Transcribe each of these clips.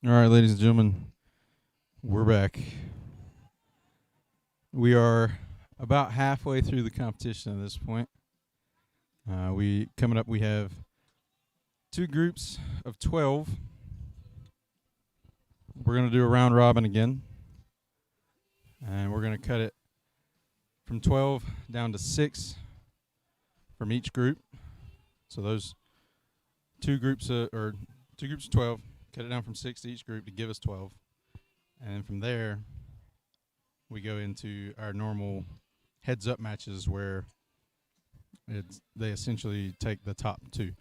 All right, ladies and gentlemen, we're back. We are about halfway through the competition at this point. We coming up. We have two groups of 12. We're gonna do a round robin again, and we're gonna cut it from 12 down to 6 from each group. So those two groups of 12. Cut it down from 6 to each group to give us 12, and then from there we go into our normal heads-up matches where they essentially take the top two.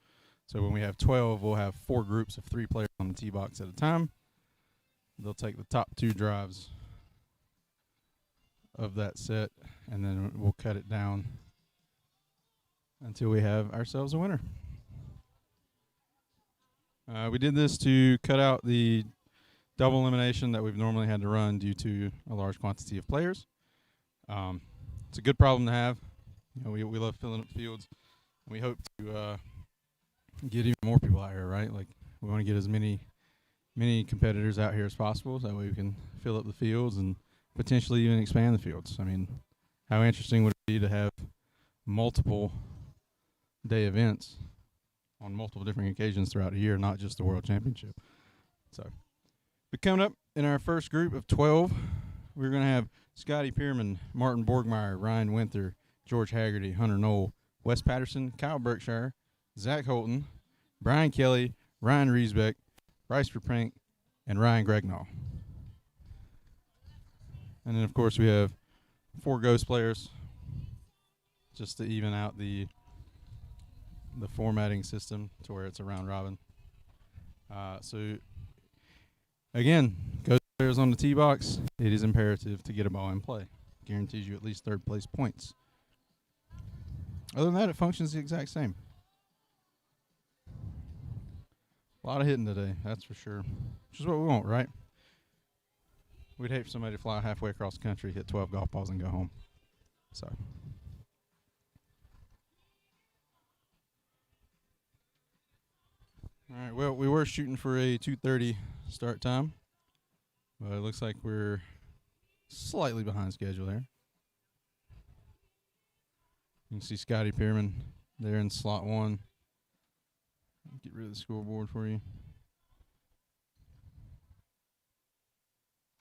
So when we have 12, we'll have 4 groups of 3 players on the tee box at a time. They'll take the top 2 drives of that set, and then we'll cut it down until we have ourselves a winner. We did this to cut out the double elimination that we've normally had to run due to a large quantity of players. It's a good problem to have. You know, we love filling up fields, and we hope to get even more people out here, right? Like, we want to get as many competitors out here as possible, so that way we can fill up the fields and potentially even expand the fields. I mean, how interesting would it be to have multiple day events on multiple different occasions throughout the year, not just the World Championship? So, but coming up in our first group of 12, we're going to have Scotty Pierman, Martin Borgmeyer, Ryan Winther, George Haggerty, Hunter Knoll, Wes Patterson, Kyle Berkshire, Zach Holton, Brian Kelly, Ryan Riesbeck, Bryce Verprank, and Ryan Gregnall. And then, of course, we have 4 ghost players just to even out the formatting system to where it's a round robin. So, again, ghost players on the tee box, it is imperative to get a ball in play. Guarantees you at least third place points. Other than that, it functions the exact same. A lot of hitting today, that's for sure. Which is what we want, right? We'd hate for somebody to fly halfway across the country, hit 12 golf balls, and go home. So. All right, well, we were shooting for a 2:30 start time, but it looks like we're slightly behind schedule there. You can see Scotty Pierman there in slot 1. Get rid of the scoreboard for you.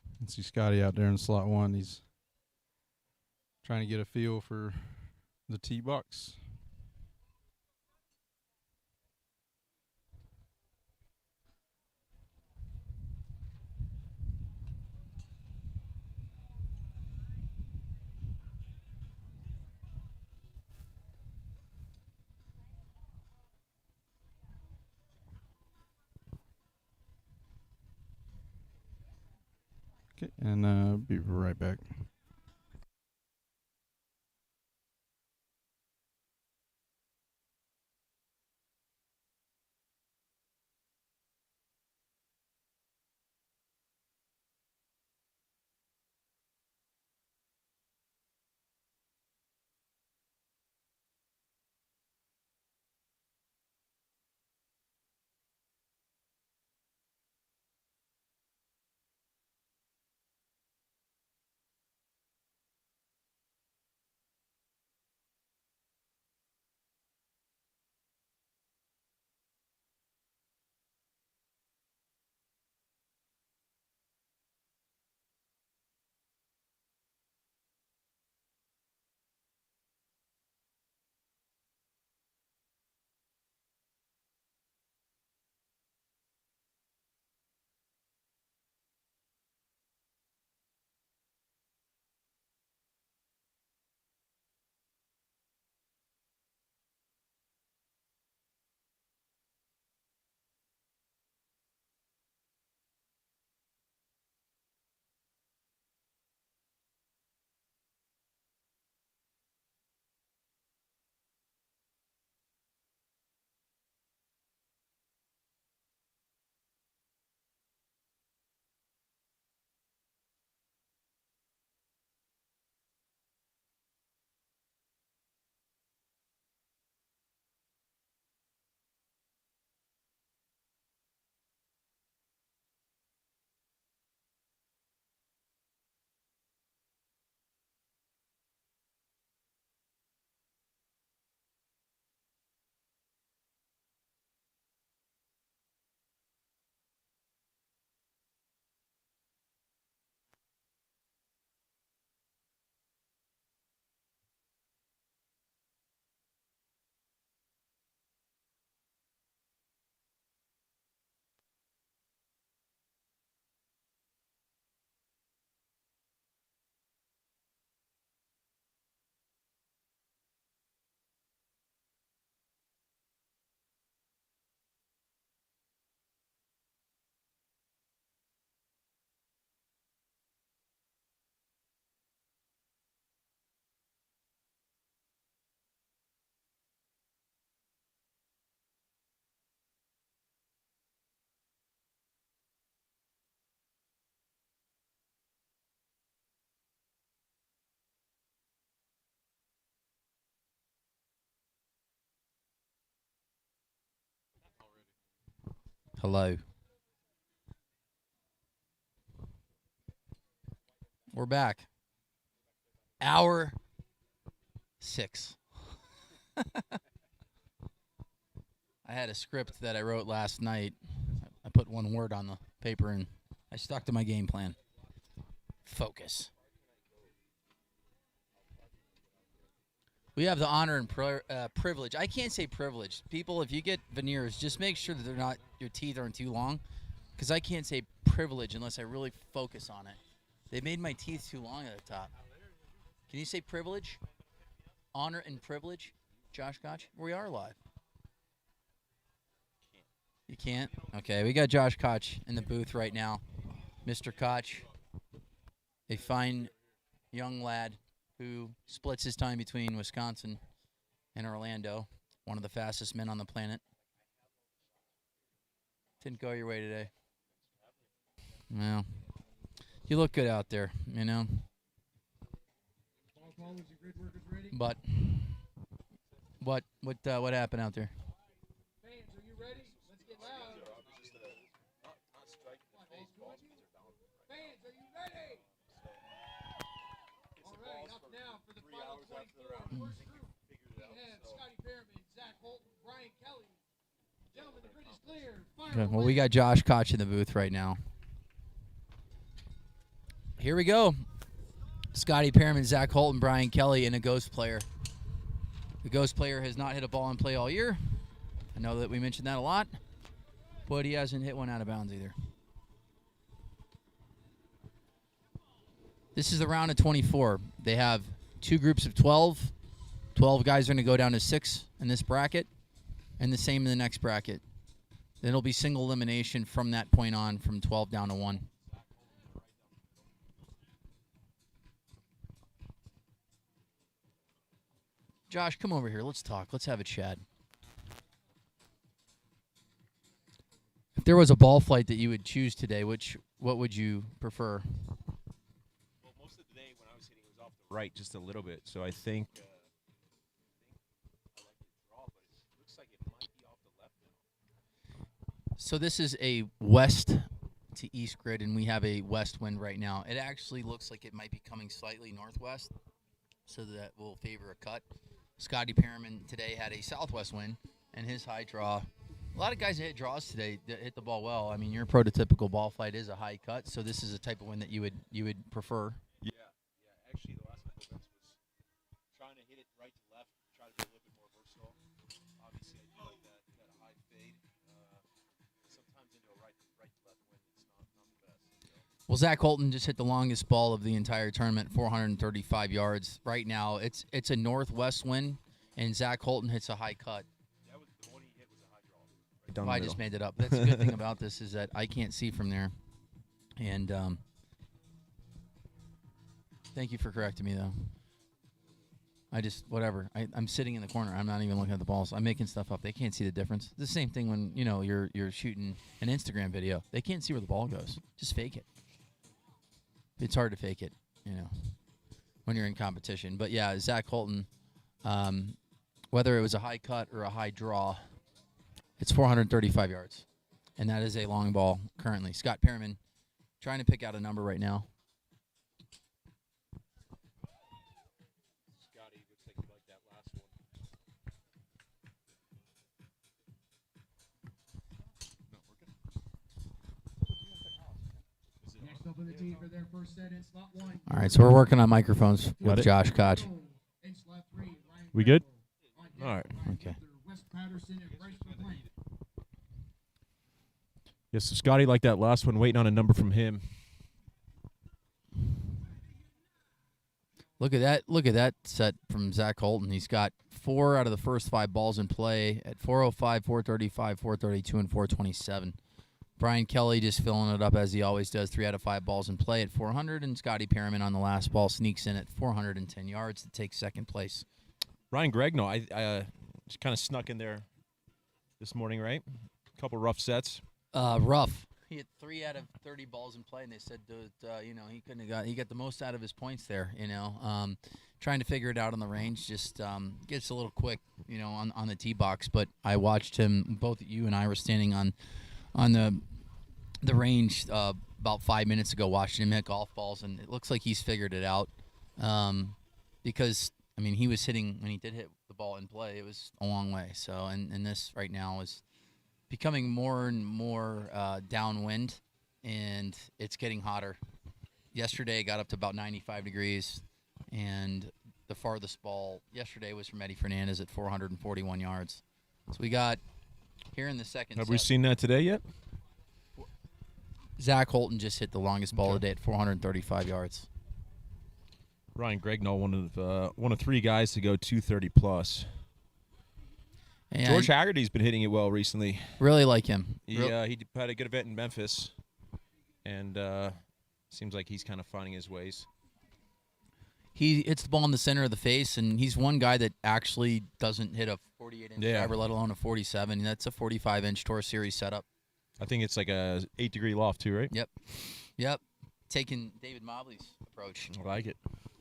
You can see Scotty out there in slot 1. He's trying to get a feel for the tee box. Okay, and be right back. Hello. We're back. Hour 6. I had a script that I wrote last night. I put one word on the paper and I stuck to my game plan. Focus. We have the honor and privilege. I can't say privilege. People, if you get veneers, just make sure that they're not, your teeth aren't too long, because I can't say privilege unless I really focus on it. They made my teeth too long at the top. Can you say privilege? Honor and privilege? Josh Koch? We are live. You can't? Okay, we got Josh Koch in the booth right now. Mr. Koch, a fine young lad who splits his time between Wisconsin and Orlando, one of the fastest men on the planet. Didn't go your way today. Well, you look good out there, you know. But what happened out there? Fans, are you ready? Let's get loud. Fans, are you ready? All right, up now for the final 24. First group, we have Scotty Perriman, Zach Holton, Brian Kelly. Gentlemen, the grid is clear. Okay, well, we got Josh Koch in the booth right now. Here we go. Scotty Perriman, Zach Holton, Brian Kelly, and a ghost player. The ghost player has not hit a ball in play all year. I know that we mentioned that a lot, but he hasn't hit one out of bounds either. This is the round of 24. They have two groups of 12. 12 guys are going to go down to 6 in this bracket, and the same in the next bracket. Then it'll be single elimination from that point on, from 12 down to 1. Josh, come over here. Let's talk. Let's have a chat. If there was a ball flight that you would choose today, what would you prefer? Well, most of the day when I was hitting, it was off the right just a little bit. So I think I like the draw, but it looks like it might be off the left now. So this is a west to east grid, and we have a west wind right now. It actually looks like it might be coming slightly northwest, so that will favor a cut. Scotty Perriman today had a southwest wind, and his high draw. A lot of guys that hit draws today that hit the ball well. I mean, your prototypical ball flight is a high cut, so this is a type of wind that you would prefer. Yeah. Actually, the last couple events was trying to hit it right to left, try to be a little bit more versatile. Obviously, I do like that high fade. Sometimes into a right to left wind, it's not the best. You know? Well, Zach Holton just hit the longest ball of the entire tournament, 435 yards. Right now, it's a northwest wind, and Zach Holton hits a high cut. That was the one he hit was a high draw. Well, I just made it up. That's a good thing about this is that I can't see from there. And thank you for correcting me, though. Whatever. I'm sitting in the corner. I'm not even looking at the balls. I'm making stuff up. They can't see the difference. The same thing when, you're shooting an Instagram video. They can't see where the ball goes. Just fake it. It's hard to fake it, when you're in competition. But, yeah, Zach Holton, whether it was a high cut or a high draw, it's 435 yards, and that is a long ball currently. Scott Perriman trying to pick out a number right now. Scotty, looks like you like that last one. Not working? Next up on the team for their first set in slot 1. All right, so we're working on microphones with Josh Koch. In slot 3, We good? All right. Okay. Wes Patterson and Bryce McLean. Yes, so Scotty like that last one, waiting on a number from him. Look at that set from Zach Holton. He's got 4 out of the first 5 balls in play at 405, 435, 432, and 427. Brian Kelly just filling it up as he always does. 3 out of 5 balls in play at 400, and Scotty Perriman on the last ball sneaks in at 410 yards to take second place. Ryan Gregno, I just kind of snuck in there this morning, right? A couple rough sets. Rough. He had 3 out of 30 balls in play, and they said that he got the most out of his points there. Trying to figure it out on the range just gets a little quick, on the tee box. But I watched him. Both you and I were standing on on the range about 5 minutes ago, watching him hit golf balls, and it looks like he's figured it out. Because I mean, he was hitting when he did hit the ball in play. It was a long way. So, and this right now is becoming more and more downwind, and it's getting hotter. Yesterday, it got up to about 95 degrees, and the farthest ball yesterday was from Eddie Fernandez at 441 yards. So we got here in the second. Have we seen that today yet? Zach Holton just hit the longest ball of the day at 435 yards. Ryan Gregnall, one of 3 guys to go 230 plus. And George Haggerty's been hitting it well recently. Really like him. He had a good event in Memphis, and seems like he's kind of finding his ways. He hits the ball in the center of the face, and he's one guy that actually doesn't hit a 48-inch driver, let alone a 47. That's a 45-inch Tour Series setup. I think it's like a 8-degree loft too, right? Yep. Taking David Mobley's approach. I like it.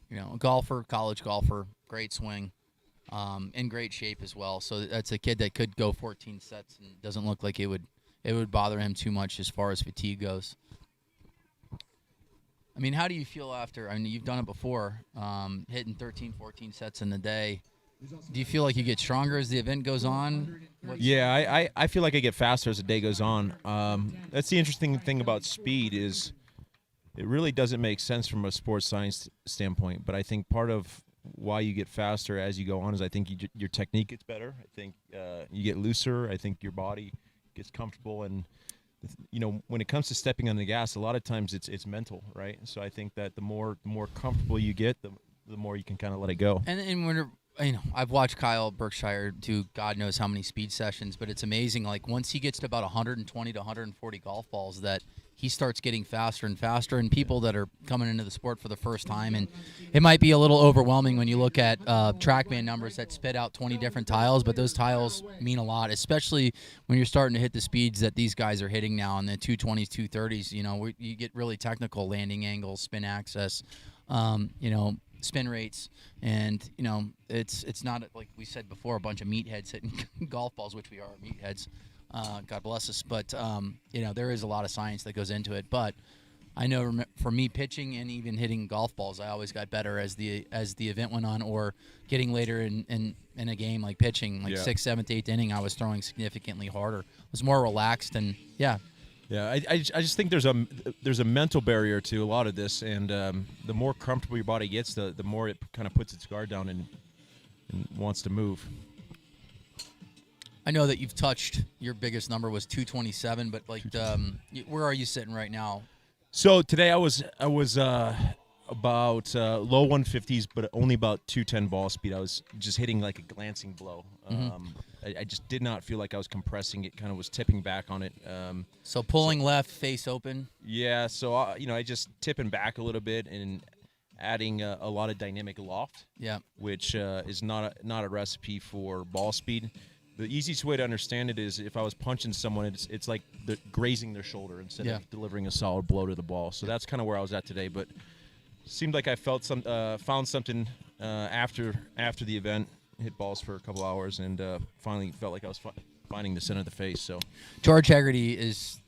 You know, a golfer, college golfer, great swing, in great shape as well. So that's a kid that could go 14 sets, and doesn't look like it would bother him too much as far as fatigue goes. I mean, how do you feel after? I mean, you've done it before, hitting 13, 14 sets in the day. Do you feel like you get stronger as the event goes on? Yeah, I feel like I get faster as the day goes on. That's the interesting thing about speed is it really doesn't make sense from a sports science standpoint. But I think part of why you get faster as you go on is I think your technique gets better. I think you get looser. I think your body gets comfortable. And, you know, when it comes to stepping on the gas, a lot of times it's mental, right? So I think that the more comfortable you get, the more you can kind of let it go. And when I've watched Kyle Berkshire do God knows how many speed sessions, but it's amazing. Like once he gets to about 120 to 140 golf balls, that he starts getting faster and faster. And people that are coming into the sport for the first time, and it might be a little overwhelming when you look at TrackMan numbers that spit out 20 different tiles, but those tiles mean a lot, especially when you're starting to hit the speeds that these guys are hitting now in the 220s, 230s. You know, you get really technical landing angles, spin access, spin rates, and it's not like we said before, a bunch of meatheads hitting golf balls, which we are meatheads. God bless us, but there is a lot of science that goes into it. But I know for me, pitching and even hitting golf balls, I always got better as the event went on, or getting later in a game, like pitching, like 6th, 7th, 8th inning, I was throwing significantly harder. I was more relaxed, and Yeah, I just think there's a mental barrier to a lot of this, and the more comfortable your body gets, the more it kind of puts its guard down and wants to move. I know that you've touched, your biggest number was 227, but like, where are you sitting right now? So today I was about low 150s, but only about 210 ball speed. I was just hitting like a glancing blow. I just did not feel like I was compressing it. Kind of was tipping back on it. So pulling left, face open. Yeah. So I just tipping back a little bit and adding a lot of dynamic loft. Yeah. Which is not a recipe for ball speed. The easiest way to understand it is if I was punching someone, it's like grazing their shoulder instead of delivering a solid blow to the ball. So that's kind of where I was at today. But seemed like I found something after the event. Hit balls for a couple hours and finally felt like I was finding the center of the face. So George Haggerty is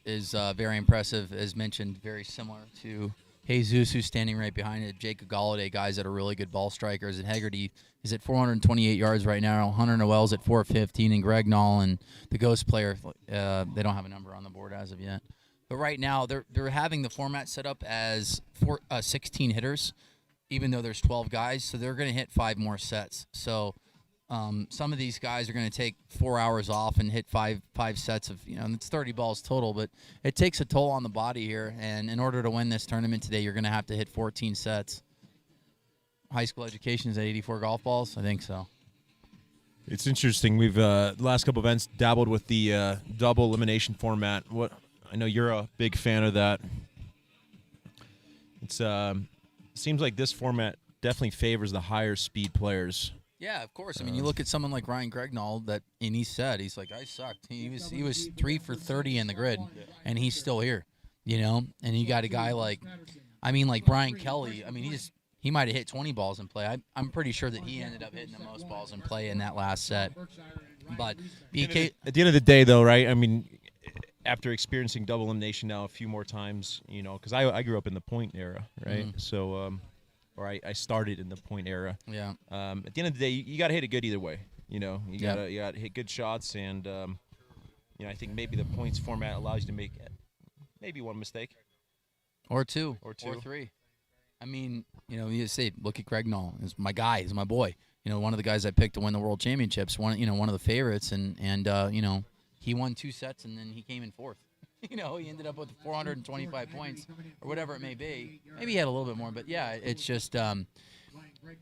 very impressive, as mentioned, very similar to Jesus, who's standing right behind it. Jacob Galladay, guys that are really good ball strikers, and Haggerty is at 428 yards right now. Hunter Noel's at 415, and Greg Knoll and the Ghost player, they don't have a number on the board as of yet. But right now they're having the format set up as 16 hitters, even though there's 12 guys, so they're going to hit 5 more sets. So some of these guys are going to take 4 hours off and hit five sets of, it's 30 balls total, but it takes a toll on the body here. And in order to win this tournament today, you're going to have to hit 14 sets. High school education is at 84 golf balls? I think so. It's interesting. We've the last couple events dabbled with the double elimination format. I know you're a big fan of that. It's seems like this format definitely favors the higher speed players. Yeah, of course. I mean, you look at someone like Ryan Gregnall, and he said, he's like, I sucked. He was 3 for 30 in the grid, and he's still here, And you got a guy like Brian Kelly. I mean, he might have hit 20 balls in play. I'm pretty sure that he ended up hitting the most balls in play in that last set. But BK, at the end of the day, though, right? I mean, after experiencing double elimination now a few more times, you know, because I grew up in the point era, right? So, or I started in the point era. Yeah. At the end of the day, you got to hit it good either way. You know, you got to hit good shots, and you know, I think maybe the points format allows you to make maybe one mistake. Or two. Or two. Or three. I mean, you know, you say, look at Craig Knoll. He's my guy. He's my boy. You know, one of the guys I picked to win the World Championships. One of the favorites, and you know, he won 2 sets, and then he came in 4th. You know, he ended up with 425 points or whatever it may be. Maybe he had a little bit more, but yeah, it's just Good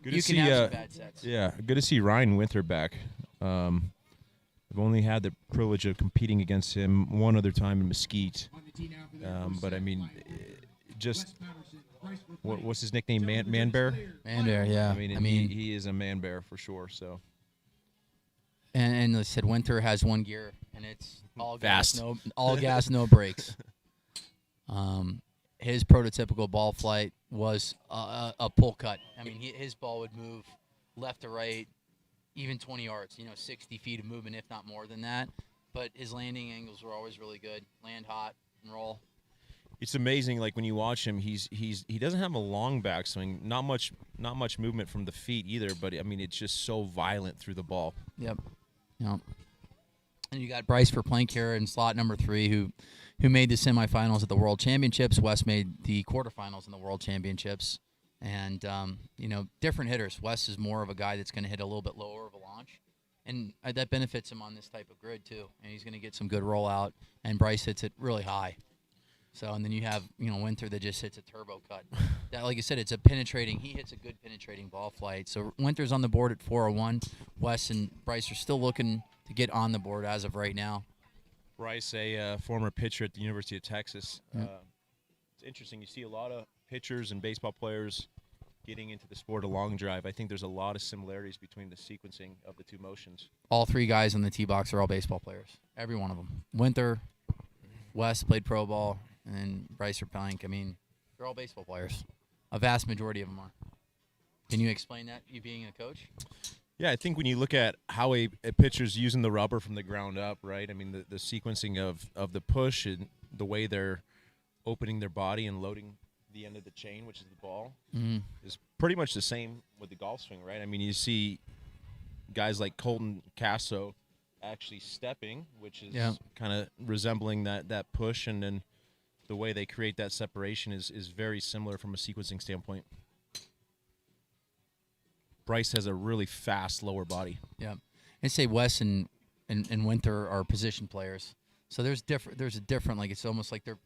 you to can see, have some bad sets. Yeah, good to see Ryan Winter back. I've only had the privilege of competing against him one other time in Mesquite, but I mean, just what's his nickname? Man Bear. Man Bear, yeah. I mean, he is a man bear for sure. So. And they said Winter has one gear, and it's all Fast. gas, no brakes. His prototypical ball flight was a pull cut. I mean, his ball would move left to right, even 20 yards, 60 feet of movement, if not more than that. But his landing angles were always really good. Land hot and roll. It's amazing, like when you watch him, he doesn't have a long backswing, not much movement from the feet either. But I mean, it's just so violent through the ball. Yep. Yep. And you got Bryce Verplank here in slot number 3, who made the semifinals at the World Championships. Wes made the quarterfinals in the World Championships. And, different hitters. Wes is more of a guy that's going to hit a little bit lower of a launch. And that benefits him on this type of grid, too. And he's going to get some good rollout. And Bryce hits it really high. So, and then you have, Winter that just hits a turbo cut. That, like I said, he hits a good penetrating ball flight. So Winter's on the board at 401. Wes and Bryce are still looking to get on the board as of right now. Bryce, a former pitcher at the University of Texas. Yeah. It's interesting. You see a lot of pitchers and baseball players getting into the sport of long drive. I think there's a lot of similarities between the sequencing of the two motions. All 3 guys on the tee box are all baseball players. Every one of them. Winter, Wes played pro ball, and Bryce Verplank. I mean, they're all baseball players. A vast majority of them are. Can you explain that, you being a coach? Yeah, I think when you look at how a pitcher's using the rubber from the ground up, right? I mean, the sequencing of the push and the way they're opening their body and loading the end of the chain, which is the ball, is pretty much the same with the golf swing, right? I mean, you see guys like Colton Casso actually stepping, which is kind of resembling that push, and then the way they create that separation is very similar from a sequencing standpoint. Bryce has a really fast lower body. Yeah. And say Wes and Winter are position players. So there's a different, like, it's almost like they're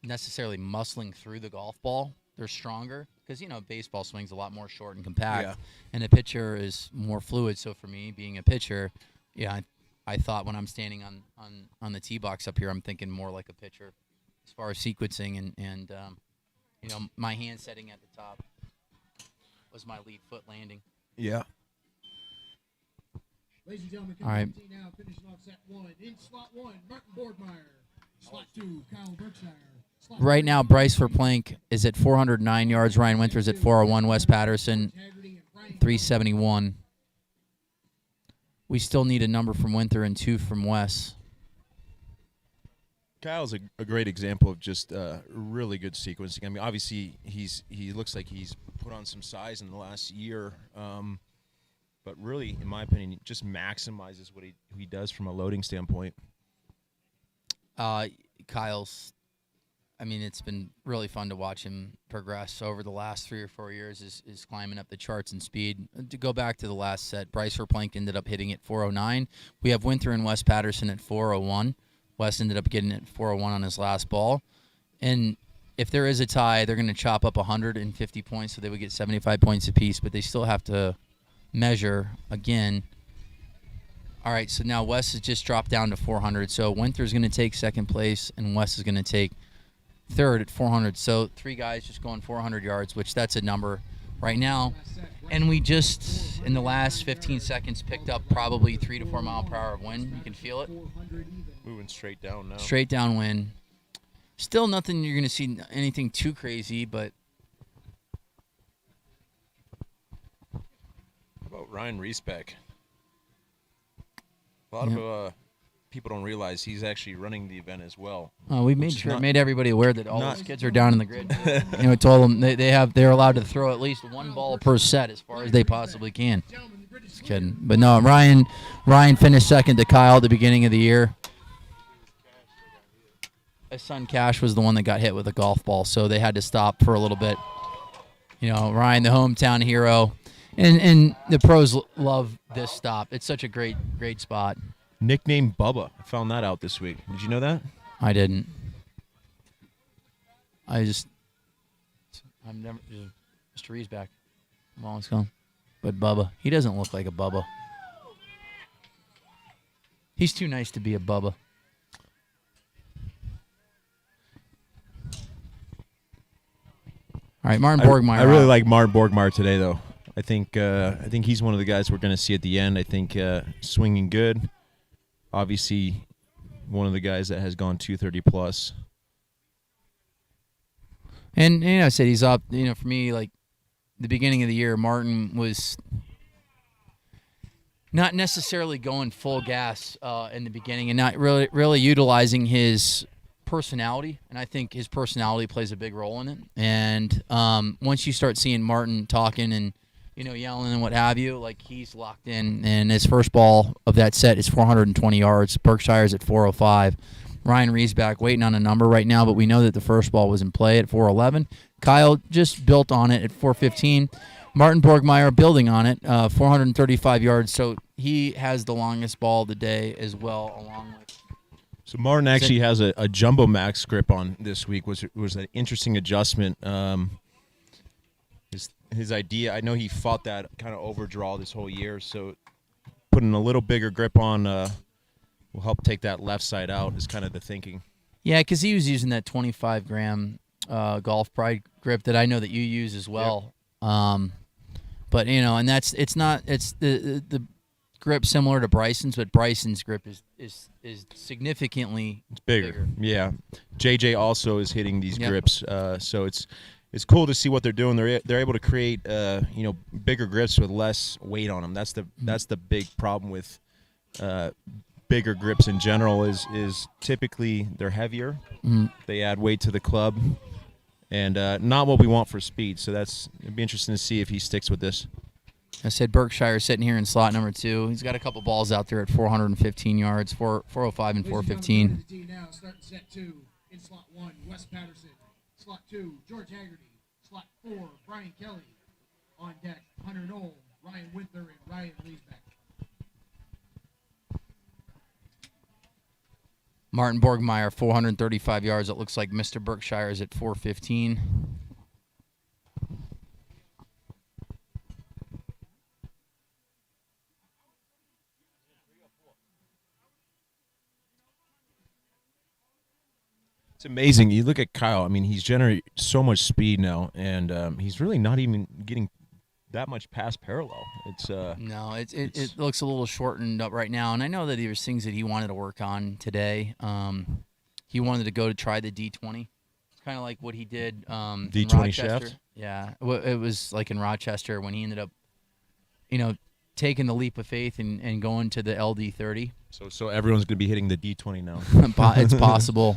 necessarily muscling through the golf ball. They're stronger because, baseball swing's a lot more short and compact, and a pitcher is more fluid. So for me, being a pitcher, I thought when I'm standing on the tee box up here, I'm thinking more like a pitcher as far as sequencing and my hand setting at the top was my lead foot landing. Yeah. Ladies and gentlemen, all right. Now finishing off set 1. In slot 1, Martin Boardmeyer. Slot 2, Kyle Berkshire. Slot Right now, Bryce Verplank is at 409 yards. Ryan Winters at 401. Wes Patterson, 371. We still need a number from Winter and 2 from Wes. Kyle's a great example of just really good sequencing. I mean, obviously he looks like he's put on some size in the last year, but really, in my opinion, he just maximizes what he does from a loading standpoint. Kyle's, I mean, it's been really fun to watch him progress over the last 3 or 4 years. Is climbing up the charts in speed. To go back to the last set, Bryce Verplank ended up hitting at 409. We have Winter and Wes Patterson at 401. Wes ended up getting it 401 on his last ball. And if there is a tie, they're going to chop up 150 points, so they would get 75 points apiece, but they still have to measure again. All right, so now Wes has just dropped down to 400. So Winter's going to take second place, and Wes is going to take third at 400. So 3 guys just going 400 yards, which that's a number right now. And we just, in the last 15 seconds, picked up probably 3 to 4 mile per hour of wind. You can feel it. Moving straight down now. Straight down wind. Still nothing you're going to see anything too crazy, but. How about Ryan Riesbeck? A lot of people don't realize he's actually running the event as well. We made everybody aware that all those kids are down in the grid. Told them they're allowed to throw at least one ball per set as far as they possibly can. Just kidding, but no. Ryan finished second to Kyle at the beginning of the year. His son Cash was the one that got hit with a golf ball, so they had to stop for a little bit. Ryan, the hometown hero, and the pros love this stop. It's such a great spot. Nicknamed Bubba. I found that out this week. Did you know that? I didn't. I'm never. Mr. Reed's back. I'm always gone. But Bubba, he doesn't look like a Bubba. He's too nice to be a Bubba. All right, Martin Borgmeyer. I really like Martin Borgmeyer today, though. I think he's one of the guys we're going to see at the end. I think swinging good. Obviously, one of the guys that has gone 230 plus. And I said he's up. For me, like the beginning of the year, Martin was not necessarily going full gas in the beginning, and not really utilizing his personality. And I think his personality plays a big role in it. And once you start seeing Martin talking and yelling and what have you, like he's locked in. And his first ball of that set is 420 yards. Berkshire's at 405. Ryan Riesback waiting on a number right now, but we know that the first ball was in play at 411. Kyle just built on it at 415. Martin Borgmeyer building on it, 435 yards. So he has the longest ball of the day as well, along with. So Martin actually has a jumbo max grip on this week, was an interesting adjustment. His idea, I know he fought that kind of overdraw this whole year, so putting a little bigger grip on will help take that left side out is kind of the thinking. Yeah, because he was using that 25-gram Golf Pride grip that I know that you use as well. Yep. But and it's the grip similar to Bryson's, but Bryson's grip is significantly bigger. Yeah, JJ also is hitting these grips, so it's cool to see what they're doing. They're able to create bigger grips with less weight on them. That's the big problem with bigger grips in general is typically they're heavier. Mm-hmm. They add weight to the club, and not what we want for speed. So it'd be interesting to see if he sticks with this. I said Berkshire sitting here in slot number 2. He's got a couple balls out there at 415 yards, 405 and 415. Now starting set 2 in slot 1, Wes Patterson. Slot 2, George Haggerty. Slot 4, Brian Kelly. On deck, Hunter Knoll, Ryan Winther, and Ryan Leesbeck. Martin Borgmeyer, 435 yards. It looks like Mr. Berkshire is at 415. It's amazing. You look at Kyle. I mean, he's generating so much speed now, and he's really not even getting that much past parallel. It looks a little shortened up right now, and I know that there was things that he wanted to work on today. He wanted to go to try the D20. It's kind of like what he did D20 shaft. Yeah, it was like in Rochester when he ended up, taking the leap of faith and going to the LD30. So everyone's going to be hitting the D20 now. It's possible.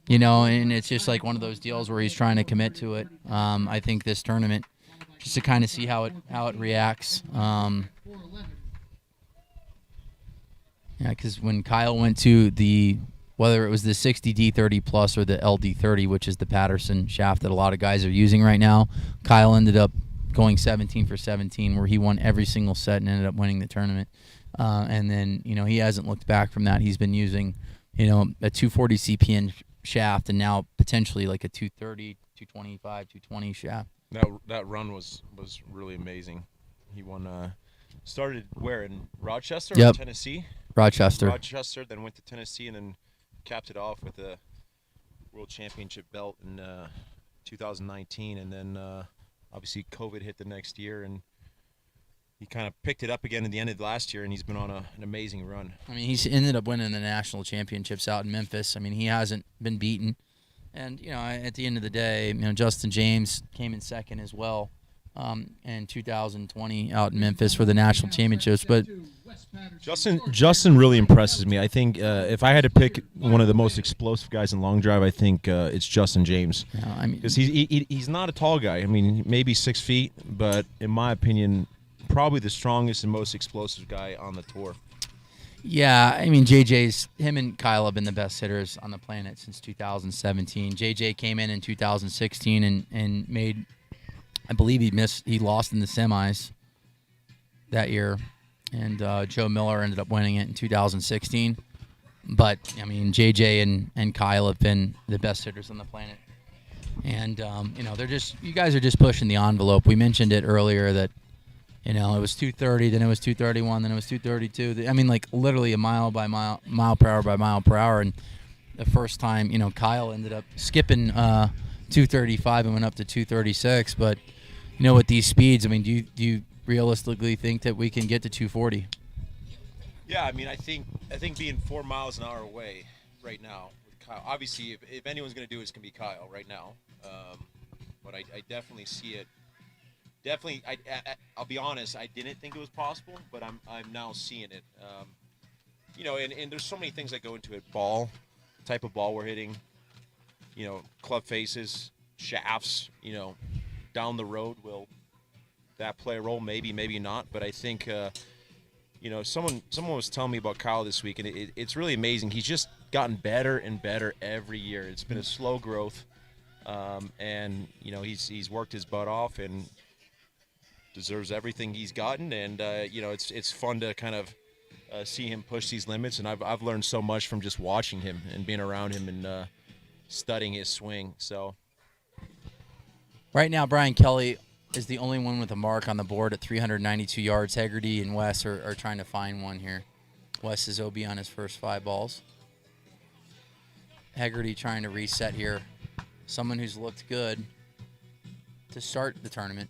And it's just like one of those deals where he's trying to commit to it. I think this tournament, just to kind of see how it reacts. Because when Kyle went to whether it was the 60 D30 Plus or the LD30, which is the Patterson shaft that a lot of guys are using right now, Kyle ended up going 17 for 17, where he won every single set and ended up winning the tournament. And then, he hasn't looked back from that. He's been using, a 240 CPN shaft and now potentially like a 230, 225, 220 shaft. That run was really amazing. He won. Started where, in Rochester or Tennessee? Rochester, then went to Tennessee and then capped it off with a world championship belt in 2019, and then obviously COVID hit the next year, and he kind of picked it up again at the end of last year, and he's been on an amazing run. I mean, he's ended up winning the national championships out in Memphis. I mean, he hasn't been beaten. And, at the end of the day, Justin James came in second as well. in 2020 out in Memphis for the national championships. But Justin really impresses me. I think if I had to pick one of the most explosive guys in long drive, I think it's Justin James. I mean, Because he's not a tall guy. I mean, maybe 6 feet, but in my opinion, probably the strongest and most explosive guy on the tour. yeah, I mean, him and Kyle have been the best hitters on the planet since 2017. JJ came in 2016 and made, I believe he lost in the semis that year, and Joe Miller ended up winning it in 2016. But I mean, JJ and Kyle have been the best hitters on the planet, and you guys are just pushing the envelope. We mentioned it earlier that it was 230, then it was 231, then it was 232. I mean, like literally a mile per hour by mile per hour, and the first time, Kyle ended up skipping 235 and went up to 236, but. With these speeds, I mean, do you realistically think that we can get to 240? Yeah, I mean, I think being 4 miles an hour away right now with Kyle. Obviously, if anyone's going to do it, it's going to be Kyle right now. But I definitely see it. Definitely, I'll be honest. I didn't think it was possible, but I'm now seeing it. And there's so many things that go into it. Type of ball we're hitting. Club faces, shafts. Down the road, will that play a role? Maybe, maybe not. But I think, someone was telling me about Kyle this week, and it's really amazing. He's just gotten better and better every year. It's been a slow growth, and he's worked his butt off and deserves everything he's gotten. And it's fun to kind of see him push these limits. And I've learned so much from just watching him and being around him and studying his swing. So. Right now, Brian Kelly is the only one with a mark on the board at 392 yards. Hegarty and Wes are trying to find one here. Wes is OB on his first 5 balls. Hegarty trying to reset here. Someone who's looked good to start the tournament.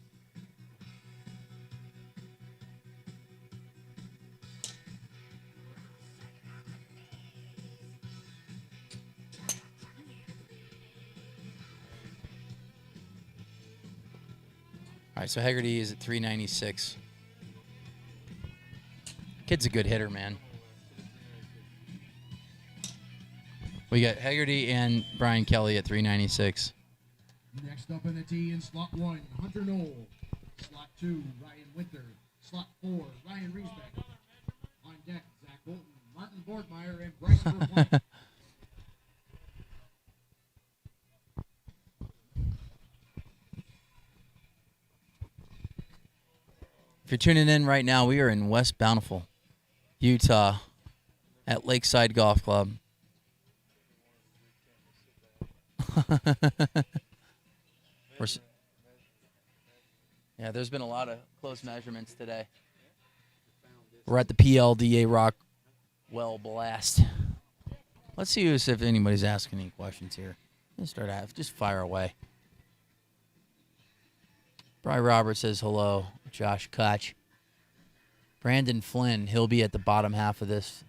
All right, so Hegarty is at 396. Kid's a good hitter, man. We got Hegarty and Brian Kelly at 396. Next up in the tee in slot 1, Hunter Knoll. Slot 2, Ryan Winter. Slot 4, Ryan Riesbeck. On deck, Zach Bolton, Martin Borgmeyer, and Bryson Verplank. If you're tuning in right now, we are in West Bountiful, Utah, at Lakeside Golf Club. Yeah, there's been a lot of close measurements today. We're at the PLDA Rockwell Blast. Let's see if anybody's asking any questions here. Just fire away. Bry Roberts says hello. Josh Koch. Brandon Flynn, he'll be at the bottom half of this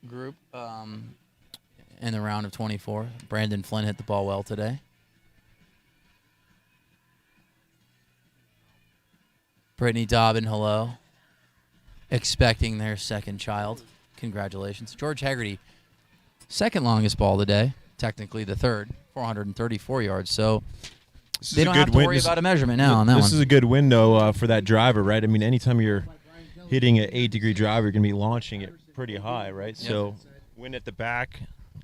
group in the round of 24. Brandon Flynn hit the ball well today. Brittany Dobbin, hello. Expecting their second child. Congratulations. George Hegarty, second longest ball today. Technically the third, 434 yards. So they don't have to worry about a measurement now on that one. This is a good window for that driver, right? I mean, anytime you're hitting an 8-degree driver, you're going to be launching it pretty high, right? Yep. So wind at the back,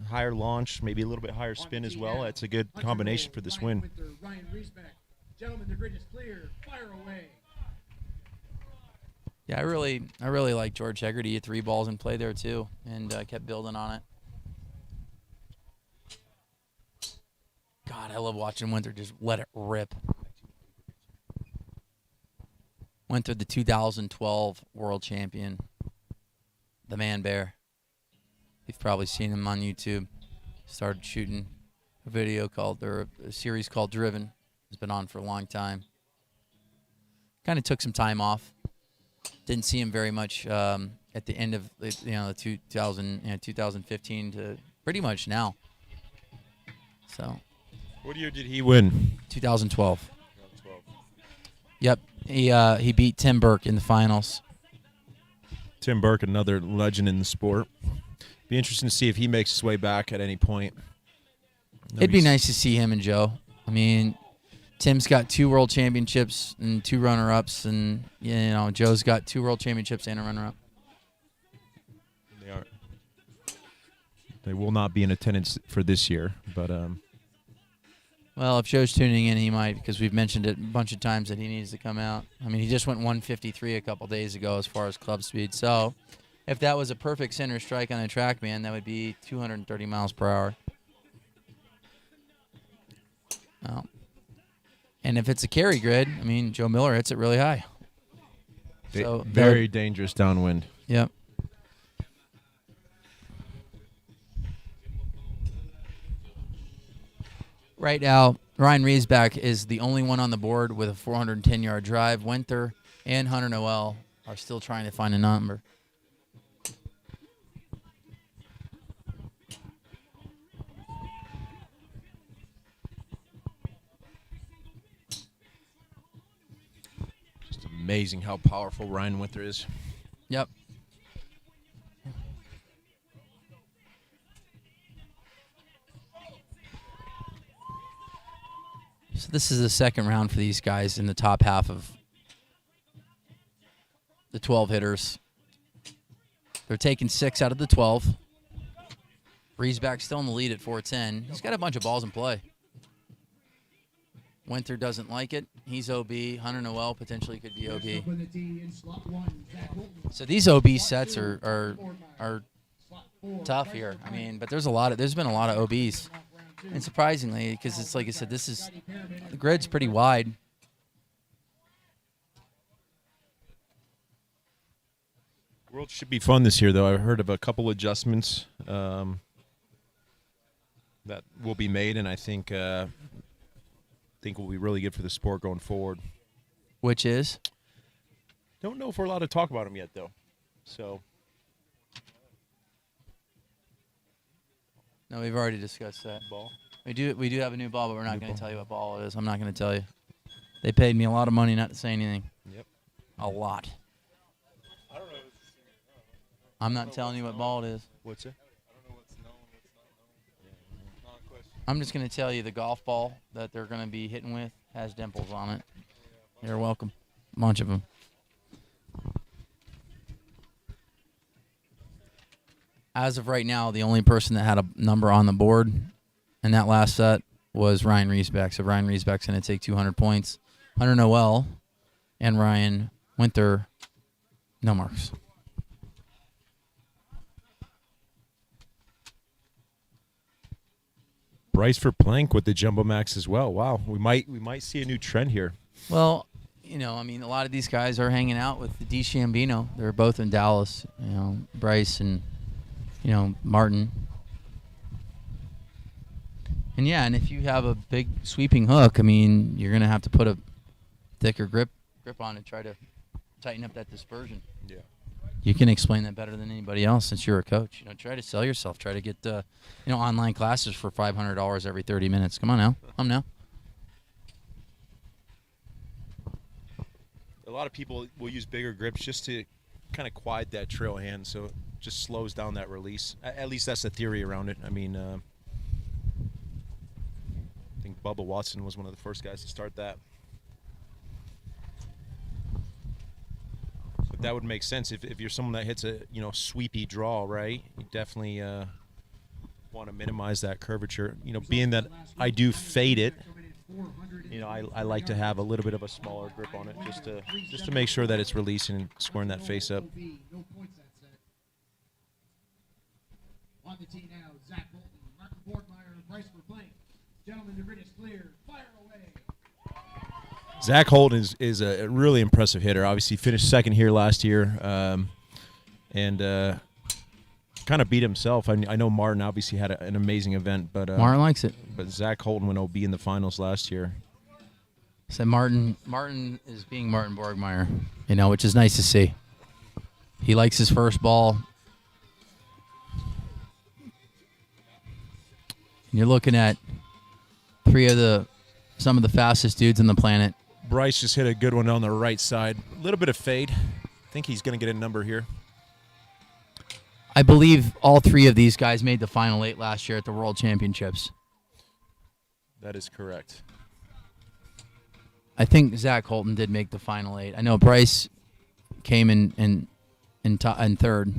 higher launch, maybe a little bit higher spin as well. That's a good combination for this win. Ryan Riesbeck. Gentlemen, the grid is clear. Fire away. Yeah, I really like George Hegarty. He had 3 balls in play there too, and kept building on it. God, I love watching Winter just let it rip. Winter, the 2012 world champion, the Man Bear. You've probably seen him on YouTube. Started shooting a series called Driven. It's been on for a long time. Kind of took some time off. Didn't see him very much at the end of the 2015 to pretty much now. So. What year did he win? 2012. Yep. He beat Tim Burke in the finals. Tim Burke, another legend in the sport. Be interesting to see if he makes his way back at any point. It'd be nice to see him and Joe. I mean, Tim's got 2 world championships and 2 runner-ups, and Joe's got 2 world championships and a runner-up. They are. They will not be in attendance for this year, but Well, if Joe's tuning in, he might, because we've mentioned it a bunch of times that he needs to come out. I mean, he just went 153 a couple days ago as far as club speed. So if that was a perfect center strike on a track, man, that would be 230 miles per hour. Well, and if it's a carry grid, I mean, Joe Miller hits it really high. So very dangerous downwind. Yep. Right now, Ryan Riesback is the only one on the board with a 410-yard drive. Winter and Hunter Noel are still trying to find a number. Just amazing how powerful Ryan Winter is. Yep. So this is the second round for these guys in the top half of the 12 hitters. They're taking 6 out of the 12. Riesback's still in the lead at 410. He's got a bunch of balls in play. Winter doesn't like it. He's OB. Hunter Noel potentially could be OB. So these OB sets are tough here. I mean, but there's been a lot of OBs. And surprisingly, because it's like I said, the grid's pretty wide. World should be fun this year, though. I heard of a couple adjustments that will be made, and I think will be really good for the sport going forward. Which is? Don't know if we're allowed to talk about them yet, though. So. No, we've already discussed that. Ball. We do have a new ball, but we're not going to tell you what ball it is. I'm not going to tell you. They paid me a lot of money not to say anything. Yep. A lot. I don't know. I'm not telling you what ball it is. What's it? I don't know what's known, what's not known. Not a question. I'm just going to tell you the golf ball that they're going to be hitting with has dimples on it. You're welcome. A bunch of them. As of right now, the only person that had a number on the board in that last set was Ryan Riesback. So Ryan Riesback's going to take 200 points. Hunter Noel and Ryan Winter, no marks. Bryce for Plank with the Jumbo Max as well. Wow, we might see a new trend here. Well, I mean, a lot of these guys are hanging out with the DeChambino. They're both in Dallas. Bryce and Martin. And yeah, and if you have a big sweeping hook, I mean, you're going to have to put a thicker grip on it, try to tighten up that dispersion. Yeah. You can explain that better than anybody else since you're a coach. Try to sell yourself. Try to get online classes for $500 every 30 minutes. Come on now. Come now. A lot of people will use bigger grips just to kind of quiet that trail hand, so it just slows down that release. At least that's the theory around it. I mean, I think Bubba Watson was one of the first guys to start that. But that would make sense if you're someone that hits a sweepy draw, right? You definitely want to minimize that curvature. Being that I do fade it, I like to have a little bit of a smaller grip on it just to make sure that it's releasing and squaring that face up. On the tee now, Zach Bolton, Martin Borgmeyer, and Bryce for Blank. Gentlemen, the grid is clear. Fire away. Zach Holden is a really impressive hitter. Obviously finished second here last year, and kind of beat himself. I know Martin obviously had an amazing event, but Martin likes it. But Zach Holden went OB in the finals last year. So Martin is being Martin Borgmeyer, which is nice to see. He likes his first ball. And you're looking at some of the fastest dudes on the planet Bryce just hit a good one on the right side. A little bit of fade. I think he's going to get a number here. I believe all three of these guys made the final 8 last year at the World Championships. That is correct. I think Zach Holton did make the final 8. I know Bryce came in third.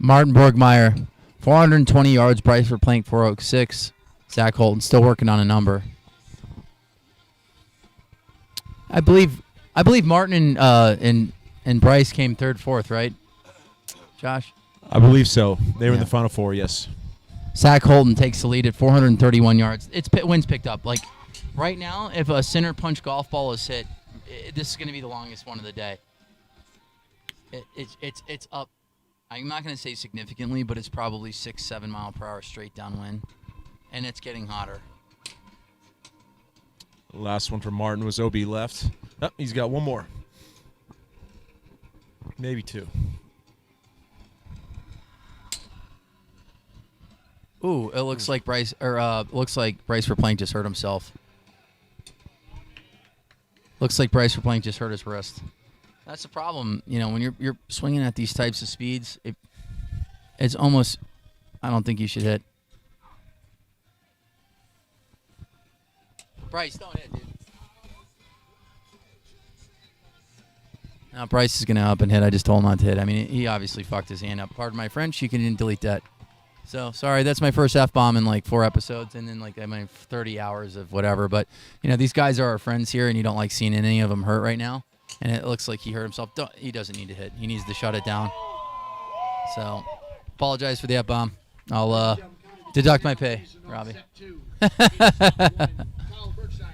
Martin Borgmeyer, 420 yards. Bryce Verplank, 406. Zach Holton still working on a number. I believe Martin and Bryce came third, fourth, right? Josh? I believe so. They were in Yeah. the Final Four, yes. Zach Holton takes the lead at 431 yards. Wind's picked up. Like right now, if a center punch golf ball is hit, this is going to be the longest one of the day. It's up. I'm not going to say significantly, but it's probably 6-7 mile per hour straight downwind, and it's getting hotter. The last one for Martin was OB left. Oh, he's got one more. Maybe two. Ooh, it looks like Bryce Verplank just hurt himself. Looks like Bryce Verplank just hurt his wrist. That's the problem, when you're swinging at these types of speeds. It's almost, I don't think you should hit. Bryce, don't hit, dude. Now Bryce is gonna up and hit. I just told him not to hit. I mean, he obviously fucked his hand up. Pardon my French. You can delete that. So sorry, that's my first F-bomb in like 4 episodes, and then like 30 hours of whatever. But these guys are our friends here, and you don't like seeing any of them hurt right now. And it looks like he hurt himself. He doesn't need to hit. He needs to shut it down. So, apologize for the F-bomb. I'll deduct my pay, Robbie.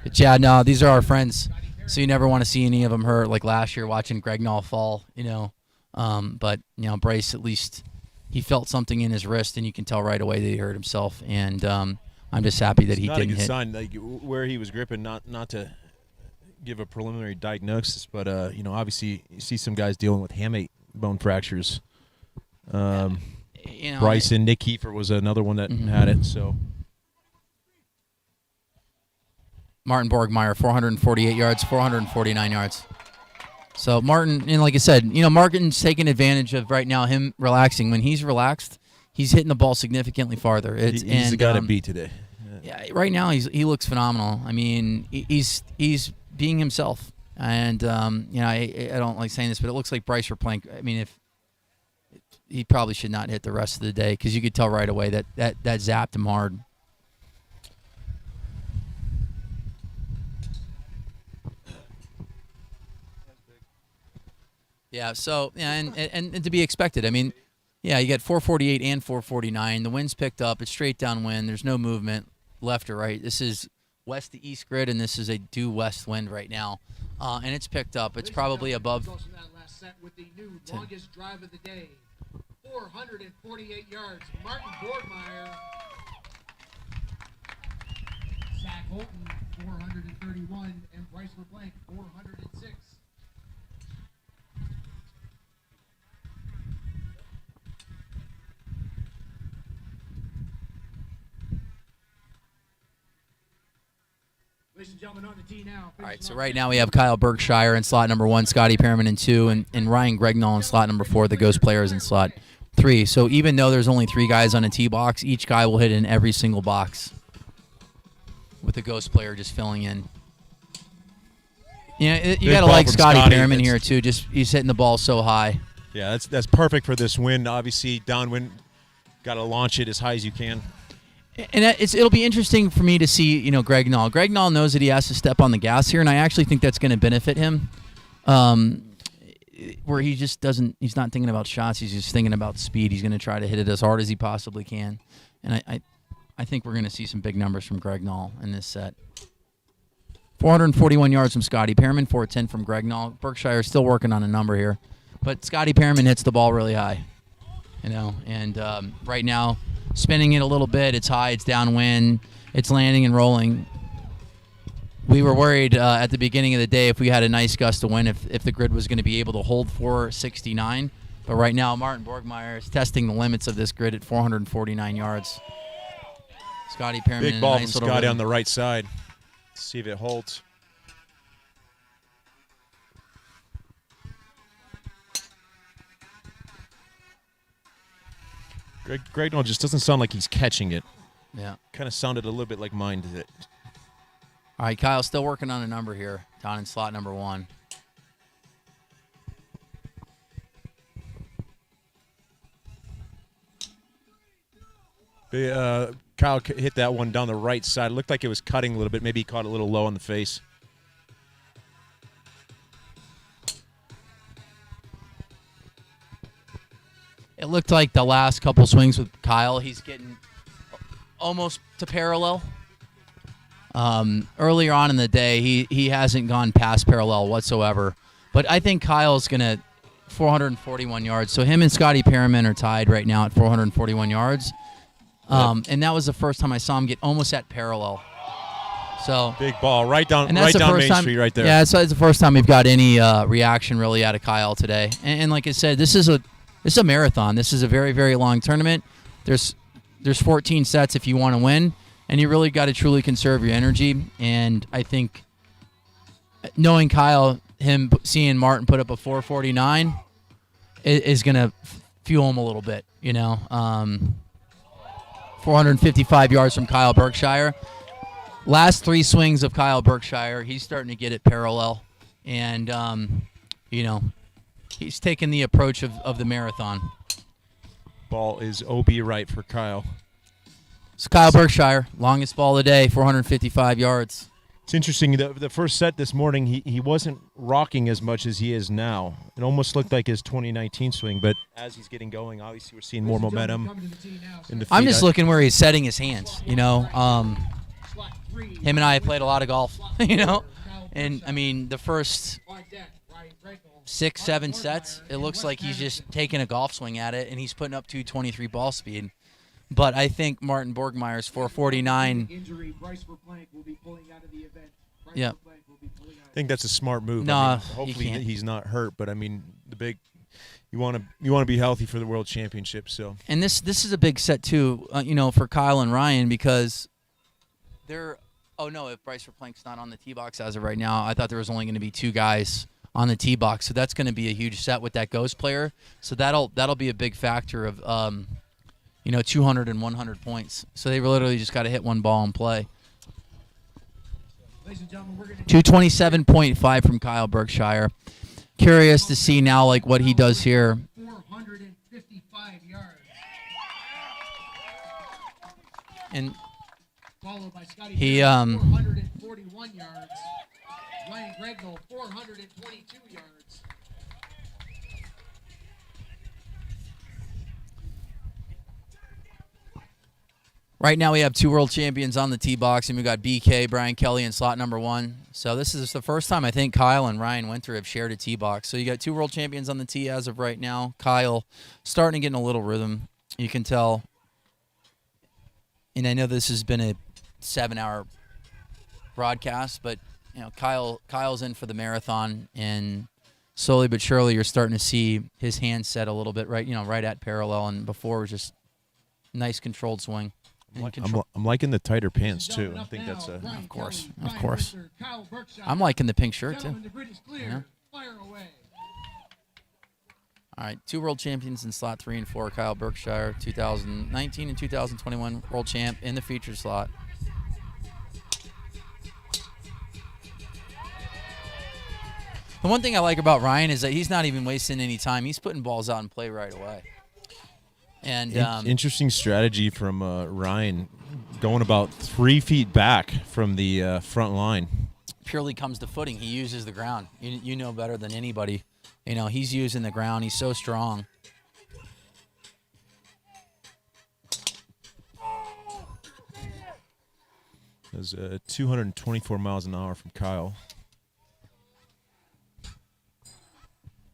But yeah, no, these are our friends. So you never want to see any of them hurt. Like last year watching Greg Nall fall, But, Bryce, at least he felt something in his wrist, and you can tell right away that he hurt himself. And I'm just happy that he didn't hit. It's not a good sign, like where he was gripping, not to give a preliminary diagnosis, but obviously you see some guys dealing with hamate bone fractures. Bryson, Nick Kiefer was another one that had it. So Martin Borgmeyer, 448 yards, 449 yards. So Martin, and like I said, Martin's taking advantage of right now him relaxing. When he's relaxed, he's hitting the ball significantly farther. He's the guy to beat today. Yeah, right now he looks phenomenal. I mean, he's being himself, and I don't like saying this, but it looks like Bryce Verplank. I mean, if he probably should not hit the rest of the day, because you could tell right away that zapped him hard. Yeah. So and to be expected. I mean, yeah, you got 448 and 449. The wind's picked up. It's straight downwind. There's no movement left or right. This is west to east grid, and this is a due west wind right now, and it's picked up. It's probably above. With the new longest drive of the day, 448 yards. Martin Borgmeyer. Zach Holton, 431, and Bryce Verplank, 406. Ladies and gentlemen, on the tee now. All right, so right now we have Kyle Berkshire in slot number 1, Scotty Perriman in 2, and Ryan Gregnall in slot number 4. The Ghost players in slot 3. So even though there's only 3 guys on a tee box, each guy will hit in every single box, with the Ghost player just filling in. You got to like Scotty Perriman here too. Just he's hitting the ball so high. Yeah, that's perfect for this wind. Obviously, downwind, got to launch it as high as you can. And it'll be interesting for me to see, Greg Nall. Greg Nall knows that he has to step on the gas here, and I actually think that's going to benefit him. Where he just doesn't, he's not thinking about shots, he's just thinking about speed. He's going to try to hit it as hard as he possibly can. And I think we're going to see some big numbers from Greg Nall in this set. 441 yards from Scotty Perriman, 410 from Greg Nall. Berkshire still working on a number here. But Scotty Perriman hits the ball really high. And right now, spinning it a little bit. It's high. It's downwind. It's landing and rolling. We were worried at the beginning of the day if we had a nice gust of wind, if the grid was going to be able to hold 469. But right now, Martin Borgmeyer is testing the limits of this grid at 449 yards. Scotty Pearman in Big a ball nice from little Scotty rhythm. on the right side. Let's see if it holds. Greg Noel just doesn't sound like he's catching it. Yeah. Kind of sounded a little bit like mine did. All right, Kyle, still working on a number here, down in slot number 1. Kyle hit that one down the right side. Looked like it was cutting a little bit. Maybe he caught it a little low on the face. It looked like the last couple swings with Kyle, he's getting almost to parallel. Earlier on in the day, he hasn't gone past parallel whatsoever. But I think Kyle's going to 441 yards. So him and Scotty Pearman are tied right now at 441 yards. And that was the first time I saw him get almost at parallel. So Big ball right down, and that's the first Main time, Street right there. Yeah, it's the first time we've got any reaction really out of Kyle today. And like I said, this is a marathon. This is a very, very long tournament. There's 14 sets if you want to win, and you really got to truly conserve your energy. And I think knowing Kyle, him seeing Martin put up a 449 is going to fuel him a little bit, 455 yards from Kyle Berkshire. Last 3 swings of Kyle Berkshire, he's starting to get it parallel. And, he's taking the approach of the marathon. Ball is OB right for Kyle. So Kyle Berkshire, longest ball of the day, 455 yards. It's interesting. The first set this morning, he wasn't rocking as much as he is now. It almost looked like his 2019 swing, but as he's getting going, obviously we're seeing more momentum in the feet. I'm just looking where he's setting his hands, Him and I have played a lot of golf, And, I mean, the first 6, 7 sets, it looks like he's just taking a golf swing at it, and he's putting up 223 ball speed. But I think Martin Borgmeyer's 449. Yeah. I think that's a smart move. No, hopefully you can't. he's not hurt, but I mean, you want to be healthy for the World Championship. So. And this is a big set too, for Kyle and Ryan because they're. Oh no, if Bryce Verplank's not on the tee box as of right now, I thought there was only going to be 2 guys on the tee box, so that's going to be a huge set with that ghost player. So that'll be a big factor of 200 and 100 points. So they literally just got to hit one ball and play. 227.5 from Kyle Berkshire. Curious to see now what he does here. 455 yards. And Followed by Scotty he 441 yards. Ryan Gregnell 422 yards. right now we have 2 world champions on the tee box, and we've got BK, Brian Kelly in slot number 1. So this is the first time I think Kyle and Ryan Winter have shared a tee box. So you got 2 world champions on the tee as of right now. Kyle starting to get in a little rhythm. You can tell. And I know this has been a 7-hour broadcast, but Kyle's in for the marathon, and slowly but surely you're starting to see his hand set a little bit right at parallel, and before it was just nice controlled swing. I'm liking the tighter pants too. I think that's Of course. I'm liking the pink shirt too. Yeah. All right, 2 world champions in slot 3 and 4. Kyle Berkshire, 2019 and 2021 world champ in the featured slot. The one thing I like about Ryan is that he's not even wasting any time. He's putting balls out and play right away. And interesting strategy from Ryan, going about 3 feet back from the front line. Purely comes to footing. He uses the ground. You know better than anybody. He's using the ground. He's so strong. There's 224 miles an hour from Kyle.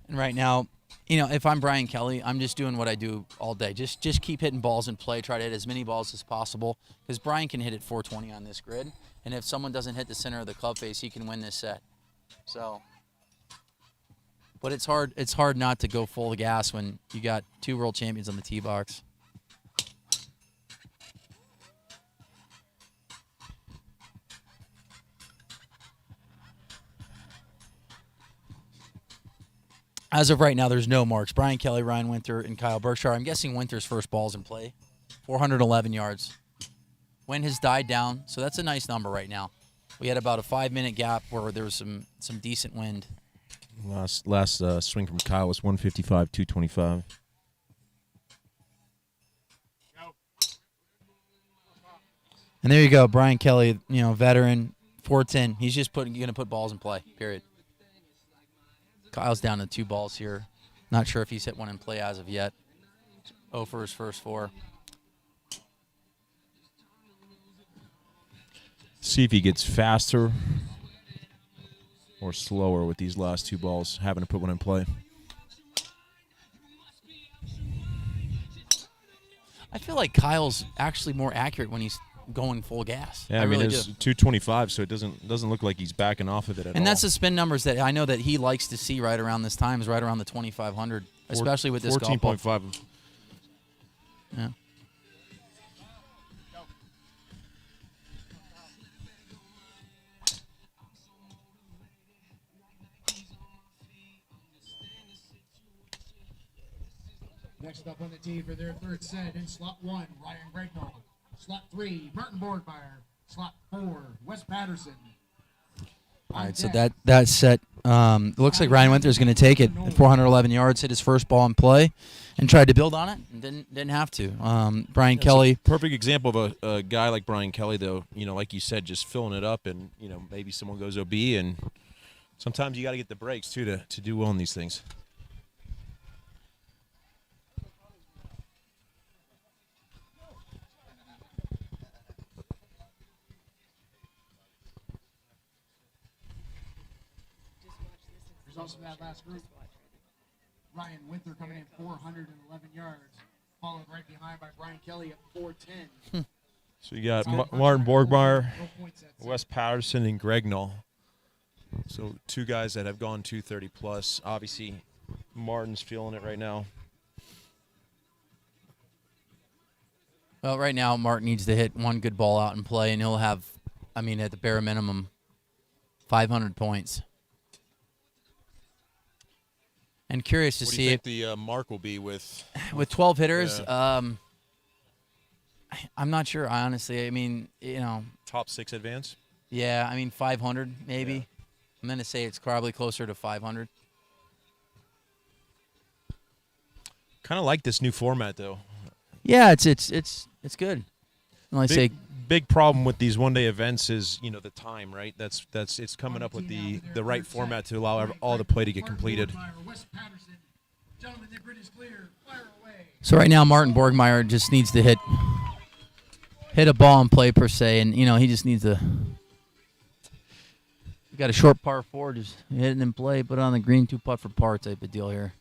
And right now, if I'm Brian Kelly, I'm just doing what I do all day. Just keep hitting balls in play. Try to hit as many balls as possible because Brian can hit at 420 on this grid. And if someone doesn't hit the center of the club face, he can win this set. So But it's hard. It's hard not to go full gas when you got 2 world champions on the tee box. As of right now, there's no marks. Brian Kelly, Ryan Winter, and Kyle Berkshire. I'm guessing Winter's first ball's in play. 411 yards. Wind has died down, so that's a nice number right now. We had about a 5-minute gap where there was some decent wind. Last swing from Kyle was 155, 225. And there you go, Brian Kelly, veteran, 410. He's just going to put balls in play, period. Kyle's down to 2 balls here. Not sure if he's hit one in play as of yet. 0 for his first 4. See if he gets faster or slower with these last 2 balls, having to put one in play. I feel like Kyle's actually more accurate when he's going full gas. Yeah, I really it's do. 225, so it doesn't look like he's backing off of it at all. And that's the spin numbers that I know that he likes to see right around this time, is right around the 2,500, especially with this golf ball. 14.5. Yeah. Next up on the tee for their third set in slot 1, Ryan Bragnall. Slot 3, Martin Borgmeyer. Slot 4, Wes Patterson. All right, so that set, it looks like Ryan Winter is going to take it at 411 yards, hit his first ball in play, and tried to build on it, and didn't have to. Brian Kelly. Perfect example of a guy like Brian Kelly, though. Like you said, just filling it up, and maybe someone goes OB, and sometimes you got to get the breaks too to do well in these things. Results of that last group. Ryan Winter coming in 411 yards, followed right behind by Brian Kelly at 410. So you got Martin Borgmeyer, Wes Patterson, and Greg Null. So 2 guys that have gone 230 plus. Obviously, Martin's feeling it right now. Well, right now, Martin needs to hit 1 good ball out and play, and he'll have, at the bare minimum, 500 points. And curious to What do see you if think the mark will be with 12 hitters. Yeah. I'm not sure, honestly. Top 6 advance? Yeah, 500 maybe. Yeah. I'm going to say it's probably closer to 500. Kind of like this new format, though. Yeah, it's good. And like I say, Big problem with these one-day events is the time, right? That's it's coming up with the right format to allow all the play to get completed. so right now Martin Borgmeyer just needs to hit a ball in play per se, and he just needs to. We got a short par 4, just hit it in play, put it on the green, 2 putt for par type of deal here.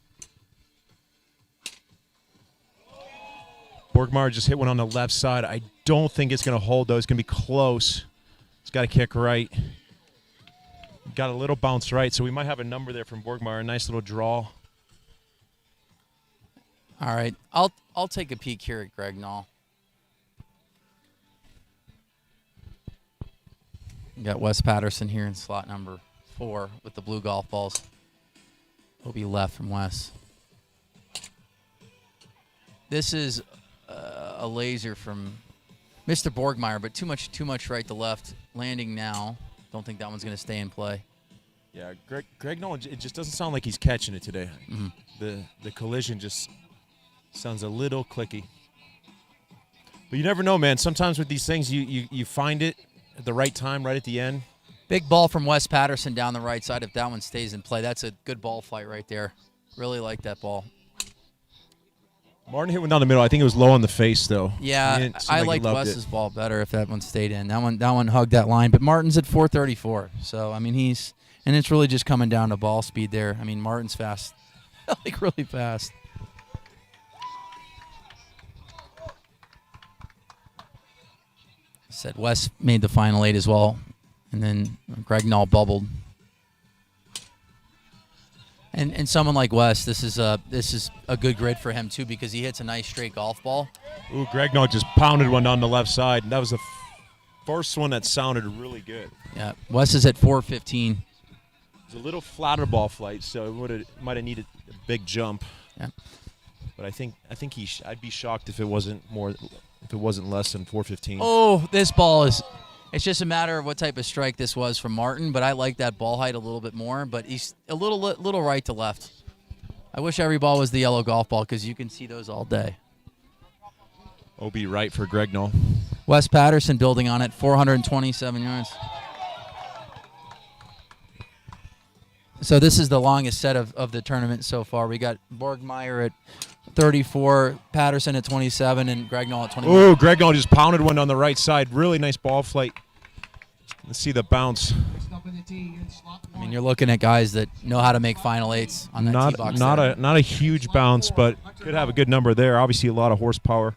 Borgmeyer just hit one on the left side. I don't think it's going to hold, though. It's going to be close. It's got to kick right. Got a little bounce right, so we might have a number there from Borgmeyer. A nice little draw. All right, I'll take a peek here at Greg Null. We got Wes Patterson here in slot number 4 with the blue golf balls. Will be left from Wes. This is a laser from Mr. Borgmeyer, but too much right to left. Landing now. Don't think that one's going to stay in play. Yeah, Greg Nolan, it just doesn't sound like he's catching it today. Mm-hmm. The collision just sounds a little clicky. But you never know, man. Sometimes with these things, you find it at the right time, right at the end. Big ball from Wes Patterson down the right side. If that one stays in play, that's a good ball flight right there. Really like that ball. Martin hit one down the middle. I think it was low on the face, though. Yeah, I liked Wes's ball better if that one stayed in. That one hugged that line. But Martin's at 434. So, and it's really just coming down to ball speed there. Martin's fast. Like, really fast. Said Wes made the final 8 as well. And then Greg Null bubbled. And someone like Wes, this is a good grid for him too because he hits a nice straight golf ball. Ooh, Gregnaw just pounded one down the left side. That was the first one that sounded really good. Yeah, Wes is at 415. It's a little flatter ball flight, so it might have needed a big jump. Yeah. But I think I'd be shocked if it wasn't less than 415. Oh, this ball is. It's just a matter of what type of strike this was from Martin, but I like that ball height a little bit more. But he's a little right to left. I wish every ball was the yellow golf ball because you can see those all day. OB right for Gregnaw. Wes Patterson building on it, 427 yards. So this is the longest set of the tournament so far. We got Borgmeyer at 34, Patterson at 27, and Gregnaw at 21. Ooh, Gregnaw just pounded one on the right side. Really nice ball flight. Let's see the bounce. I mean, you're looking at guys that know how to make final eights on that tee box. Not a huge bounce, but could have a good number there. Obviously, a lot of horsepower.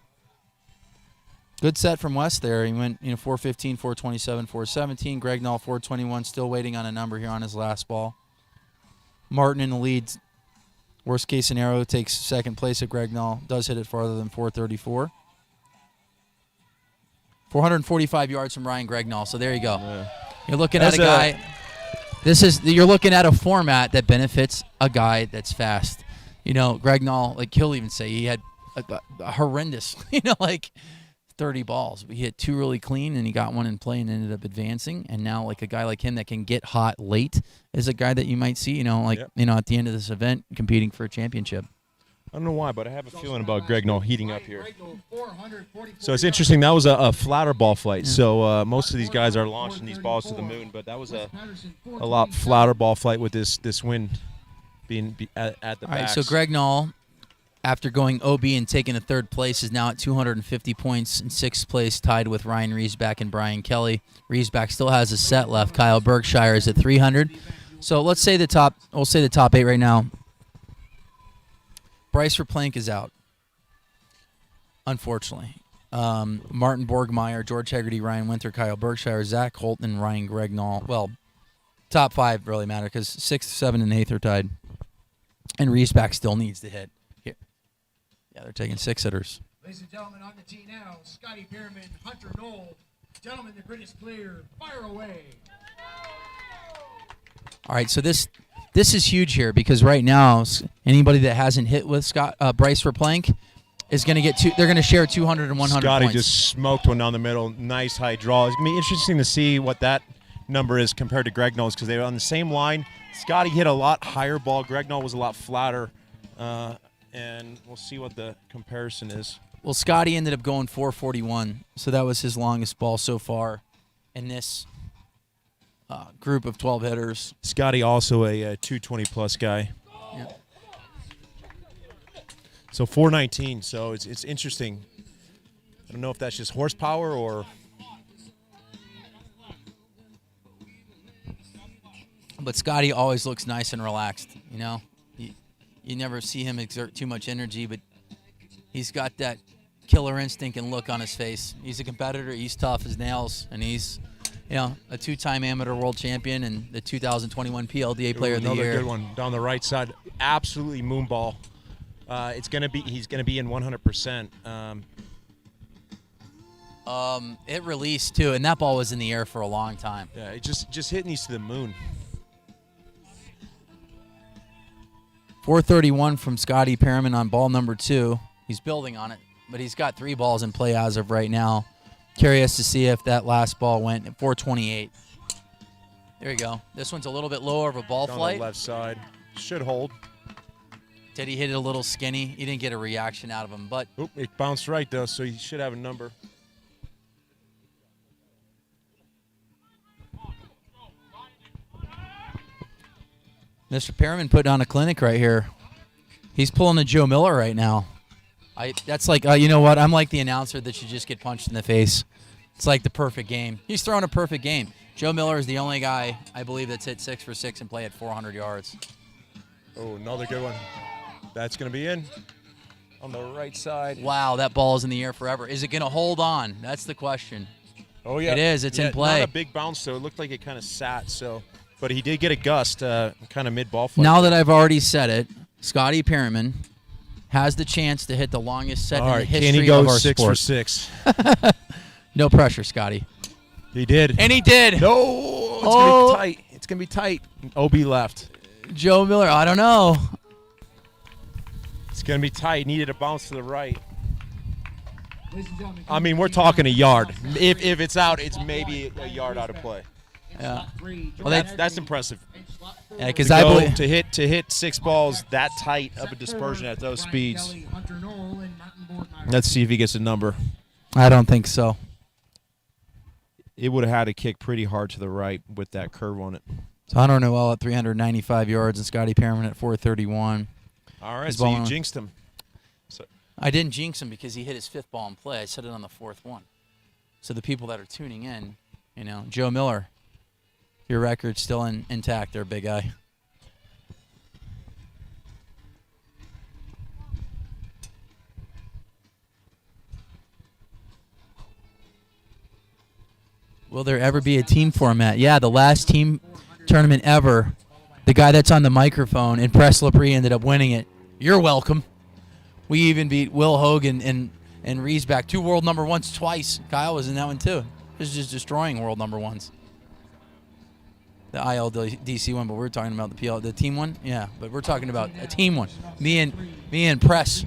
Good set from West there. He went 415, 427, 417. Gregnaw 421, still waiting on a number here on his last ball. Martin in the lead. Worst case scenario, takes second place at Gregnaw. Does hit it farther than 434. 445 yards from Ryan Gregnaw. So there you go. Yeah. You're looking at a guy. You're looking at a format that benefits a guy that's fast. Gregnaw, like he'll even say he had a horrendous, 30 balls. He hit two really clean, and he got one in play and ended up advancing. And now, like a guy like him that can get hot late is a guy that you might see, at the end of this event competing for a championship. I don't know why, but I have a feeling about Gregnaw heating up here. So it's interesting. That was a flatter ball flight. Yeah. So most of these guys are launching these balls to the moon, but that was a lot flatter ball flight with this wind being at the back. All right, so Gregnaw, after going OB and taking a third place, is now at 250 points in sixth place, tied with Ryan Riesback and Brian Kelly. Riesback still has a set left. Kyle Berkshire is at 300. So we'll say the top 8 right now. Bryce Verplank is out, unfortunately. Martin Borgmeyer, George Hegarty, Ryan Winter, Kyle Berkshire, Zach Holton, and Ryan Gregnaw. Well, top 5 really matter because 6th, 7th, and 8th are tied. And Riesback still needs to hit. Here. Yeah, they're taking 6 hitters. Ladies and gentlemen, on the tee now, Scotty Pearman, Hunter Knoll. Gentlemen, the grid is clear. Fire away. All right, so this is huge here because right now anybody that hasn't hit with Bryce Verplank is going to get they're going to share 200 and 100 Scotty points. just smoked one down the middle. Nice high draw. It's going to be interesting to see what that number is compared to Gregnall's because they were on the same line. Scotty hit a lot higher ball. Gregnaw was a lot flatter, and we'll see what the comparison is. Well, Scotty ended up going 441, so that was his longest ball so far in this group of 12 hitters. Scotty also a 220-plus guy. Yeah. So 419, so it's interesting. I don't know if that's just horsepower or... But Scotty always looks nice and relaxed, You never see him exert too much energy, but he's got that killer instinct and look on his face. He's a competitor. He's tough as nails, and he's, a 2-time amateur world champion and the 2021 PLDA Player of the Year. Another good one down the right side. Absolutely moonball. He's gonna be in 100%. It released too, and that ball was in the air for a long time. Yeah, it just hitting these to the moon. 431 from Scotty Pearman on ball number 2. He's building on it, but he's got 3 balls in play as of right now. Curious to see if that last ball went at 428. There you go. This one's a little bit lower of a ball Down flight. the left side. Should hold. Did he hit it a little skinny? He didn't get a reaction out of him, but Oop, it bounced right, though, so he should have a number. Mr. Pearman put on a clinic right here. He's pulling a Joe Miller right now. That's like, you know what? I'm like the announcer that should just get punched in the face. It's like the perfect game. He's throwing a perfect game. Joe Miller is the only guy, I believe, that's hit 6 for 6 and play at 400 yards. Oh, another good one. That's going to be in on the right side. Wow, that ball is in the air forever. Is it going to hold on? That's the question. Oh, yeah. It is. It's in play. Not a big bounce, so it looked like it kind of sat, so But he did get a gust kind of mid-ball flight. Now that I've already said it, Scotty Perriman has the chance to hit the longest set All in right, the history can he go of our 6 sport. for 6? No pressure, Scotty. He did. And he did. No, it's Oh. going to be tight. It's going to be tight. OB left. Joe Miller, I don't know. It's going to be tight. Needed a bounce to the right. Ladies and gentlemen, I mean, we're talking a yard. If it's out, it's maybe a yard out of play. Yeah. Well, That's impressive. Yeah, because To I go- believe to hit 6 balls that tight of a dispersion at those speeds. Let's see if he gets a number. I don't think so. It would have had to kick pretty hard to the right with that curve on it. So I don't know. Well, at 395 yards and Scotty Perriman at 431. All right, He's so you balling. jinxed him. I didn't jinx him because he hit his 5th ball in play. I said it on the 4th one. So the people that are tuning in, Joe Miller, your record's still intact there, big guy. Will there ever be a team format? Yeah, the last team tournament ever, the guy that's on the microphone and Press Laprie ended up winning it. You're welcome. We even beat Will Hogan and Riesbeck, 2 world number 1s twice. Kyle was in that one too. It was just destroying world number 1s. The ILDC one, but we're talking about the team one. Yeah, but we're talking about a team one. Me and Press.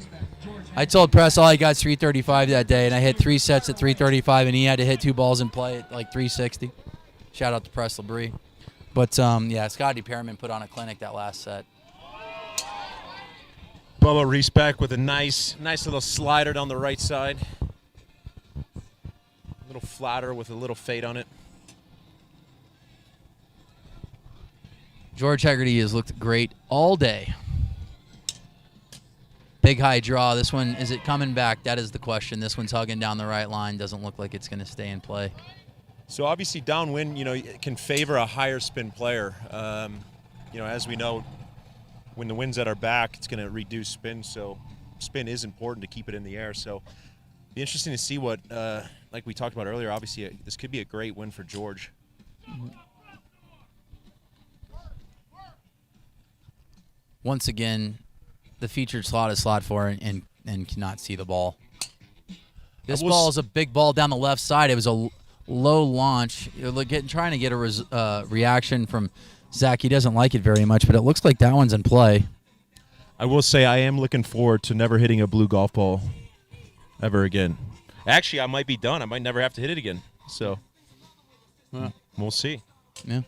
I told Press all I got is 335 that day, and I hit 3 sets at 335, and he had to hit 2 balls in play at like 360. Shout out to Press Labrie. But yeah, Scotty Perriman put on a clinic that last set. Bubba Riesbeck with a nice little slider down the right side. A little flatter with a little fade on it. George Hegarty has looked great all day. Big high draw. This one, is it coming back? That is the question. This one's hugging down the right line. Doesn't look like it's going to stay in play. So obviously downwind, it can favor a higher spin player. As we know, when the wind's at our back, it's going to reduce spin. So spin is important to keep it in the air. So be interesting to see what, like we talked about earlier, obviously this could be a great win for George. Once again, the featured slot is slot 4 and cannot see the ball. This ball is a big ball down the left side. It was a low launch. Trying to get a reaction from Zach. He doesn't like it very much, but it looks like that one's in play. I will say I am looking forward to never hitting a blue golf ball ever again. Actually, I might be done. I might never have to hit it again. So we'll see. Yeah.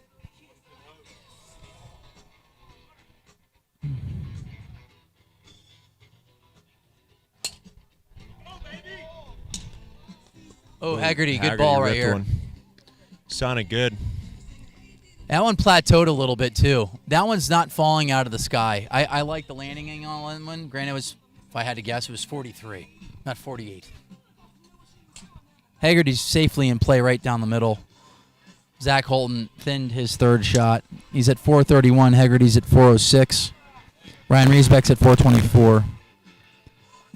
Oh, Hegarty, good ball right ripped here. one. Sounded good. That one plateaued a little bit, too. That one's not falling out of the sky. I like the landing angle on that one. Granted, if I had to guess, it was 43, not 48. Hegarty's safely in play right down the middle. Zach Holton thinned his 3rd shot. He's at 431. Hegarty's at 406. Ryan Riesbeck's at 424.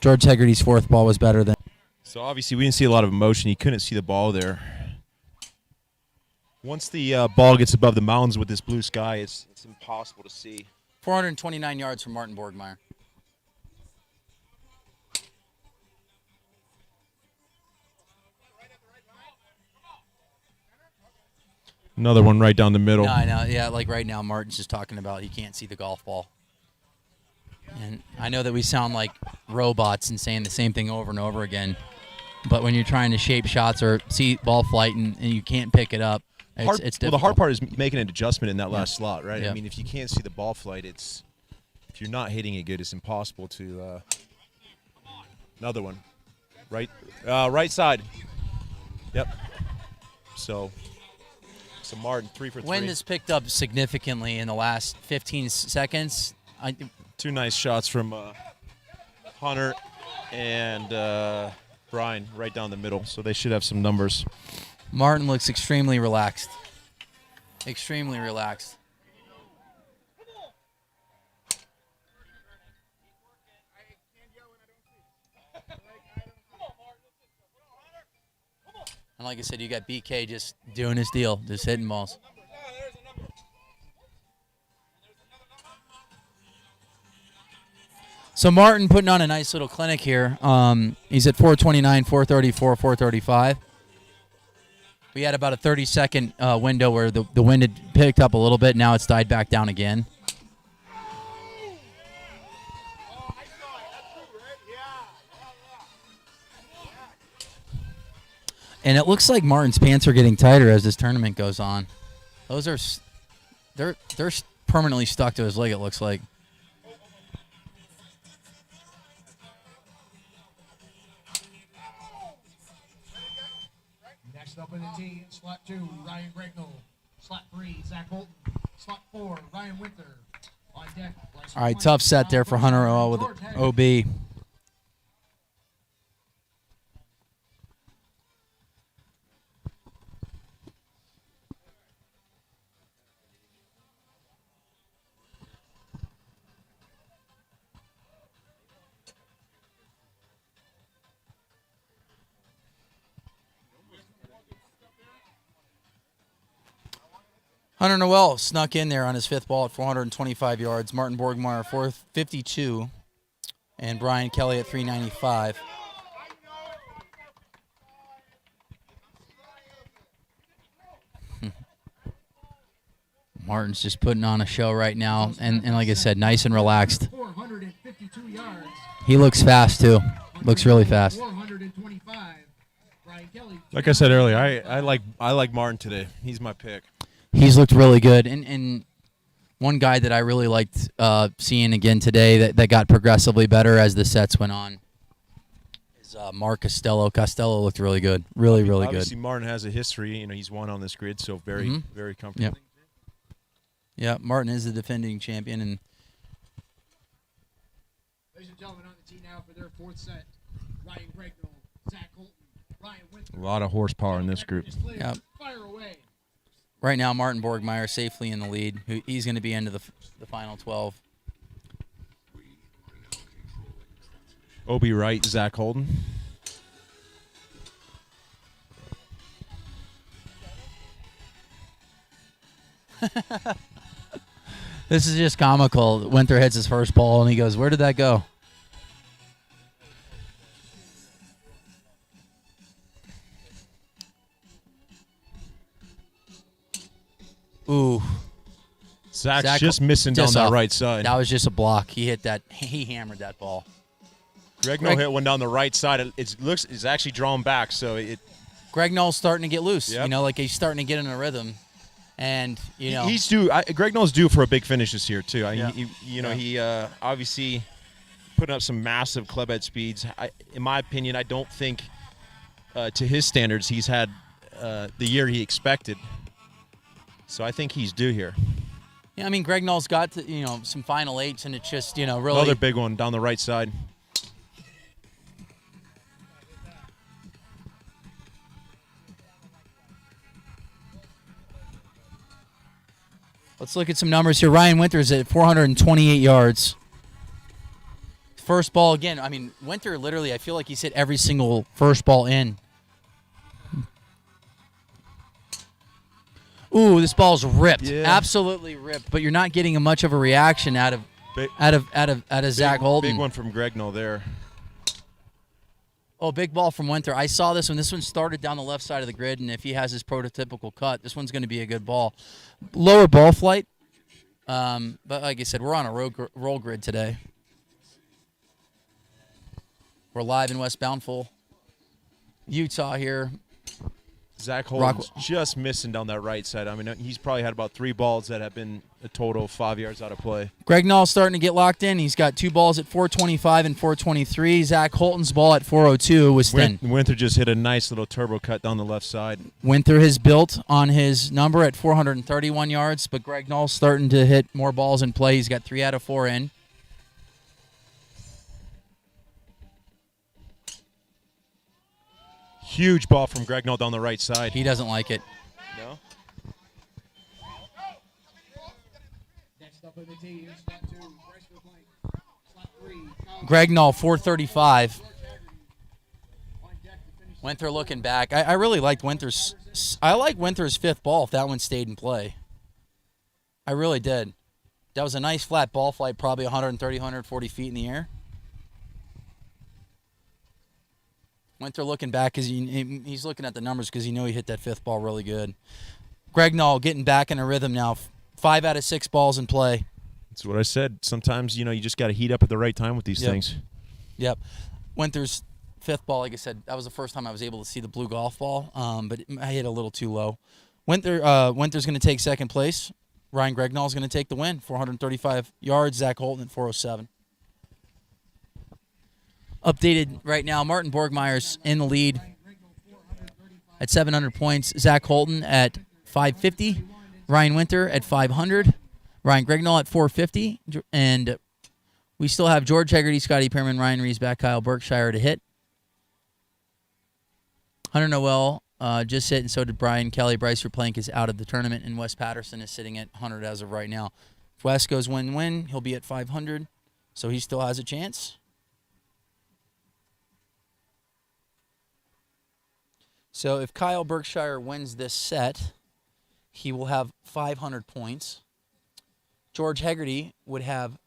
George Hegarty's 4th ball was better than. So obviously we didn't see a lot of emotion. You couldn't see the ball there. Once the ball gets above the mountains with this blue sky, it's impossible to see. 429 yards from Martin Borgmeyer. Another one right down the middle. No, I know. Yeah, like right now, Martin's just talking about he can't see the golf ball. And I know that we sound like robots and saying the same thing over and over again. But when you're trying to shape shots or see ball flight and you can't pick it up, it's difficult. Well, the hard part is making an adjustment in that last slot, right? Yeah. I mean, if you can't see the ball flight, if you're not hitting it good, it's impossible to. Another one, right side. Yep. So Martin 3 for 3. Wind has picked up significantly in the last 15 seconds. 2 nice shots from Hunter and Brian right down the middle, so they should have some numbers. Martin looks extremely relaxed. Extremely relaxed. And like I said, you got BK just doing his deal, just hitting balls. So Martin putting on a nice little clinic here. He's at 429, 434, 435. We had about a 30-second window where the wind had picked up a little bit. Now it's died back down again. And it looks like Martin's pants are getting tighter as this tournament goes on. Those are, they're permanently stuck to his leg, it looks like. Next up in the tee, in slot 2, Ryan Gregnell. Slot 3, Zach Holton. Slot 4, Ryan Winter. On deck, All right, tough set there for Hunter Oil with OB. Hunter Noel snuck in there on his 5th ball at 425 yards. Martin Borgmeyer, 452. And Brian Kelly at 395. Martin's just putting on a show right now. And like I said, nice and relaxed. 452 yards. He looks fast, too. Looks really fast. 425. Brian Kelly. Like I said earlier, I like Martin today. He's my pick. He's looked really good. And one guy that I really liked seeing again today that got progressively better as the sets went on is Mark Costello. Costello looked really good. Really good. Obviously, Martin has a history. You know, he's won on this grid, so very comfortable. Yep. Yeah, Martin is the defending champion. And Ladies and gentlemen, on the tee now for their 4th set, Ryan Gregnell, Zach Holton, Ryan Winter. A lot of horsepower in this group. Yep. Fire away. Right now, Martin Borgmeyer safely in the lead. He's going to be into the final 12. Obi Wright, Zach Holden. This is just comical. Winter hits his first ball, and he goes, "Where did that go?" Ooh. Zach's just missing down that right side. That was just a block. He hit that. He hammered that ball. Gregnell hit one down the right side. It's actually drawn back, so it. Gregnell's starting to get loose. Yep. You know, like he's starting to get in a rhythm, and you know he's due. Gregnell's due for a big finish this year too. Yeah. He obviously putting up some massive club head speeds. In my opinion, I don't think to his standards he's had the year he expected. So I think he's due here. Yeah, I mean Gregnell's got some final 8s, and it's just really another big one down the right side. Let's look at some numbers here. Ryan Winter's at 428 yards. First ball again. I mean, Winter literally, I feel like he's hit every single first ball in. Ooh, this ball's ripped. Yeah. Absolutely ripped. But you're not getting much of a reaction out of Zach Holden. Big one from Gregnell there. Oh, big ball from Winter. I saw this one. This one started down the left side of the grid, and if he has his prototypical cut, this one's going to be a good ball. Lower ball flight, but like I said, we're on a roll grid today. We're live in West Bountiful, Utah here. Zach Holden's just missing down that right side. I mean, he's probably had about 3 balls that have been a total of 5 yards out of play. Gregnell's starting to get locked in. He's got 2 balls at 425 and 423. Zach Holton's ball at 402 was thin. Winter just hit a nice little turbo cut down the left side. Winter has built on his number at 431 yards, but Gregnell's starting to hit more balls in play. He's got 3 out of 4 in. Huge ball from Gregnell down the right side. He doesn't like it. No? Next up in the tee, slot 2, Bryce Blank. Slot 3, Gregnell, 435. Winter looking back. I really liked Winter's. I like Winter's 5th ball if that one stayed in play. I really did. That was a nice flat ball flight, probably 130, 140 feet in the air. Winter looking back because he's looking at the numbers because he hit that 5th ball really good. Gregnall getting back in a rhythm now. 5 out of 6 balls in play. That's what I said. Sometimes, you just got to heat up at the right time with these things. Yep. Winter's 5th ball, like I said, that was the first time I was able to see the blue golf ball, but I hit a little too low. Winter's going to take 2nd place. Ryan Gregnall's going to take the win, 435 yards. Zach Holton at 407. Updated right now, Martin Borgmeyer's in the lead at 700 points. Zach Holton at 550. Ryan Winter at 500. Ryan Gregnall at 450. And we still have George Hegarty, Scotty Pearman, Ryan Riesback, Kyle Berkshire to hit. Hunter Noel just hit, and so did Brian Kelly. Bryce Verplank is out of the tournament, and Wes Patterson is sitting at 100 as of right now. If Wes goes win-win, he'll be at 500, so he still has a chance. So if Kyle Berkshire wins this set, he will have 500 points. George Hegarty would have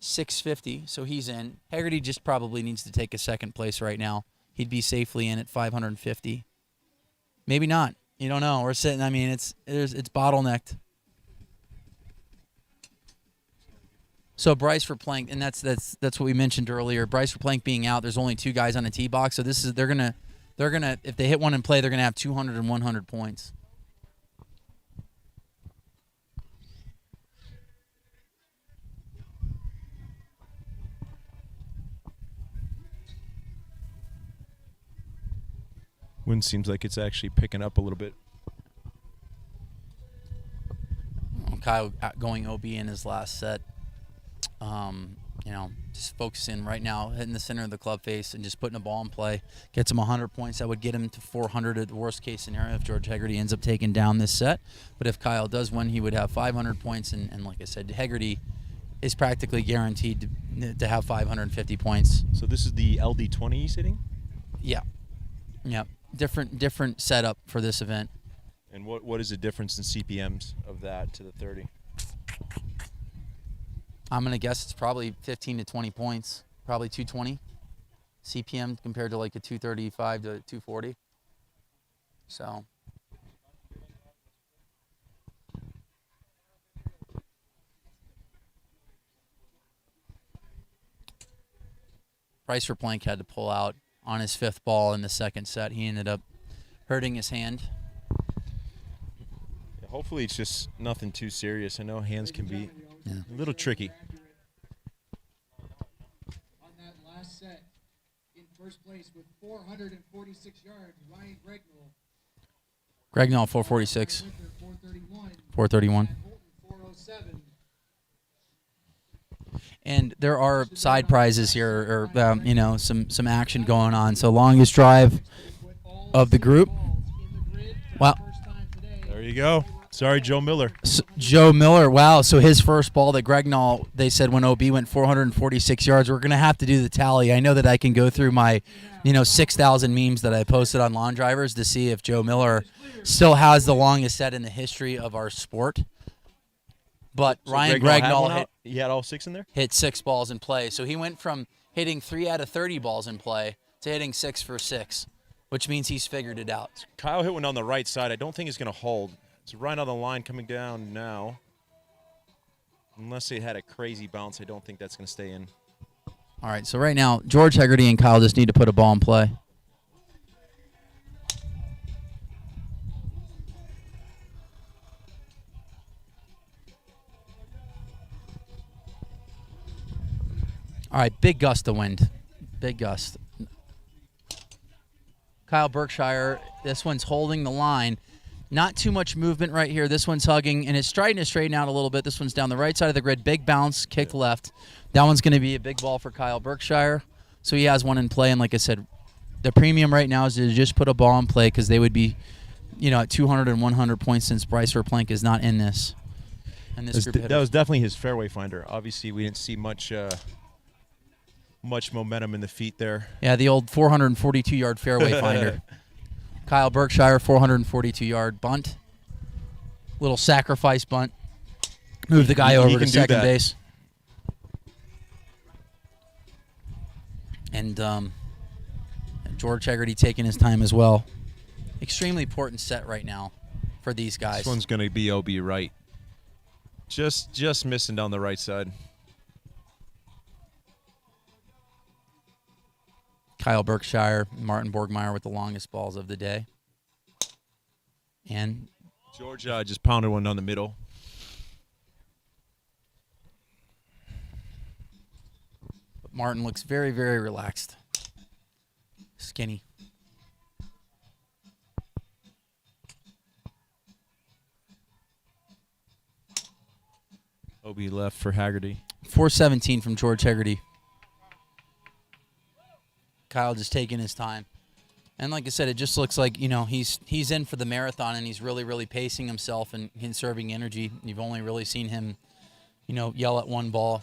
650, so he's in. Hegarty just probably needs to take a 2nd place right now. He'd be safely in at 550. Maybe not. You don't know. We're sitting. I mean, it's bottlenecked. So Bryce Verplank, and that's what we mentioned earlier. Bryce Verplank being out, there's only 2 guys on the tee box, so they're gonna if they hit one in play, they're gonna have 200 and 100 points. Wind seems like it's actually picking up a little bit. Kyle going OB in his last set. Just focusing right now, hitting the center of the club face and just putting a ball in play. Gets him 100 points. That would get him to 400 at the worst case scenario if George Hegarty ends up taking down this set. But if Kyle does win, he would have 500 points. And like I said, Hegarty is practically guaranteed to have 550 points. So this is the LD20 he's hitting? Yeah. Yeah. Different setup for this event. And what is the difference in CPMs of that to the 30? I'm going to guess it's probably 15 to 20 points, probably 220 CPM compared to like a 235 to 240. So Bryce Verplank had to pull out on his 5th ball in the 2nd set. He ended up hurting his hand. Hopefully it's just nothing too serious. I know hands can be a little tricky. On that last set, in first place with 446 yards, Ryan Gregnall. Gregnall 446. 431. 431. 407. And there are side prizes here, or some action going on. So longest drive of the group. Wow. There you go. Sorry, Joe Miller. Joe Miller, wow. So his first ball that Gregnall, they said when OB went 446 yards. We're going to have to do the tally. I know that I can go through my, 6,000 memes that I posted on Lawn Drivers to see if Joe Miller still has the longest set in the history of our sport. But So Ryan Gregnall he had all 6 in there? hit 6 balls in play. So he went from hitting 3 out of 30 balls in play to hitting 6 for 6, which means he's figured it out. Kyle hit one on the right side. I don't think it's going to hold. It's right on the line coming down now. Unless they had a crazy bounce, I don't think that's going to stay in. All right, so right now, George Hegarty and Kyle just need to put a ball in play. All right, big gust of wind. Big gust. Kyle Berkshire, this one's holding the line. Not too much movement right here. This one's hugging, and it's trying to straighten out a little bit. This one's down the right side of the grid. Big bounce, kicked left. That one's going to be a big ball for Kyle Berkshire. So he has one in play, and like I said, the premium right now is to just put a ball in play because they would be, at 200 and 100 points since Bryce Verplank is not in this. And this group That was definitely his fairway finder. Obviously, we didn't see much momentum in the feet there. Yeah, the old 442-yard fairway finder. Kyle Berkshire, 442-yard bunt. Little sacrifice bunt. Move the guy over to second base. And George Hegarty taking his time as well. Extremely important set right now for these guys. This one's going to be OB right. Just missing down the right side. Kyle Berkshire, Martin Borgmeyer with the longest balls of the day. And George just pounded one down the middle. Martin looks very, very relaxed. Skinny. OB left for Haggerty. 417 from George Hegarty. Kyle just taking his time. And like I said, it just looks like, he's in for the marathon, and he's really, really pacing himself and conserving energy. You've only really seen him, yell at one ball.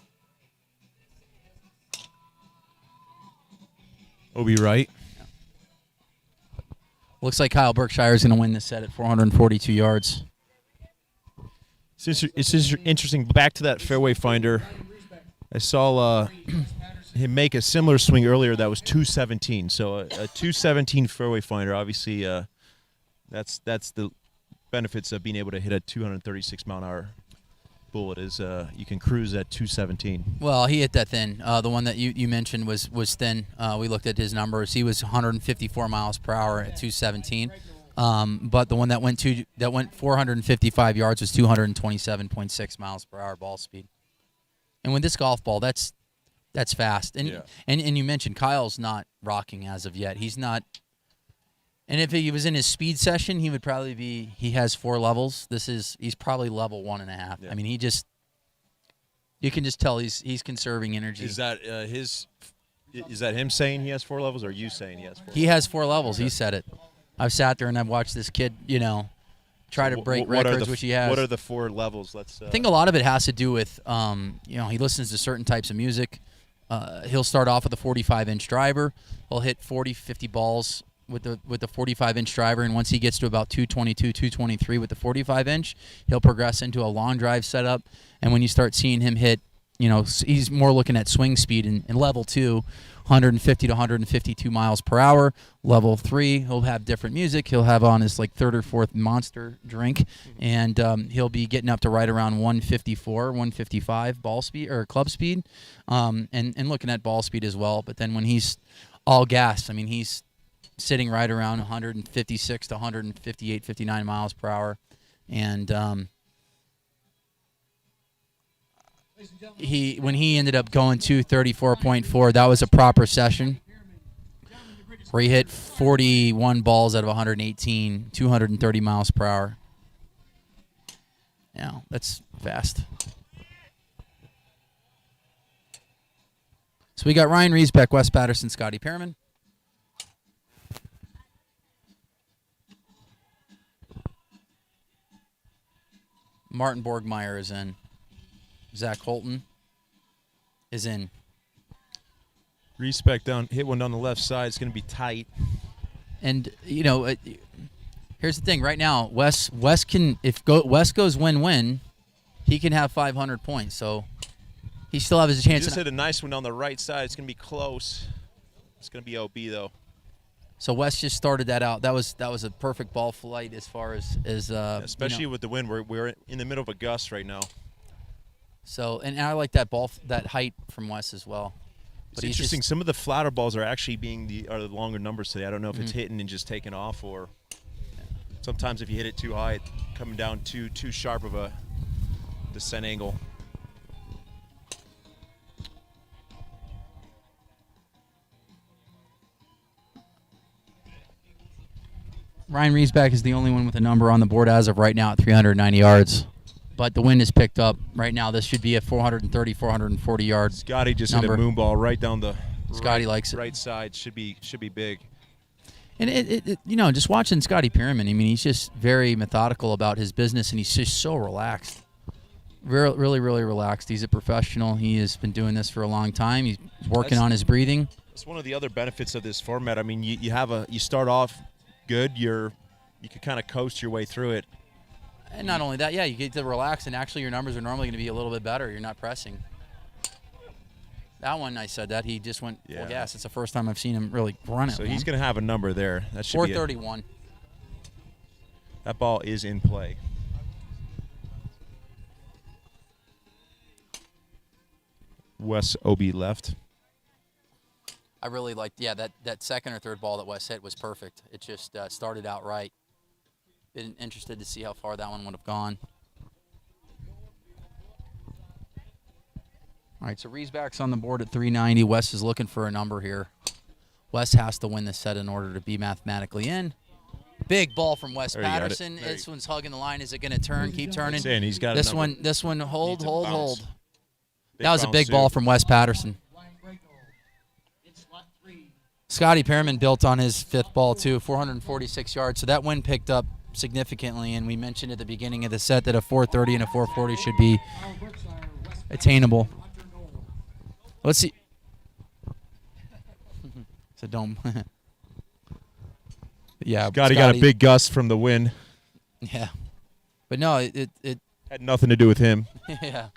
OB right. Looks like Kyle Berkshire is going to win this set at 442 yards. It's just interesting. Back to that fairway finder. I saw him make a similar swing earlier that was 217. So a 217 fairway finder, obviously, that's the benefits of being able to hit a 236-mile-an-hour bullet is you can cruise at 217. Well, he hit that thin. The one that you mentioned was thin. We looked at his numbers. He was 154 miles per hour at 217. But the one that went 455 yards was 227.6 miles per hour ball speed. And with this golf ball, that's fast. And Yeah. and you mentioned Kyle's not rocking as of yet. He's not. And if he was in his speed session, he would probably be. He has 4 levels. He's probably level 1.5. Yeah. I mean, you can just tell he's conserving energy. Is that Is that him saying he has 4 levels, or are you saying he has 4? He has 4 levels. He said it. I've sat there and I've watched this kid, try to break records, which he has. What are the 4 levels? Let's. I think a lot of it has to do with, he listens to certain types of music. He'll start off with a 45-inch driver. He'll hit 40, 50 balls with the 45-inch driver, and once he gets to about 222, 223 with the 45-inch, he'll progress into a long drive setup. And when you start seeing him hit, he's more looking at swing speed in level 2. 150 to 152 miles per hour. Level 3, he'll have different music. He'll have on his 3rd or 4th Monster drink, and he'll be getting up to right around 154, 155 ball speed or club speed, and looking at ball speed as well. But then when he's all gas, I mean, he's sitting right around 156 to 158, 59 miles per hour, and when he ended up going to 34.4, that was a proper session where he hit 41 balls out of 118, 230 miles per hour. Yeah, that's fast. So we got Ryan Riesbeck, Wes Patterson, Scotty Pearman. Martin Borgmeyer is in. Zach Holton is in. Respect down, hit one down the left side. It's going to be tight. And here's the thing. Right now, Wes can Wes goes win-win, he can have 500 points. So he still has a chance. He just hit a nice one down the right side. It's going to be close. It's going to be OB though. So Wes just started that out. That was a perfect ball flight as far as especially with the wind. We're in the middle of a gust right now. So, and I like that ball, that height from Wes as well. But it's interesting. Some of the flatter balls are actually being the longer numbers today. I don't know if it's hitting and just taking off, or sometimes if you hit it too high, it's coming down too sharp of a descent angle. Ryan Riesbeck is the only one with a number on the board as of right now at 390 yards. But the wind is picked up. Right now, this should be a 430, 440 yards. Scotty just number. hit a moon ball right down the Scotty likes it. Right side. Should be big. And it just watching Scotty Pearman, I mean, he's just very methodical about his business, and he's just so relaxed. Really, really relaxed. He's a professional. He has been doing this for a long time. He's working on his breathing. That's one of the other benefits of this format. I mean, you start off good. You can kind of coast your way through it. And not only that, you get to relax, and actually your numbers are normally going to be a little bit better. You're not pressing. That one, I said that. He just went full Yeah. gas. It's the first time I've seen him really run it. So he's going to have a number there. That should be 431. that ball is in play. Wes Obi left. I really liked, that second or third ball that Wes hit was perfect. It just started out right. Been interested to see how far that one would have gone. All right, so Riesback's on the board at 390. Wes is looking for a number here. Wes has to win this set in order to be mathematically in. Big ball from Wes There you got it. Patterson. This one's hugging the line. Is it going to turn? Keep turning. Saying he's got a This number. one, hold, Needs a hold, bounce. hold. Big That was a bounce, big too. ball from Wes Patterson. Ryan Greco in slot 3. Scotty Pearman built on his fifth ball, too, 446 yards. So that wind picked up significantly, and we mentioned at the beginning of the set that a 430 and a 440 should be Kyle Berkshire, West attainable. Hunter Knoll. Let's see. So don't. Yeah, Scotty got a big gust from the wind. Yeah, but no, it Had nothing to do with him. yeah.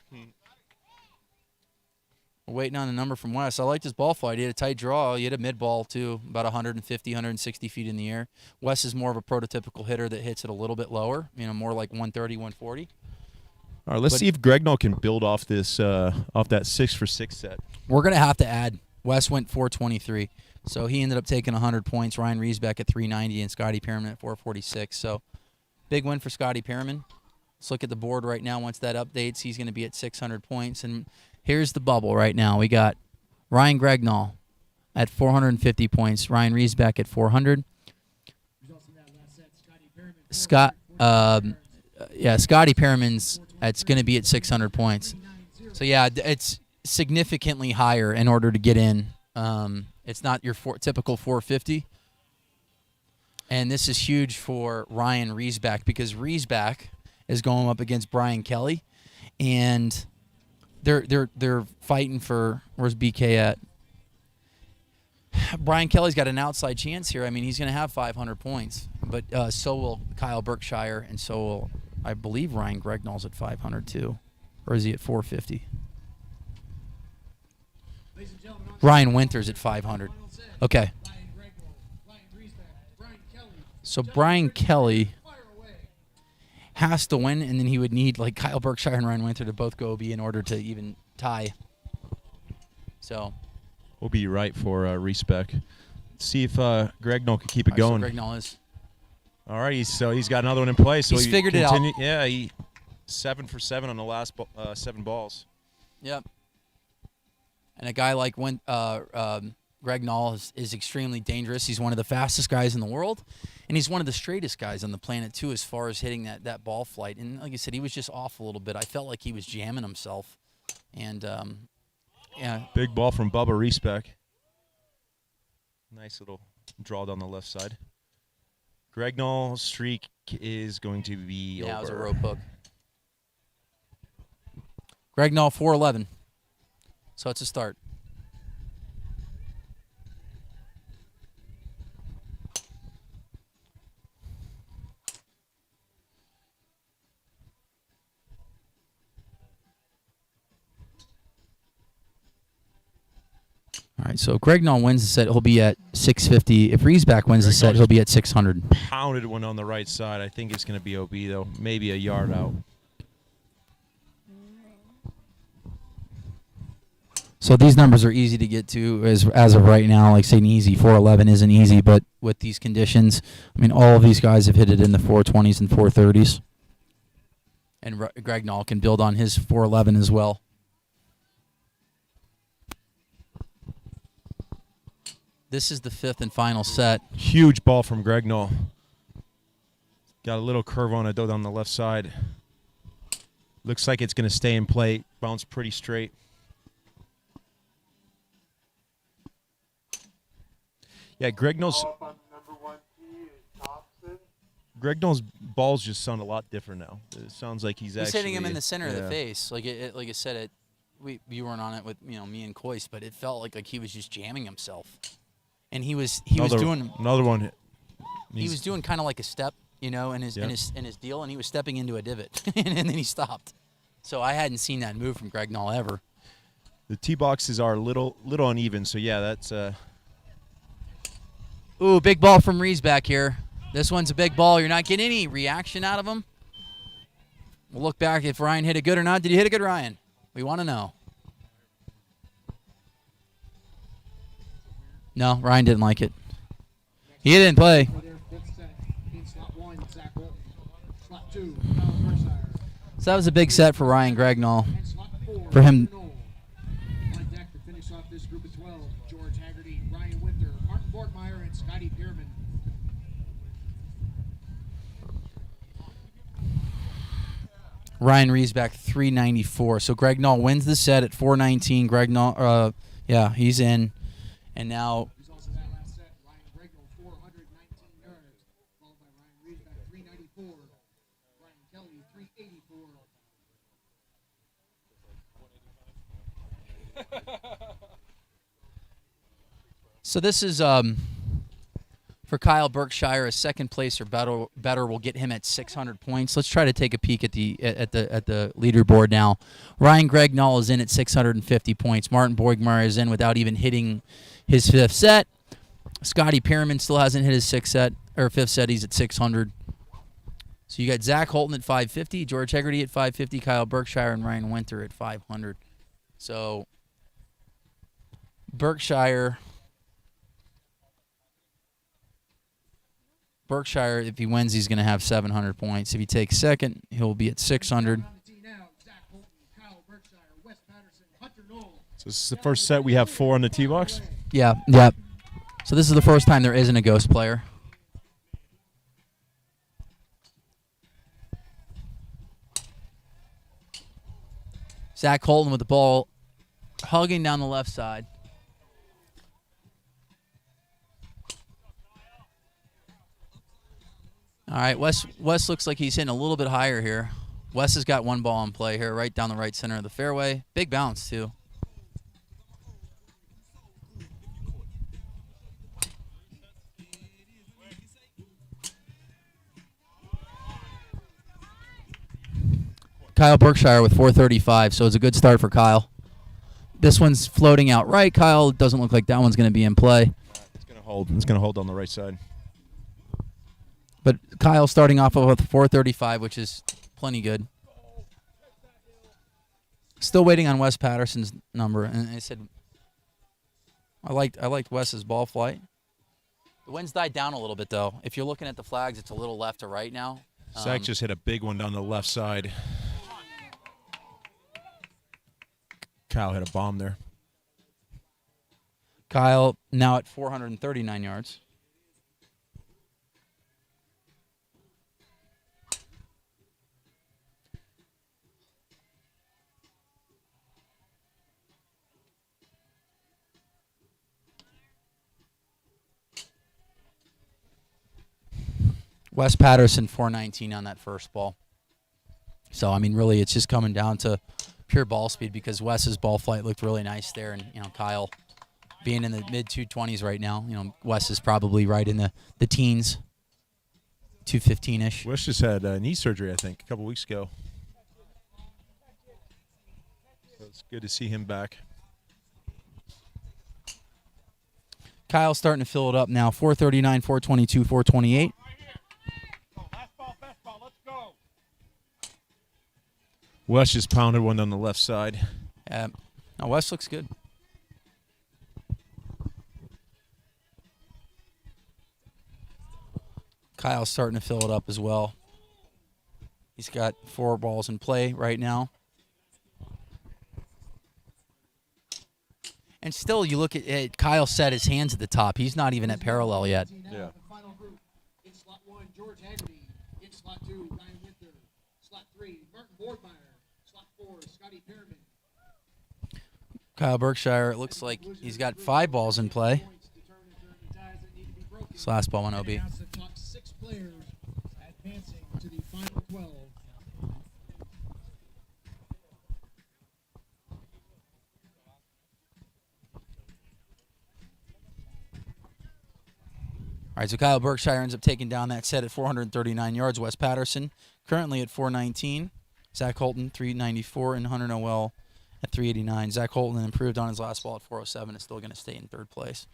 We're waiting on a number from Wes. I liked his ball flight. He had a tight draw. He had a mid ball too, about 150, 160 feet in the air. Wes is more of a prototypical hitter that hits it a little bit lower. More like 130, 140. All right, let's But- see if Gregnall can build off this off that 6-for-6 set. We're gonna have to add. Wes went 423, so he ended up taking 100 points. Ryan Riesbeck at 390 and Scotty Pearman at 446. So big win for Scotty Pearman. Let's look at the board right now. Once that updates, he's going to be at 600 points. And here's the bubble right now. We got Ryan Gregnall at 450 points. Ryan Riesbeck at 400. Results in that last set, Scotty Pearman, Scotty Pearman's it's going to be at 600 points. So yeah, it's significantly higher in order to get in. It's not your typical 450. And this is huge for Ryan Riesbeck because Riesbeck is going up against Brian Kelly, and they're fighting for, where's BK at? Brian Kelly's got an outside chance here. I mean, he's going to have 500 points, but so will Kyle Berkshire, and so will, I believe, Ryan Gregnall's at 500 too, or is he at 450? ladies and gentlemen, on Ryan Winters at 500. Okay, Ryan Greco, Ryan Riesbeck, Brian Kelly. so Brian Kelly Fire away. has to win, and then he would need like Kyle Berkshire and Ryan Winter to both go OB in order to even tie. So, We'll be right for Respec. See if Gregnall can keep it all right, going. so Gregnall is. All right, so he's got another one in play. So He's he figured it out. Yeah, he 7 for 7 on the last 7 balls. Yep. And a guy like Gregnall is extremely dangerous. He's one of the fastest guys in the world, and he's one of the straightest guys on the planet too, as far as hitting that ball flight. And like I said, he was just off a little bit. I felt like he was jamming himself, and yeah. Big ball from Bubba Respec. Nice little draw down the left side. Gregnall's streak is going to be Yeah, over. it was a rope hook. Gregnall 411. So it's a start. All right, so if Gregnall wins the set, he'll be at 650. If Riesbeck wins the set, he'll be at 600. Pounded one on the right side. I think it's going to be OB, though. Maybe a yard out. So these numbers are easy to get to as of right now. Like saying easy, 411 isn't easy, but with these conditions, I mean, all of these guys have hit it in the 420s and 430s. And Gregnall can build on his 411 as well. This is the fifth and final set. Huge ball from Gregnall. Got a little curve on it, though, down the left side. Looks like it's going to stay in play. Bounce pretty straight. Yeah, Gregnall's balls just sound a lot different now. It sounds like he's actually hitting him in the center of the yeah. face. Like like I said, you weren't on it with me and Coyce, but it felt like he was just jamming himself, and he was doing another one. he was doing kind of like a step, in his deal, and he was stepping into a divot, and then he stopped. So I hadn't seen that move from Gregnall ever. The tee boxes are a little uneven, so yeah, that's Ooh, big ball from Rees back here. This one's a big ball. You're not getting any reaction out of him. We'll look back if Ryan hit it good or not. Did you hit it good, Ryan? We want to know. No, Ryan didn't like it. He didn't play. For their fifth set in slot 1, Zach Bolton. Slot 2, Kyle Berkshire. So that was a big set for Ryan Gregnall. And slot 4, For him- Hunter Knoll. On deck to finish off this group of 12, George Haggerty, Ryan Winter, Martin Borgmeyer, and Scotty Pierman. Ryan Riesbeck 394. So Gregnall wins the set at 419. Gregnall, yeah, he's in. And now Who's also that last set, Ryan Gregnall, 419 yards, followed by Ryan Riesbeck, 394, Brian Kelly, 384. So this is for Kyle Berkshire, a second place or better will get him at 600 points. Let's try to take a peek at the leaderboard now. Ryan Gregnall is in at 650 points. Martin Borgmeyer is in without even hitting his fifth set. Scotty Pierman still hasn't hit his fifth set. He's at 600. So you got Zach Holton at 550, George Hegarty at 550, Kyle Berkshire and Ryan Winter at 500. So Berkshire, if he wins, he's going to have 700 points. If he takes second, he'll be at 600. On the tee now, Zach Bolton, Kyle Berkshire, Wes Patterson, Hunter Knoll. so this is the first set. We have 4 on the tee box. Yeah. So this is the first time there isn't a ghost player. Zach Holton with the ball hugging down the left side. All right, Wes looks like he's hitting a little bit higher here. Wes has got one ball in play here, right down the right center of the fairway. Big bounce, too. Kyle Berkshire with 435, so it's a good start for Kyle. This one's floating out right. Kyle, doesn't look like that one's going to be in play. It's gonna hold. It's gonna hold on the right side. But Kyle starting off with 435, which is plenty good. Still waiting on Wes Patterson's number, and I said I liked Wes's ball flight. The wind's died down a little bit though. If you're looking at the flags, it's a little left to right now. Zach just hit a big one down the left side. Kyle hit a bomb there. Kyle now at 439 yards. Wes Patterson 419 on that first ball. So I mean, really, it's just coming down to pure ball speed because Wes's ball flight looked really nice there, and Kyle being in the mid 220s right now. Wes is probably right in the teens, 215-ish. Wes just had knee surgery, I think, a couple weeks ago. So it's good to see him back. Kyle's starting to fill it up now. 439, 422, 428. Wes just pounded one on the left side. Now Wes looks good. Kyle's starting to fill it up as well. He's got 4 balls in play right now. And still, you look at Kyle set his hands at the top. He's not even at parallel yet. Yeah. The final group. In slot 1, George Haggerty. In slot 2, Ryan Winter. Slot 3, Martin Borgmeyer. Slot 4, Scotty Pierman. Kyle Berkshire, it looks like he's got 5 balls in play. Points determined during the ties that need to be broken. This last ball went OB. Announce the top 6 players advancing to the final 12. All right, so Kyle Berkshire ends up taking down that set at 439 yards. Wes Patterson currently at 419. Zach Holton, 394, and Hunter Noel at 389. Zach Holton improved on his last ball at 407. Is still going to stay in third place.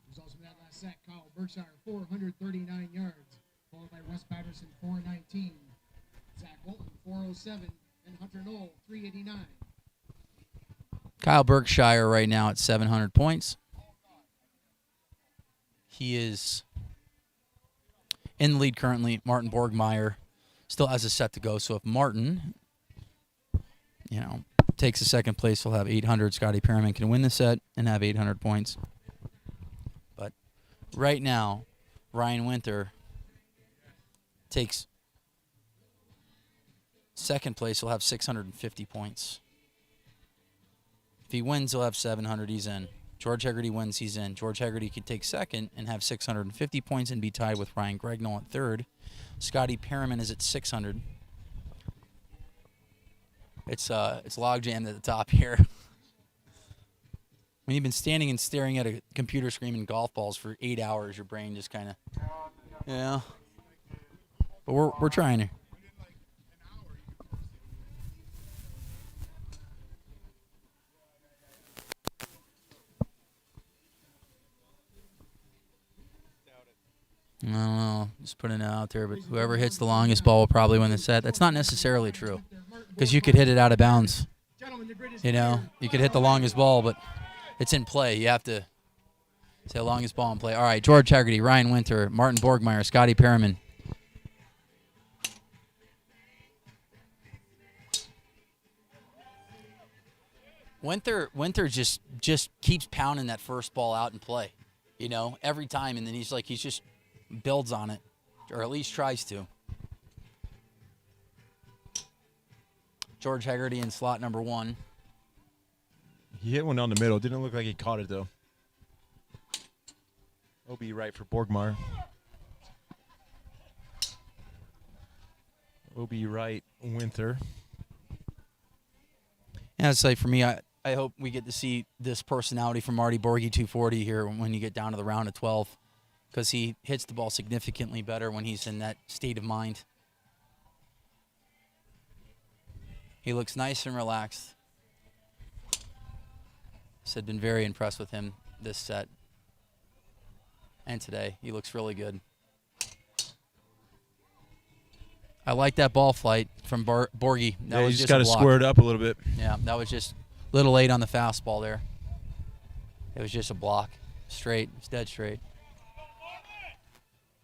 There's also that last set, Kyle Berkshire, 439 yards, followed by Wes Patterson, 419. Zach Holton, 407, and Hunter Knoll, 389. Kyle Berkshire right now at 700 points. He is in the lead currently. Martin Borgmeyer still has a set to go. So if Martin, takes a second place, he'll have 800. Scotty Perriman can win the set and have 800 points. But right now, Ryan Winter takes second place. He'll have 650 points. If he wins, he'll have 700. He's in. George Hegarty wins, he's in. George Hegarty can take second and have 650 points and be tied with Ryan Gregnall at third. Scotty Perriman is at 600. It's log jammed at the top here. When you've been standing and staring at a computer screen and golf balls for 8 hours, your brain just kind of, yeah. But we're trying here. I don't know, just putting it out there, but whoever hits the longest ball will probably win the set. That's not necessarily true, because you could hit it out of bounds. You could hit the longest ball, but it's in play. You have to say longest ball in play. All right, George Hegarty, Ryan Winter, Martin Borgmeyer, Scotty Perriman. Winter just keeps pounding that first ball out in play, every time, and then he's just builds on it, or at least tries to. George Hegarty in slot number 1. He hit one down the middle. Didn't look like he caught it, though. OB right for Borgmeyer. OB right, Winter. Yeah, it's like for me, I hope we get to see this personality from Marty Borgie 240 here when you get down to the round of 12. Because he hits the ball significantly better when he's in that state of mind. He looks nice and relaxed. I've been very impressed with him this set. And today, he looks really good. I like that ball flight from Borgie. That was you just got to block. square it up a little bit. Yeah, that was just a little late on the fastball there. It was just a block. Straight. It's dead straight.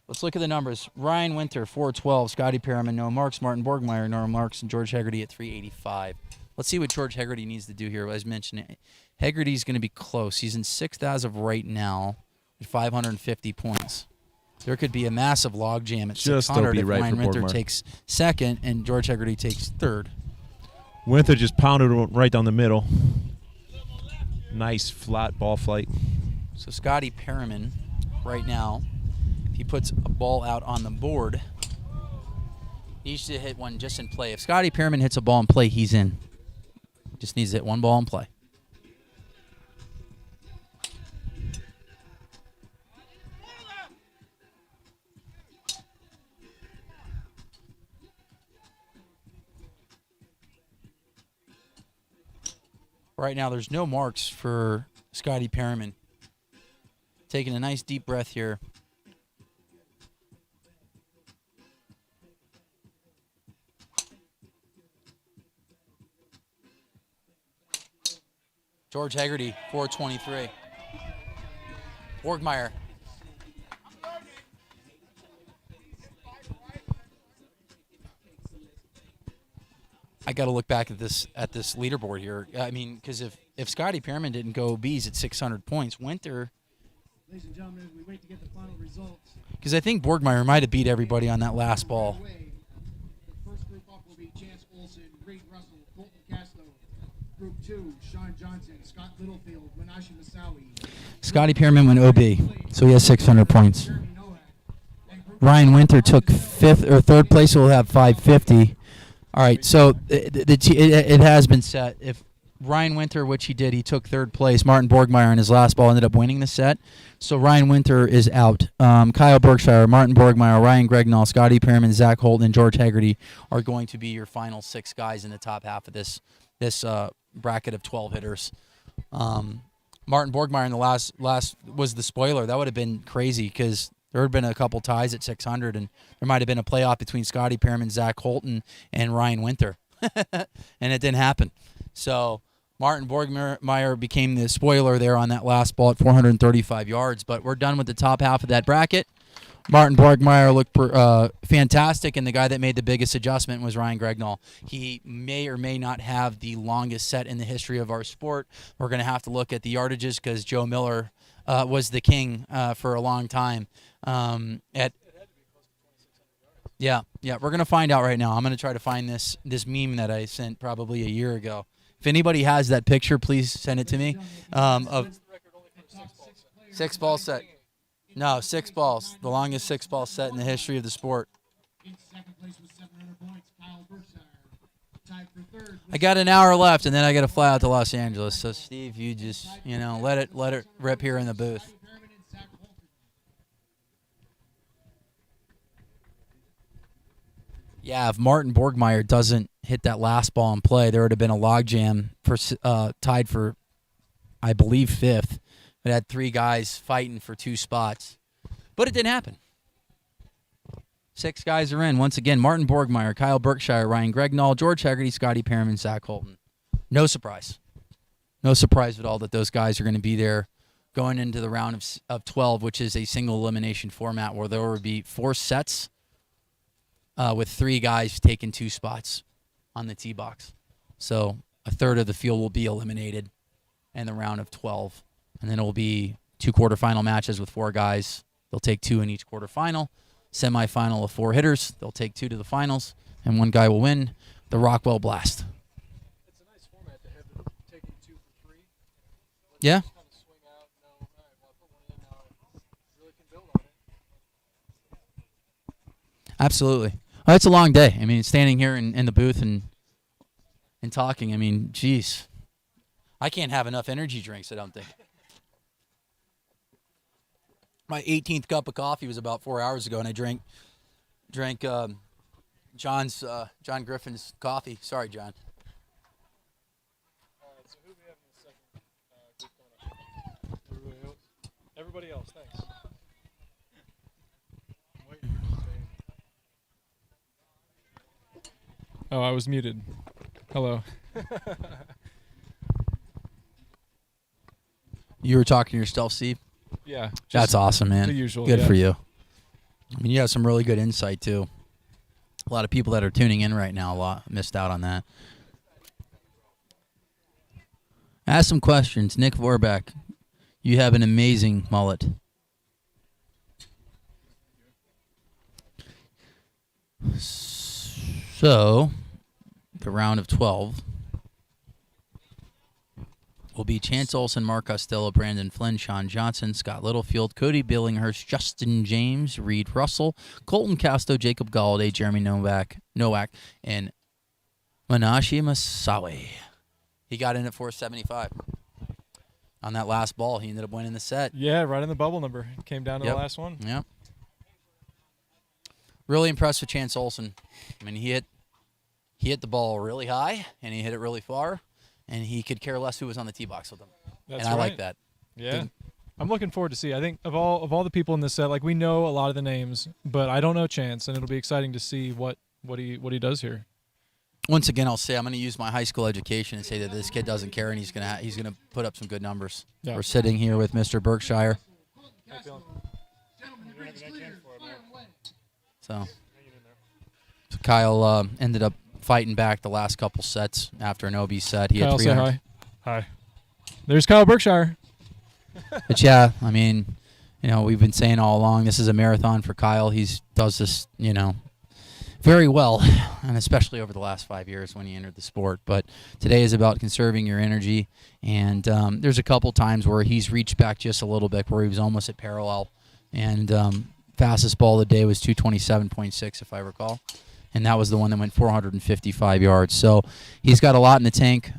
Let's look at the numbers. Ryan Winter, 412. Scotty Perriman, no marks. Martin Borgmeyer, no marks. And George Hegarty at 385. Let's see what George Hegarty needs to do here. As mentioned, Hegarty's going to be close. He's in 6th as of right now with 550 points. There could be a massive logjam at Just 600 if right Ryan for Winter Borgmeyer. takes second and George Hegarty takes third. Winter just pounded right down the middle. Nice flat ball flight. So Scotty Perriman right now, he puts a ball out on the board. He needs to hit one just in play. If Scotty Perriman hits a ball in play, he's in. Just needs to hit one ball in play. Right now, there's no marks for Scotty Perriman. Taking a nice deep breath here. George Hegarty, 423. Borgmeyer. I got to look back at this leaderboard here. I mean, because if Scotty Perriman didn't go B's at 600 points, Winter. Ladies and gentlemen, as we wait to get the final results. Because I think Borgmeyer might have beat everybody on that last ball. The first group up will be Chance Olson, Reed Russell, Colton Castro. Group 2, Sean Johnson, Scott Littlefield, Menashe Masawi. Scotty Perriman went OB, so he has 600 points. Ryan Winter took 5th or 3rd place, so we'll have 550. All right, so it has been set. If Ryan Winter, which he did, he took third place. Martin Borgmeyer on his last ball ended up winning the set. So Ryan Winter is out. Kyle Berkshire, Martin Borgmeyer, Ryan Gregnall, Scotty Pearman, Zach Holton, and George Haggerty are going to be your final 6 guys in the top half of this bracket of 12 hitters. Martin Borgmeyer in the last was the spoiler. That would have been crazy because there had been a couple ties at 600, and there might have been a playoff between Scotty Pearman, Zach Holton, and Ryan Winter. And it didn't happen. So Martin Borgmeyer became the spoiler there on that last ball at 435 yards. But we're done with the top half of that bracket. Martin Borgmeyer looked fantastic, and the guy that made the biggest adjustment was Ryan Gregnall. He may or may not have the longest set in the history of our sport. We're going to have to look at the yardages because Joe Miller was the king for a long time. Yeah, we're going to find out right now. I'm going to try to find this meme that I sent probably a year ago. If anybody has that picture, please send it to me. Of 6-ball set. No, 6 balls. The longest 6-ball set in the history of the sport. In second place with 700 points, Kyle Berkshire. Tied for third. I got an hour left, and then I got to fly out to Los Angeles. So, Steve, you just, let it rip here in the booth. Yeah, if Martin Borgmeyer doesn't hit that last ball in play, there would have been a logjam for tied for, I believe, 5th. It had 3 guys fighting for 2 spots, but it didn't happen. 6 guys are in. Once again, Martin Borgmeyer, Kyle Berkshire, Ryan Gregnall, George Haggerty, Scotty Pearman, Zach Holton. No surprise. No surprise at all that those guys are going to be there going into the round of 12, which is a single elimination format where there will be 4 sets with 3 guys taking 2 spots on the tee box. So a third of the field will be eliminated in the round of 12. And then it will be 2 quarterfinal matches with 4 guys. They'll take 2 in each quarterfinal. Semifinal of 4 hitters. They'll take 2 to the finals, and 1 guy will win the Rockwell Blast. It's a nice format to have them taking 2 for free. Yeah. Kind of swing out. No, all right, well, I put one in now. I really can build on it. Absolutely. Well, it's a long day. I mean, standing here in the booth and talking, I mean, geez. I can't have enough energy drinks, I don't think. My 18th cup of coffee was about 4 hours ago, and I drank John Griffin's coffee. Sorry, John. All right, so who do we have in the second group going up? Everybody else, thanks. Oh, I was muted. Hello. You were talking to yourself, Steve? Yeah. That's awesome, man. the usual, Good yeah. for you. I mean, you have some really good insight, too. A lot of people that are tuning in right now missed out on that. Ask some questions. Nick Vorbeck, you have an amazing mullet. So, the round of 12 will be Chance Olson, Mark Costello, Brandon Flynn, Sean Johnson, Scott Littlefield, Cody Billinghurst, Justin James, Reed Russell, Colton Casto, Jacob Galladay, Jeremy Nowak, and Manashi Masawi. He got in at 475. On that last ball, he ended up winning the set. Yeah, right in the bubble number. Came down to Yep. the last one. Yep. Really impressed with Chance Olson. I mean, he hit the ball really high, and he hit it really far, and he could care less who was on the tee box with him. That's and I right. like that. Yeah. I'm looking forward to see. I think of all the people in this set, like we know a lot of the names, but I don't know Chance, and it'll be exciting to see what he does here. Once again, I'll say I'm going to use my high school education and say that this kid doesn't care, and he's going to put up some good numbers. Yeah. We're sitting here with Mr. Berkshire. Gentlemen, the grid's clear. Fire away. So Kyle ended up fighting back the last couple sets after an OB set. He Kyle, had say 300. hi. Hi. There's Kyle Berkshire. But yeah, I mean, we've been saying all along this is a marathon for Kyle. He does this, very well, and especially over the last 5 years when he entered the sport. But today is about conserving your energy, and there's a couple times where he's reached back just a little bit, where he was almost at parallel, and fastest ball of the day was 227.6, if I recall, and that was the one that went 455 yards. So he's got a lot in the tank.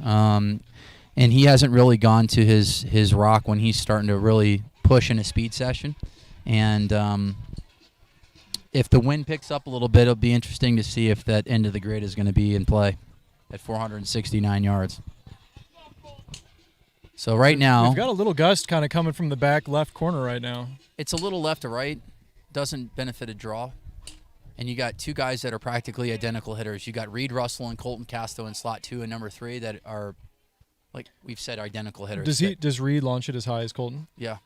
and he hasn't really gone to his rock when he's starting to really push in a speed session. And if the wind picks up a little bit, it'll be interesting to see if that end of the grid is going to be in play at 469 yards. So right now, we've got a little gust kind of coming from the back left corner right now. it's a little left to right, doesn't benefit a draw. And you got two guys that are practically identical hitters. You got Reed Russell and Colton Casto in slot 2 and number 3 that are, like we've said, identical hitters. Does Reed launch it as high as Colton? Yeah.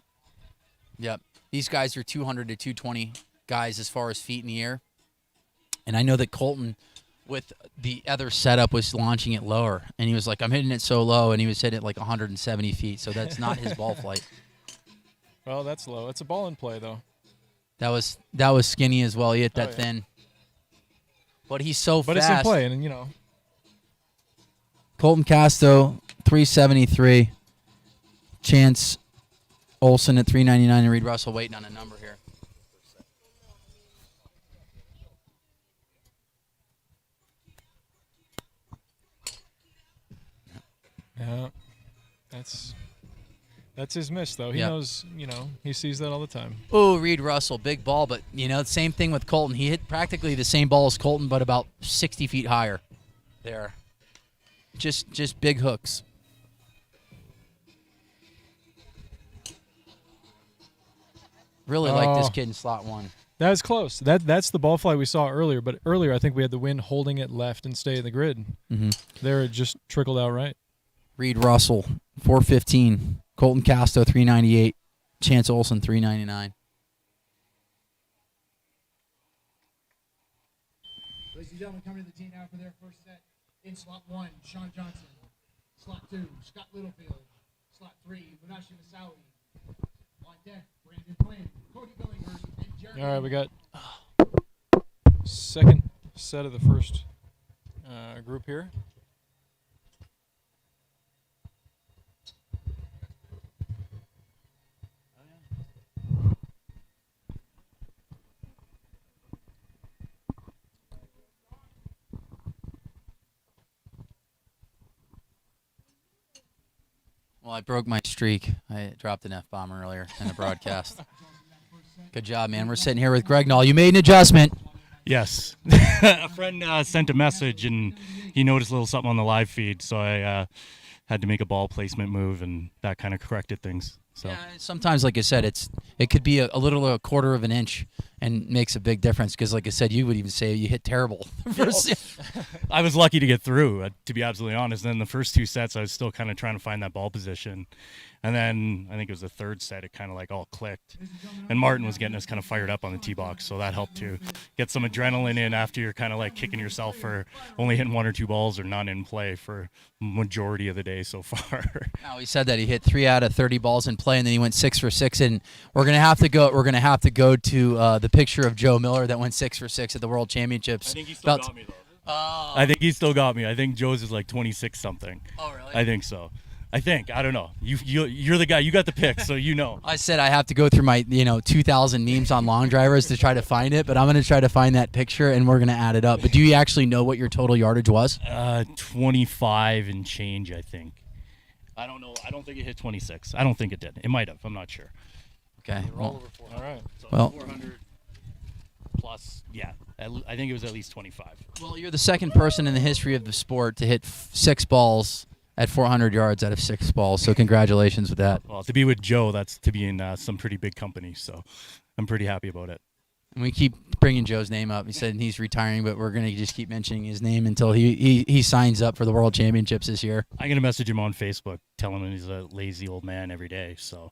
Yep. These guys are 200 to 220 guys as far as feet in the air. And I know that Colton, with the other setup, was launching it lower. And he was like, I'm hitting it so low, and he was hitting it like 170 feet. So that's not his ball flight. Well, that's low. It's a ball in play, though. That was skinny as well. He hit that thin. But he's so but fast. But it's in play, and, you know. Colton Casto, 373. Chance Olson at 399, and Reed Russell waiting on a number here. Yeah, that's his miss, though. He knows, you know, he sees that all the time. Oh, Reed Russell, big ball, but, you know, same thing with Colton. He hit practically the same ball as Colton, but about 60 feet higher there. Just big hooks. Really like this kid in slot 1. That was close. That's the ball flight we saw earlier, but earlier I think we had the wind holding it left and stay in the grid. Mm-hmm. There it just trickled out right. Reed Russell, 415. Colton Casto, 398. Chance Olson, 399. Ladies and gentlemen, coming to the tee now for their first set. In slot 1, Sean Johnson. Slot 2, Scott Littlefield. Slot 3, Munashi Masawi. On deck, Brandon Flynn, Cody Billinghurst, and Jeremy. All right, we got second set of the first group here. Well, I broke my streak. I dropped an F-bomb earlier in the broadcast. Good job, man. We're sitting here with Greg Knoll. You made an adjustment. Yes. A friend sent a message, and he noticed a little something on the live feed, so I had to make a ball placement move, and that kind of corrected things. So Yeah, sometimes, like I said, it could be a quarter of an inch and makes a big difference because, like I said, you would even say you hit terrible. I was lucky to get through, to be absolutely honest. And then the first 2 sets, I was still kind of trying to find that ball position. And then I think it was the third set, it kind of like all clicked. And Martin was getting us kind of fired up on the tee box, so that helped to get some adrenaline in after you're kind of like kicking yourself for only hitting 1 or 2 balls or none in play for majority of the day so far. Now, he said that he hit 3 out of 30 balls in play, and then he went 6 for 6. And we're gonna have to go to the picture of Joe Miller that went 6 for 6 at the World Championships. I think he still got me, though. Oh. I think he still got me. I think Joe's is like 26 something. Oh, really? I think so. I don't know. You're the guy. You got the pick, so you know. I said I have to go through my 2,000 memes on long drivers to try to find it, but I'm gonna try to find that picture and we're gonna add it up. But do you actually know what your total yardage was? 25 and change, I think. I don't know. I don't think it hit 26. I don't think it did. It might have. I'm not sure. Okay. Well, All right. So Well- 400 plus. Yeah, I think it was at least 25. well, you're the second person in the history of the sport to hit 6 balls at 400 yards out of 6 balls. So congratulations with that. Well, to be with Joe, that's to be in some pretty big company. So I'm pretty happy about it. And we keep bringing Joe's name up. He said he's retiring, but we're going to just keep mentioning his name until he signs up for the World Championships this year. I'm going to message him on Facebook, tell him he's a lazy old man every day. So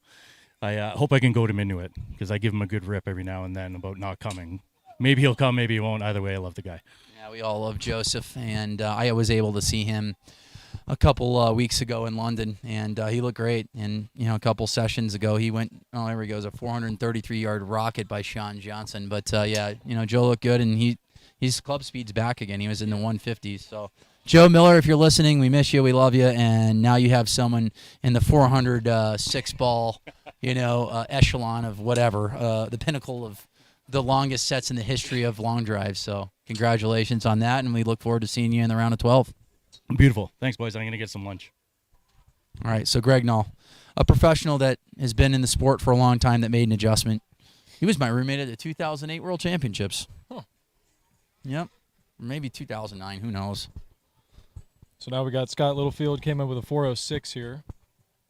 I hope I can goad him into it because I give him a good rip every now and then about not coming. Maybe he'll come, maybe he won't. Either way, I love the guy. Yeah, we all love Joseph, and I was able to see him a couple weeks ago in London, and he looked great. And, a couple sessions ago, he went, there he goes, a 433-yard rocket by Sean Johnson. But, Joe looked good, and his club speed's back again. He was in the 150s. So, Joe Miller, if you're listening, we miss you, we love you, and now you have someone in the 400 6-ball, echelon of whatever, the pinnacle of the longest sets in the history of long drives. So, congratulations on that, and we look forward to seeing you in the round of 12. Beautiful. Thanks, boys. I'm going to get some lunch. All right, so Greg Null, a professional that has been in the sport for a long time that made an adjustment. He was my roommate at the 2008 World Championships. Huh. Yep. Or maybe 2009, who knows. So now we got Scott Littlefield came up with a 406 here.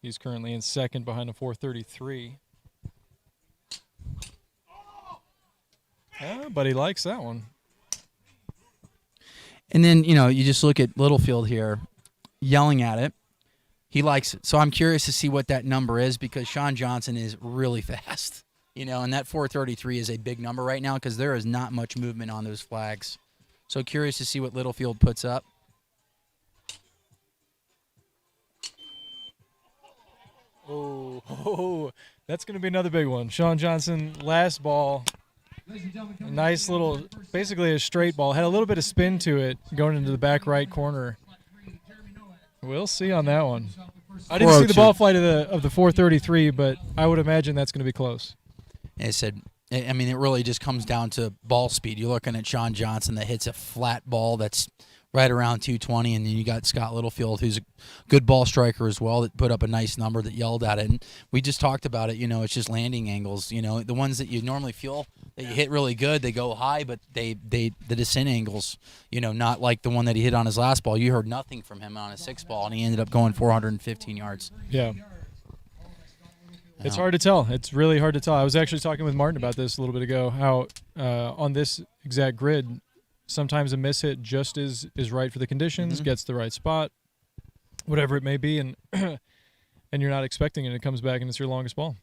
He's currently in second behind a 433. Yeah, but he likes that one. And then, you just look at Littlefield here yelling at it. He likes it. So I'm curious to see what that number is because Sean Johnson is really fast. And that 433 is a big number right now because there is not much movement on those flags. So curious to see what Littlefield puts up. Oh, that's going to be another big one. Sean Johnson, last ball. A nice little, basically a straight ball. Had a little bit of spin to it going into the back right corner. We'll see on that one. I didn't see the ball flight of the 433, but I would imagine that's going to be close. I said, it really just comes down to ball speed. You're looking at Sean Johnson that hits a flat ball that's right around 220, and then you got Scott Littlefield, who's a good ball striker as well, that put up a nice number that yelled at it. And we just talked about it. It's just landing angles. The ones that you normally feel that you hit really good, they go high, but the descent angles, not like the one that he hit on his last ball. You heard nothing from him on his 6th ball, and he ended up going 415 yards. Yeah. It's hard to tell. It's really hard to tell. I was actually talking with Martin about this a little bit ago, how on this exact grid, sometimes a miss hit just is right for the conditions, gets the right spot, whatever it may be, and and you're not expecting it. It comes back and it's your longest ball.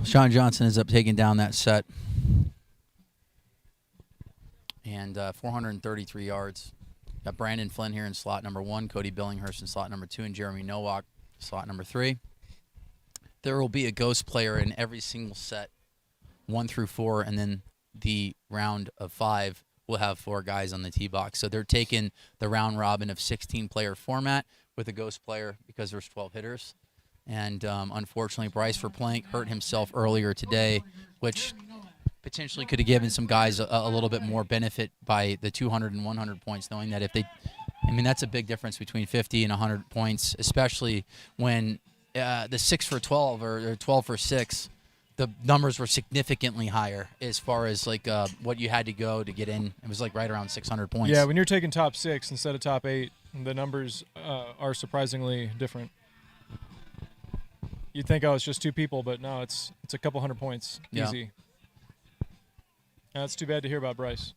Sean Johnson ends up taking down that set. And 433 yards. Got Brandon Flynn here in slot number 1, Cody Billinghurst in slot number 2, and Jeremy Nowak slot number 3. There will be a ghost player in every single set, 1 through 4, and then the round of 5 will have 4 guys on the tee box. So they're taking the round robin of 16-player format with a ghost player because there's 12 hitters. And unfortunately, Bryce Verplank hurt himself earlier today, which potentially could have given some guys a little bit more benefit by the 200 and 100 points, knowing that if they, that's a big difference between 50 and 100 points, especially when the 6 for 12 or 12 for 6, the numbers were significantly higher as far as what you had to go to get in. It was right around 600 points. Yeah, when you're taking top 6 instead of top 8, the numbers are surprisingly different. You'd think, it's just 2 people, but no, it's a couple hundred points. Easy. That's too bad to hear about Bryce.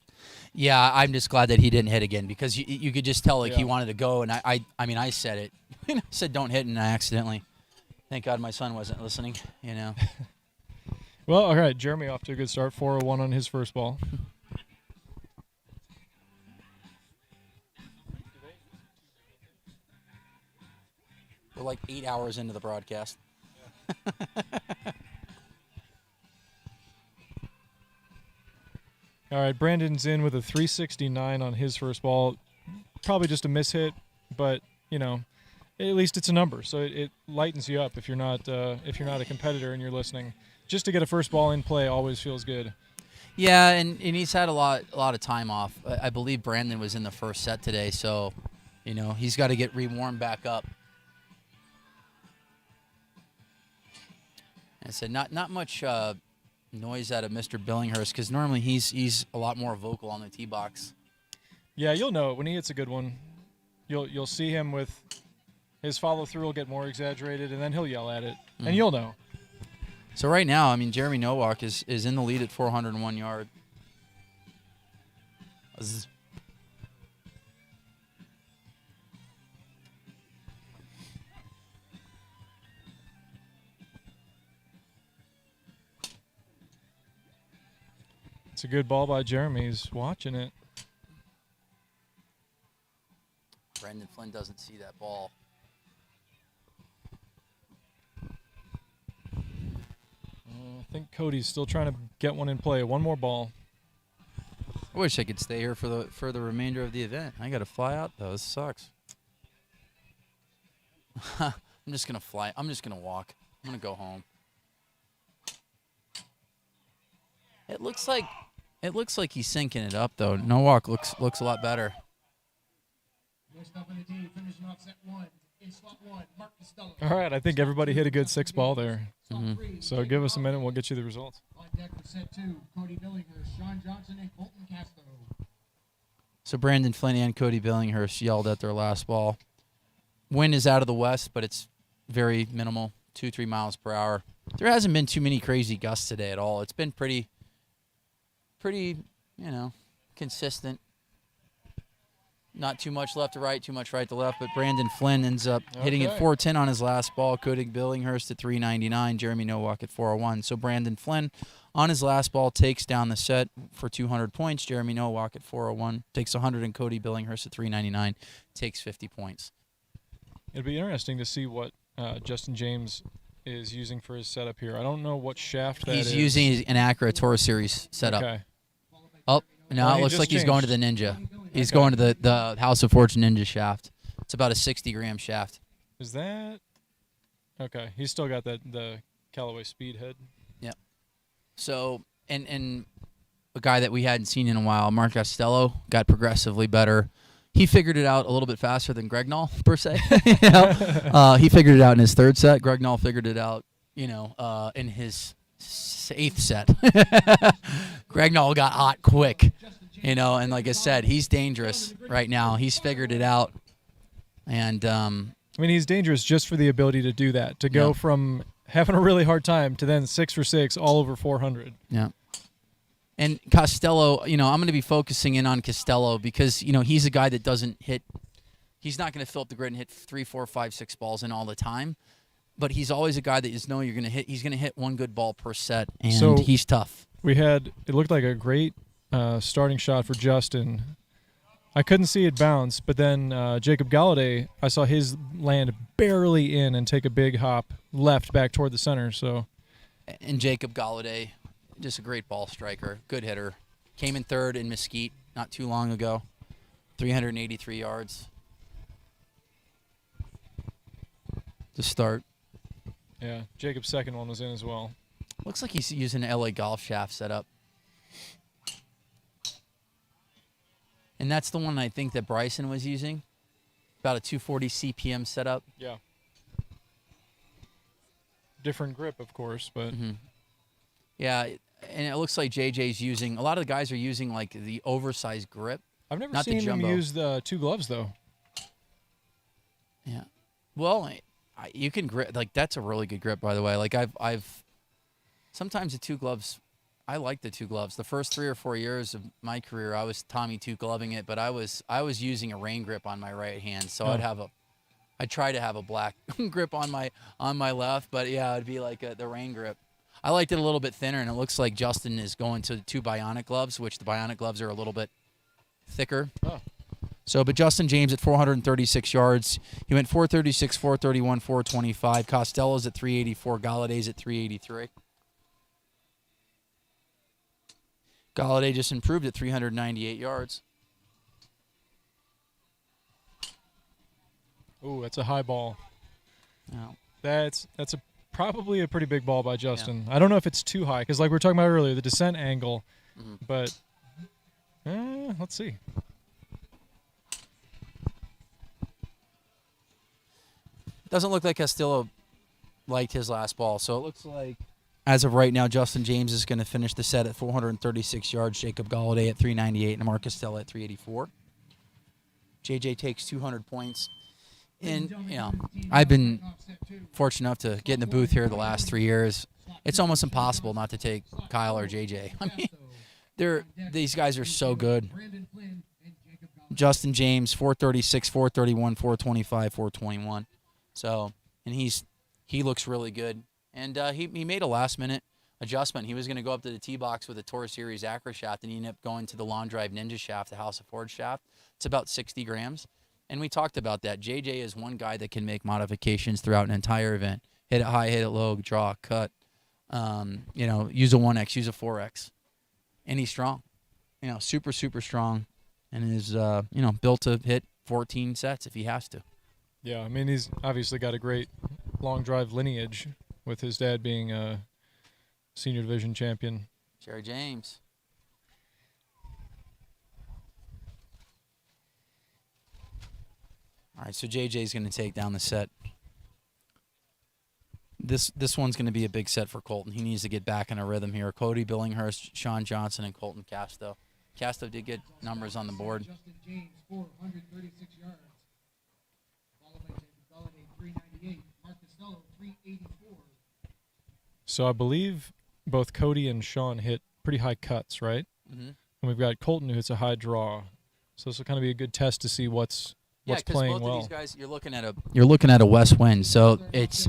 Yeah, I'm just glad that he didn't hit again because you could just tell he wanted to go, and I said it. I said don't hit, and I accidentally. Thank God my son wasn't listening, Well, all right, Jeremy off to a good start, 401 on his first ball. We're 8 hours into the broadcast. All right, Brandon's in with a 369 on his first ball. Probably just a miss hit, but at least it's a number, so it lightens you up if you're not a competitor and you're listening. Just to get a first ball in play always feels good. Yeah, and he's had a lot of time off. I believe Brandon was in the first set today, so he's got to get rewarmed back up. I said not much noise out of Mr. Billinghurst because normally he's a lot more vocal on the tee box. Yeah, you'll know it when he hits a good one. You'll see him with his follow through will get more exaggerated, and then he'll yell at it, and you'll know. So right now, Jeremy Nowak is in the lead at 401 yards. It's a good ball by Jeremy. He's watching it. Brandon Flynn doesn't see that ball. I think Cody's still trying to get one in play. One more ball. I wish I could stay here for the remainder of the event. I got to fly out though. This sucks. I'm just gonna fly. I'm just gonna walk. I'm gonna go home. It looks like he's syncing it up though. Nowak looks a lot better. Next up in the team, finishing off set 1, In slot 1, Mark Costello. All right, I think everybody hit a good 6 ball there. Slot Mhm. 3, So give us a minute and we'll get you the results. on deck for set 2, Cody Billinghurst, Sean Johnson, and Colton Castro. So Brandon Flynn and Cody Billinghurst yelled at their last ball. Wind is out of the west, but it's very minimal, 2-3 miles per hour. There hasn't been too many crazy gusts today at all. It's been pretty, consistent. Not too much left to right, too much right to left, but Brandon Flynn ends up hitting it Okay. 410 on his last ball. Cody Billinghurst at 399, Jeremy Nowak at 401. So Brandon Flynn on his last ball takes down the set for 200 points. Jeremy Nowak at 401 takes 100, and Cody Billinghurst at 399 takes 50 points. It'd be interesting to see what Justin James is using for his setup here. I don't know what shaft that is. He's using an Acura Tour Series setup. Okay. Oh, no, Oh, it he looks just like he's going to the changed. Ninja. He's Okay. going to the House of Fortune Ninja shaft. It's about a 60-gram shaft. Is that okay? He's still got the Callaway Speedhead. So, and a guy that we hadn't seen in a while, Mark Costello, got progressively better. He figured it out a little bit faster than Gregnall, per se. He figured it out in his 3rd set. Gregnall figured it out, in his 8th set. Gregnall got hot quick, and like I said, he's dangerous right now. He's figured it out. And I mean, he's dangerous just for the ability to do that, to go Yeah. from having a really hard time to then 6 for 6 all over 400. yeah. And Costello, I'm going to be focusing in on Costello because, he's a guy that doesn't hit. He's not going to fill up the grid and hit 3, 4, 5, 6 balls in all the time. But he's always a guy that you're going to hit. He's going to hit one good ball per set, and So- he's tough. It looked like a great starting shot for Justin. I couldn't see it bounce, but then Jacob Galladay, I saw his land barely in and take a big hop left back toward the center. So And Jacob Galladay, just a great ball striker, good hitter. Came in 3rd in Mesquite not too long ago, 383 yards to start. yeah, Jacob's second one was in as well. Looks like he's using an LA Golf shaft setup. And that's the one I think that Bryson was using. About a 240 CPM setup. Yeah. Different grip, of course, but Yeah, and it looks like JJ's using, a lot of the guys are using like the oversized grip. I've never Not the seen him jumbo. use the 2 gloves though. Yeah. Well, you can grip, like that's a really good grip, by the way. Like I've sometimes the 2 gloves, I like the 2 gloves. The first 3 or 4 years of my career, I was Tommy 2 gloving it, but I was using a rain grip on my right hand, so Oh. I'd try to have a black grip on my left, but yeah, it'd be like the rain grip. I liked it a little bit thinner, and it looks like Justin is going to 2 Bionic gloves, which the Bionic gloves are a little bit thicker. Oh. So, but Justin James at 436 yards. He went 436, 431, 425. Costello's at 384. Galladay's at 383. Galladay just improved at 398 yards. Ooh, that's a high ball. Now, That's probably a pretty big ball by Justin. I don't know if it's too high because, like we were talking about earlier, the descent angle. But let's see. doesn't look like Castillo liked his last ball, so it looks like, as of right now, Justin James is going to finish the set at 436 yards, Jacob Galladay at 398, and Mark Costello at 384. JJ takes 200 points. And, I've been fortunate enough to get in the booth here the last 3 years. It's almost impossible not to take Kyle or JJ. I mean, these guys are so good. Justin James, 436, 431, 425, 421. So, and he looks really good. And he made a last-minute adjustment. He was going to go up to the tee box with a Tour Series Acura shaft, and he ended up going to the Lawn Drive Ninja shaft, the House of Ford shaft. It's about 60 grams. And we talked about that. JJ is one guy that can make modifications throughout an entire event. Hit it high, hit it low, draw, cut. Use a 1X, use a 4X. And he's strong. Super, super strong. And is, built to hit 14 sets if he has to. Yeah, I mean, he's obviously got a great long drive lineage with his dad being a senior division champion. Jerry James. All right, so JJ's going to take down the set. This one's going to be a big set for Colton. He needs to get back in a rhythm here. Cody Billinghurst, Sean Johnson, and Colton Casto. Casto did get numbers on the board. Justin James, 436 yards. Followed by Jacob Galladay, 398. Mark Costello, 384. So I believe both Cody and Sean hit pretty high cuts, right? Mm-hmm. And we've got Colton who hits a high draw. So this will kind of be a good test to see what's playing both well. of these guys, you're looking at a west wind. So it's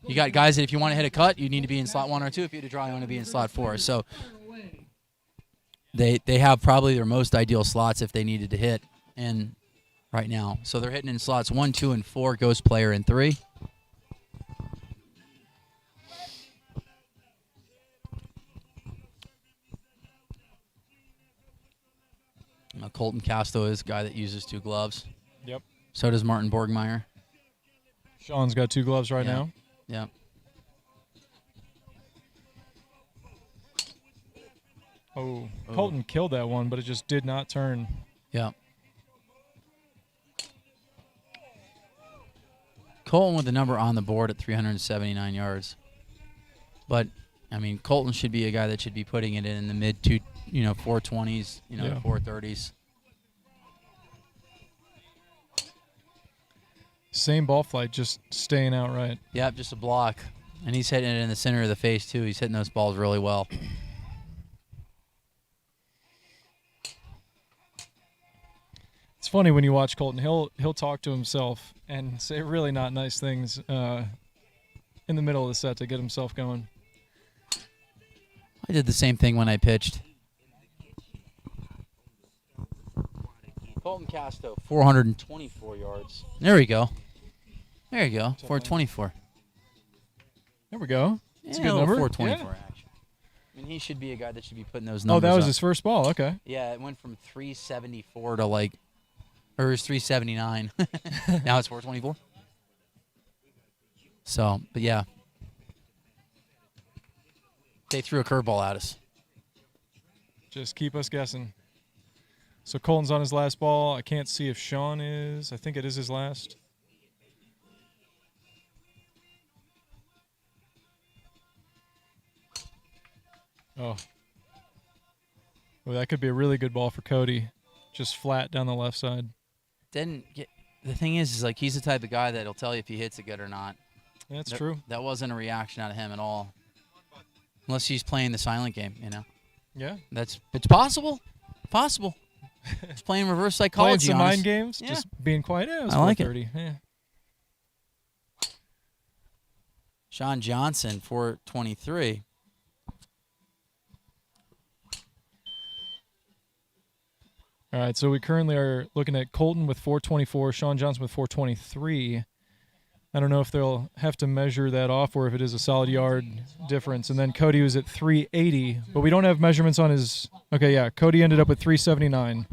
you got guys that if you want to hit a cut, you need to be in slot 1 or 2. If you hit a draw, you want to be in slot 4. So they have probably their most ideal slots if they needed to hit in right now. So they're hitting in slots 1, 2, and 4. Ghost player in 3. Colton Casto is a guy that uses 2 gloves. Yep. So does Martin Borgmeyer. Sean's got 2 gloves right now. Yeah. Oh, Colton killed that one, but it just did not turn. Yeah. Colton with the number on the board at 379 yards. But, I mean, Colton should be a guy that should be putting it in the mid 420s, Yeah. 430s. Same ball flight, just staying out right. Yep, just a block. And he's hitting it in the center of the face, too. He's hitting those balls really well. It's funny when you watch Colton. He'll talk to himself and say really not nice things in the middle of the set to get himself going. I did the same thing when I pitched. Colton Casto, 424 yards. There we go. There you go. 424. There we go. It's a Yeah, good number. 424 Yeah. action. I mean, he should be a guy that should be putting those Oh, numbers that was up. his first ball. Okay. Yeah, it went from 374 to or it was 379. Now it's 424. So, but yeah. They threw a curveball at us. Just keep us guessing. So Colton's on his last ball. I can't see if Sean is. I think it is his last. Oh. Well, that could be a really good ball for Cody. Just flat down the left side. The thing is he's the type of guy that'll tell you if he hits it good or not. That's true. That wasn't a reaction out of him at all. Unless he's playing the silent game, Yeah. It's possible. Possible. He's playing reverse Playing psychology some on us. mind games. Yeah. Just being quiet. Yeah, it was I like it. 430. Yeah. Sean Johnson, 423. All right, so we currently are looking at Colton with 424, Sean Johnson with 423. I don't know if they'll have to measure that off or if it is a solid yard difference. And then Cody was at 380, but we don't have measurements on his. Okay, yeah, Cody ended up with 379.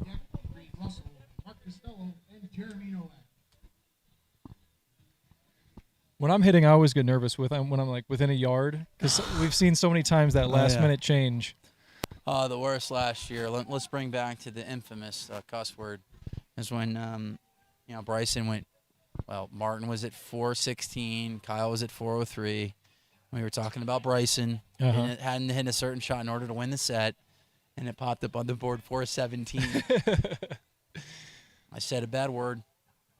Reed Russell, Mark Costello, and Jeremy Nowak. When I'm hitting, I always get nervous when I'm like within a yard because we've seen so many times that last minute change. The worst last year. Let's bring back to the infamous cuss word. Is when Bryson went. Well, Martin was at 416. Kyle was at 403. We were talking about Bryson. And it hadn't hit a certain shot in order to win the set, and it popped up on the board 417. I said a bad word,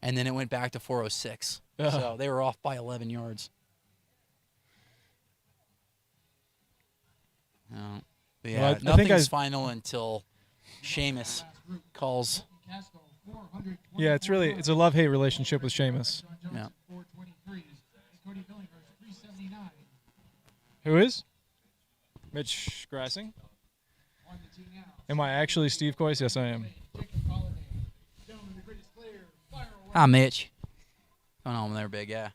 and then it went back to 406. So they were off by 11 yards. But yeah, Well, I think nothing's final until Seamus calls. Yeah, it's a love-hate relationship with Seamus. Yeah. Who is? Mitch Grassing? Am I actually Steve Coyce? Yes, I am. Hi, Mitch. Going on there, big guy.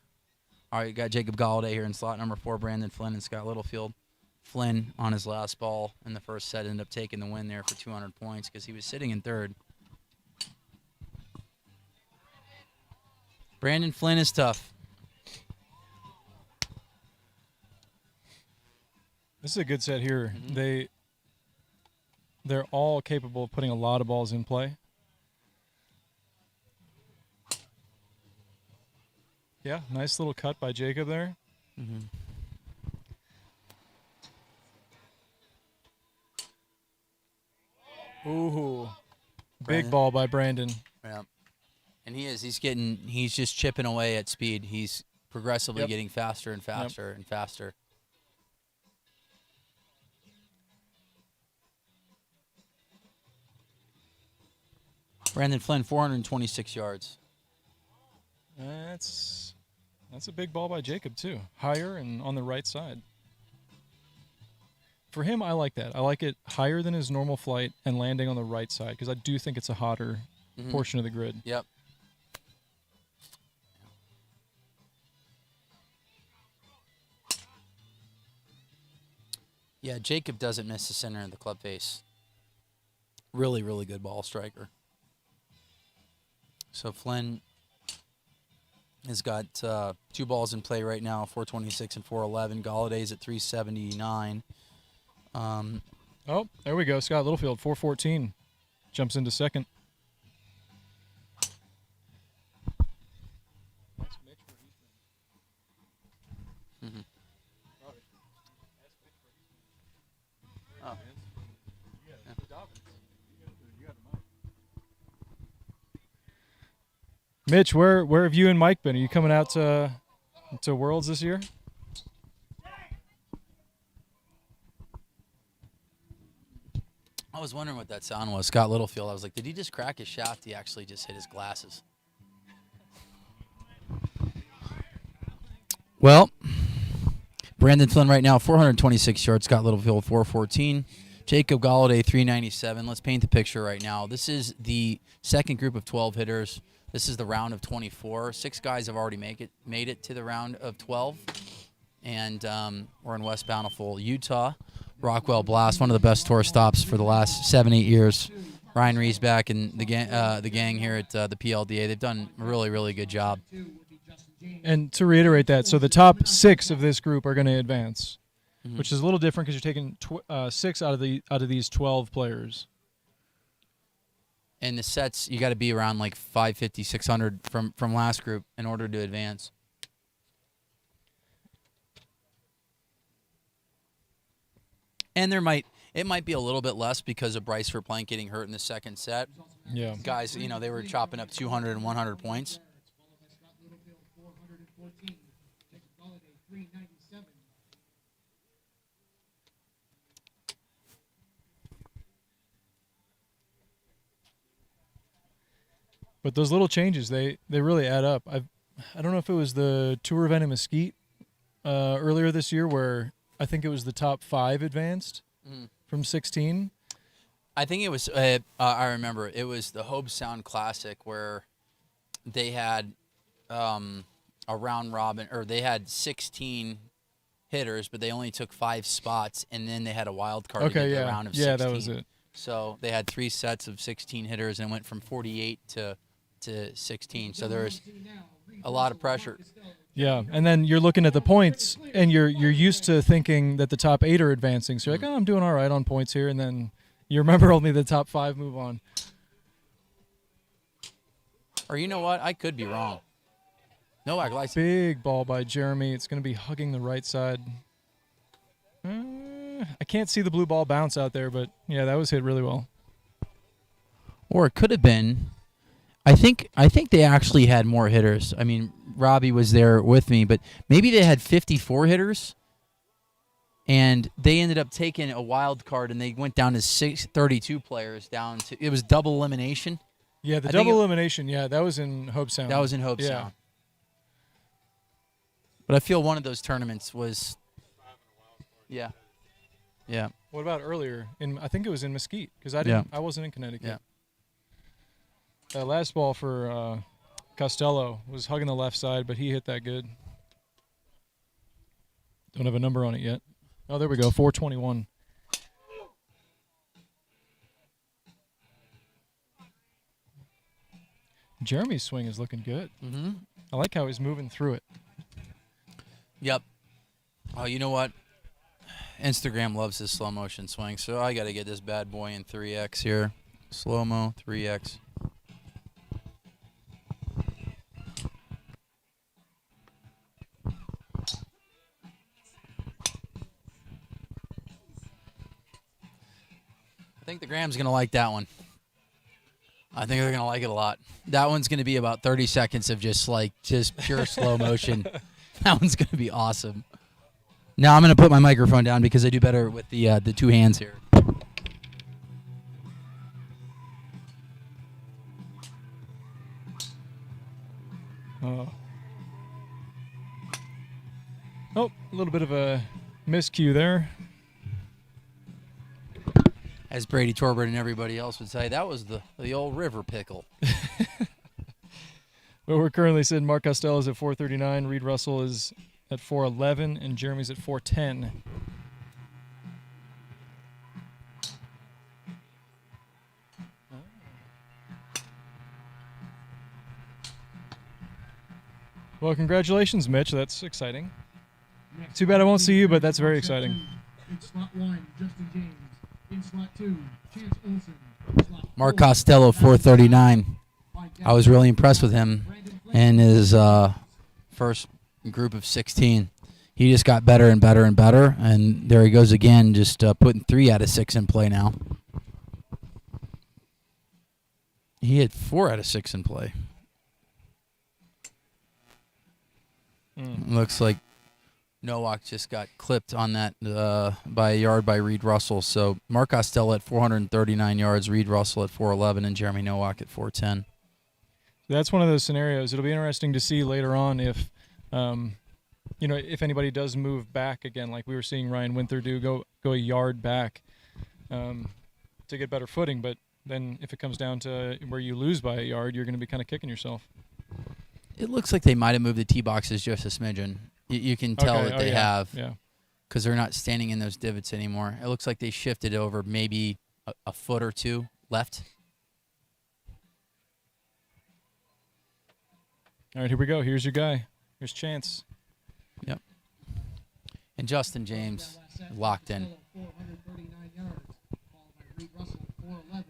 All right, you got Jacob Galladay here in slot number 4, Brandon Flynn and Scott Littlefield. Flynn on his last ball in the first set ended up taking the win there for 200 points because he was sitting in third. Brandon Flynn is tough. This is a good set here. Mm-hmm. They're all capable of putting a lot of balls in play. Yeah, nice little cut by Jacob there. Mm-hmm. Ooh, Brandon. big ball by Brandon. Yeah. And he's just chipping away at speed. He's progressively Yep. getting faster and faster and faster. Brandon Flynn, 426 yards. That's a big ball by Jacob too. Higher and on the right side. For him, I like that. I like it higher than his normal flight and landing on the right side because I do think it's a hotter portion of the grid. Yep. Yeah, Jacob doesn't miss the center of the club face. Really, really good ball striker. So Flynn has got 2 balls in play right now, 426 and 411. Galladay's at 379. Oh, there we go. Scott Littlefield, 414. Jumps into second. Mm-hmm. Oh. Mitch, where have you and Mike been? Are you coming out to Worlds this year? I was wondering what that sound was. Scott Littlefield. I was like, did he just crack his shaft? He actually just hit his glasses. Well, Brandon Flynn right now, 426 yards. Scott Littlefield, 414. Jacob Galladay, 397. Let's paint the picture right now. This is the second group of 12 hitters. This is the round of 24. 6 guys have already made it to the round of 12. And we're in West Bountiful, Utah. Rockwell Blast, one of the best tour stops for the last 7-8 years. Ryan Riesback and the gang here at the PLDA, they've done a really, really good job. And to reiterate that, so the top 6 of this group are going to advance, which is a little different because you're taking 6 out of these 12 players. And the sets, you got to be around like 550, 600 from last group in order to advance. And it might be a little bit less because of Bryce Verplank getting hurt in the second set. Yeah. Guys, they were chopping up 200 and 100 points. But those little changes, they really add up. I don't know if it was the Tour event in Mesquite earlier this year where I think it was the top 5 advanced from 16. I think it was, I remember, it was the Hobe Sound Classic where they had a round robin, or they had 16 hitters, but they only took 5 spots, and then they had a wild card to get the round of 16. Yeah, that was it. So they had 3 sets of 16 hitters and went from 48 to 16. So there's a lot of pressure. Yeah, and then you're looking at the points, and you're used to thinking that the top 8 are advancing. So you're like, oh, I'm doing all right on points here, and then you remember only the top 5 move on. Or you know what? I could be wrong. Novak likes Big ball by Jeremy. It's going to be hugging the right side. I can't see the blue ball bounce out there, but yeah, that was hit really well. Or it could have been. I think they actually had more hitters. I mean, Robbie was there with me, but maybe they had 54 hitters, and they ended up taking a wild card, and they went down to 32 players. It was double elimination. Yeah, the double elimination. Yeah, that was in Hope Sound. That was in Hope Sound. But I feel one of those tournaments was. Yeah. Yeah. What about earlier? I think it was in Mesquite because I wasn't in Connecticut. Yeah. That last ball for Costello was hugging the left side, but he hit that good. Don't have a number on it yet. Oh, there we go, 421. Jeremy's swing is looking good. Mm-hmm. I like how he's moving through it. Yep. Oh, you know what? Instagram loves his slow motion swing, so I got to get this bad boy in 3x here. Slow mo 3x. think the Grams going to like that one. I think they're going to like it a lot. That one's going to be about 30 seconds of just pure slow motion. That one's going to be awesome. Now I'm going to put my microphone down because I do better with the two hands here. Oh, a little bit of a miscue there. As Brady Torbert and everybody else would say, that was the old river pickle. Well, we're currently sitting. Mark Costello is at 439. Reed Russell is at 411, and Jeremy's at 410. Well, congratulations, Mitch. That's exciting. Too bad I won't see you, but that's very exciting. In slot 1, Justin James. In slot 2, Chance Olson. Slot Mark 4, Costello, 439. I was really impressed with him in his first group of 16. He just got better and better and better, and there he goes again, just putting 3 out of 6 in play now. He had 4 out of 6 in play. Looks like Nowak just got clipped on that by a yard by Reed Russell. So Mark Costello at 439 yards, Reed Russell at 411, and Jeremy Nowak at 410. That's one of those scenarios. It'll be interesting to see later on if, if anybody does move back again, like we were seeing Ryan Winther do, go a yard back to get better footing. But then if it comes down to where you lose by a yard, you're going to be kind of kicking yourself. It looks like they might have moved the tee boxes just a smidgen. You can tell that they have, because they're not standing in those divots anymore. It looks like they shifted over maybe a foot or two left. All right, here we go. Here's your guy. Here's Chance. Yep. And Justin James locked in. 439 yards, followed by Reed Russell at 411.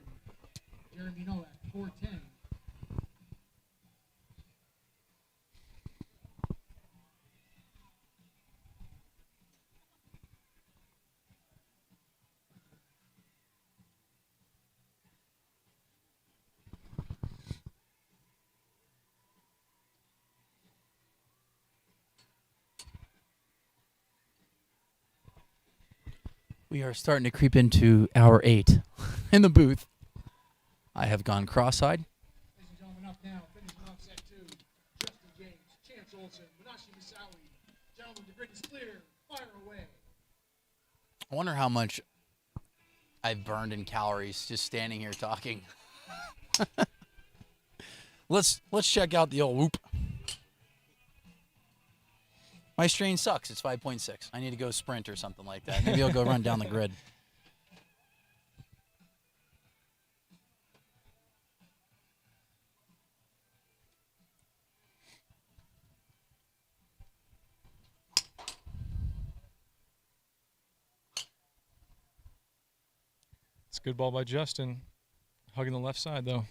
Jeremy Nowak, 410. We are starting to creep into hour 8 in the booth. I have gone cross-eyed. Ladies and gentlemen, up now, finishing off set 2. Justin James, Chance Olson, Manashi Misawi. Gentlemen, the grid is clear. Fire away. I wonder how much I've burned in calories just standing here talking. Let's check out the old whoop. My strain sucks. It's 5.6. I need to go sprint or something like that. Maybe I'll go run down the grid. It's a good ball by Justin. Hugging the left side, though.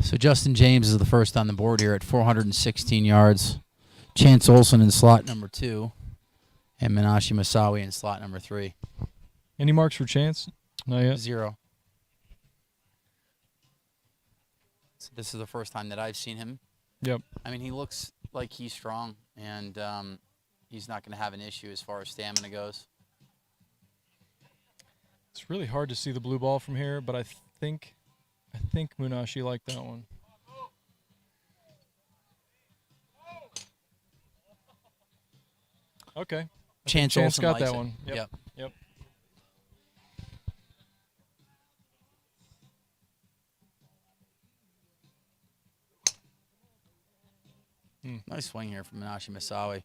So Justin James is the first on the board here at 416 yards. Chance Olson in slot number 2. And Manashi Masawi in slot number 3. Any marks for Chance? Not yet. 0. So this is the first time that I've seen him. Yep. I mean, he looks like he's strong, and he's not going to have an issue as far as stamina goes. It's really hard to see the blue ball from here, but I think Munashi liked that one. Okay. Chance Chance Olson got likes that it. one. Yep. Yep. Yep. Nice swing here from Manashi Masawi.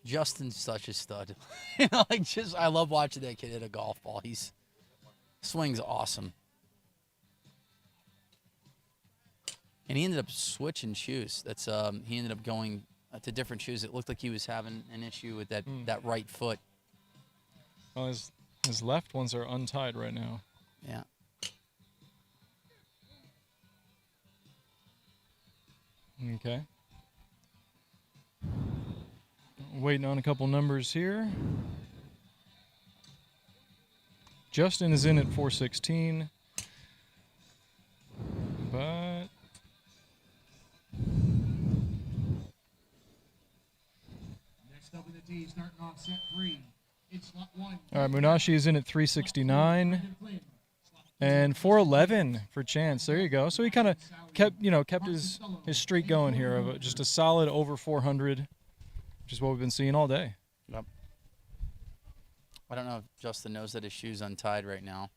Justin's such a stud. I love watching that kid hit a golf ball. He's swings awesome. And he ended up switching shoes. He ended up going to different shoes. It looked like he was having an issue with that right foot. Well, his His left ones are untied right now. Yeah. Okay. Waiting on a couple numbers here. Justin is in at 416. But Next up in the tee, starting off set 3. In slot 1. all right, Munashi is in at 369 and 411 for Chance. There you go. So he kind of kept his streak going here of just a solid over 400, which is what we've been seeing all day. Yep. I don't know if Justin knows that his shoe's untied right now.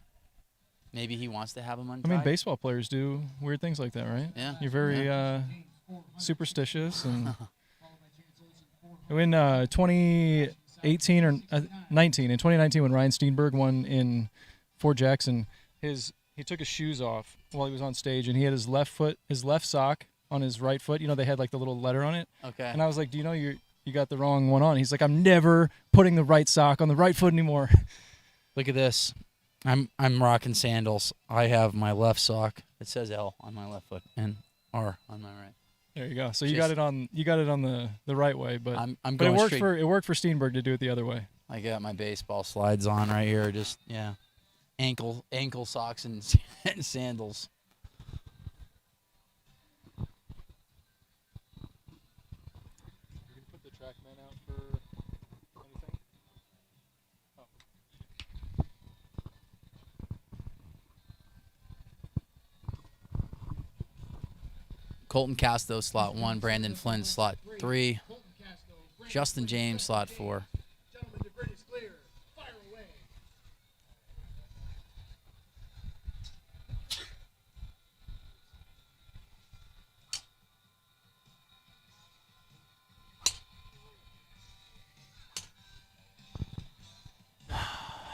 Maybe he wants to have him I untied. mean, baseball players do weird things like that, right? Yeah. You're very superstitious. And in 2018 or 19, in 2019 when Ryan Steenberg won in Fort Jackson, he took his shoes off while he was on stage, and he had his left sock on his right foot. You know, they had like the little letter on it. Okay. And I was like, do you know you got the wrong one on? He's like, I'm never putting the right sock on the right foot anymore. Look at this. I'm rocking sandals. I have my left sock. It says L on my left foot and R on my right. There you go. So you got it on the right way, but I'm but going straight. it worked for Steenberg to do it the other way. I got my baseball slides on right here. Just ankle socks and sandals. You can put the TrackMan out for anything? Colton Casto, slot 1. Brandon Flynn, slot 3. Justin James, slot 4. Gentlemen, the grid is clear. Fire away.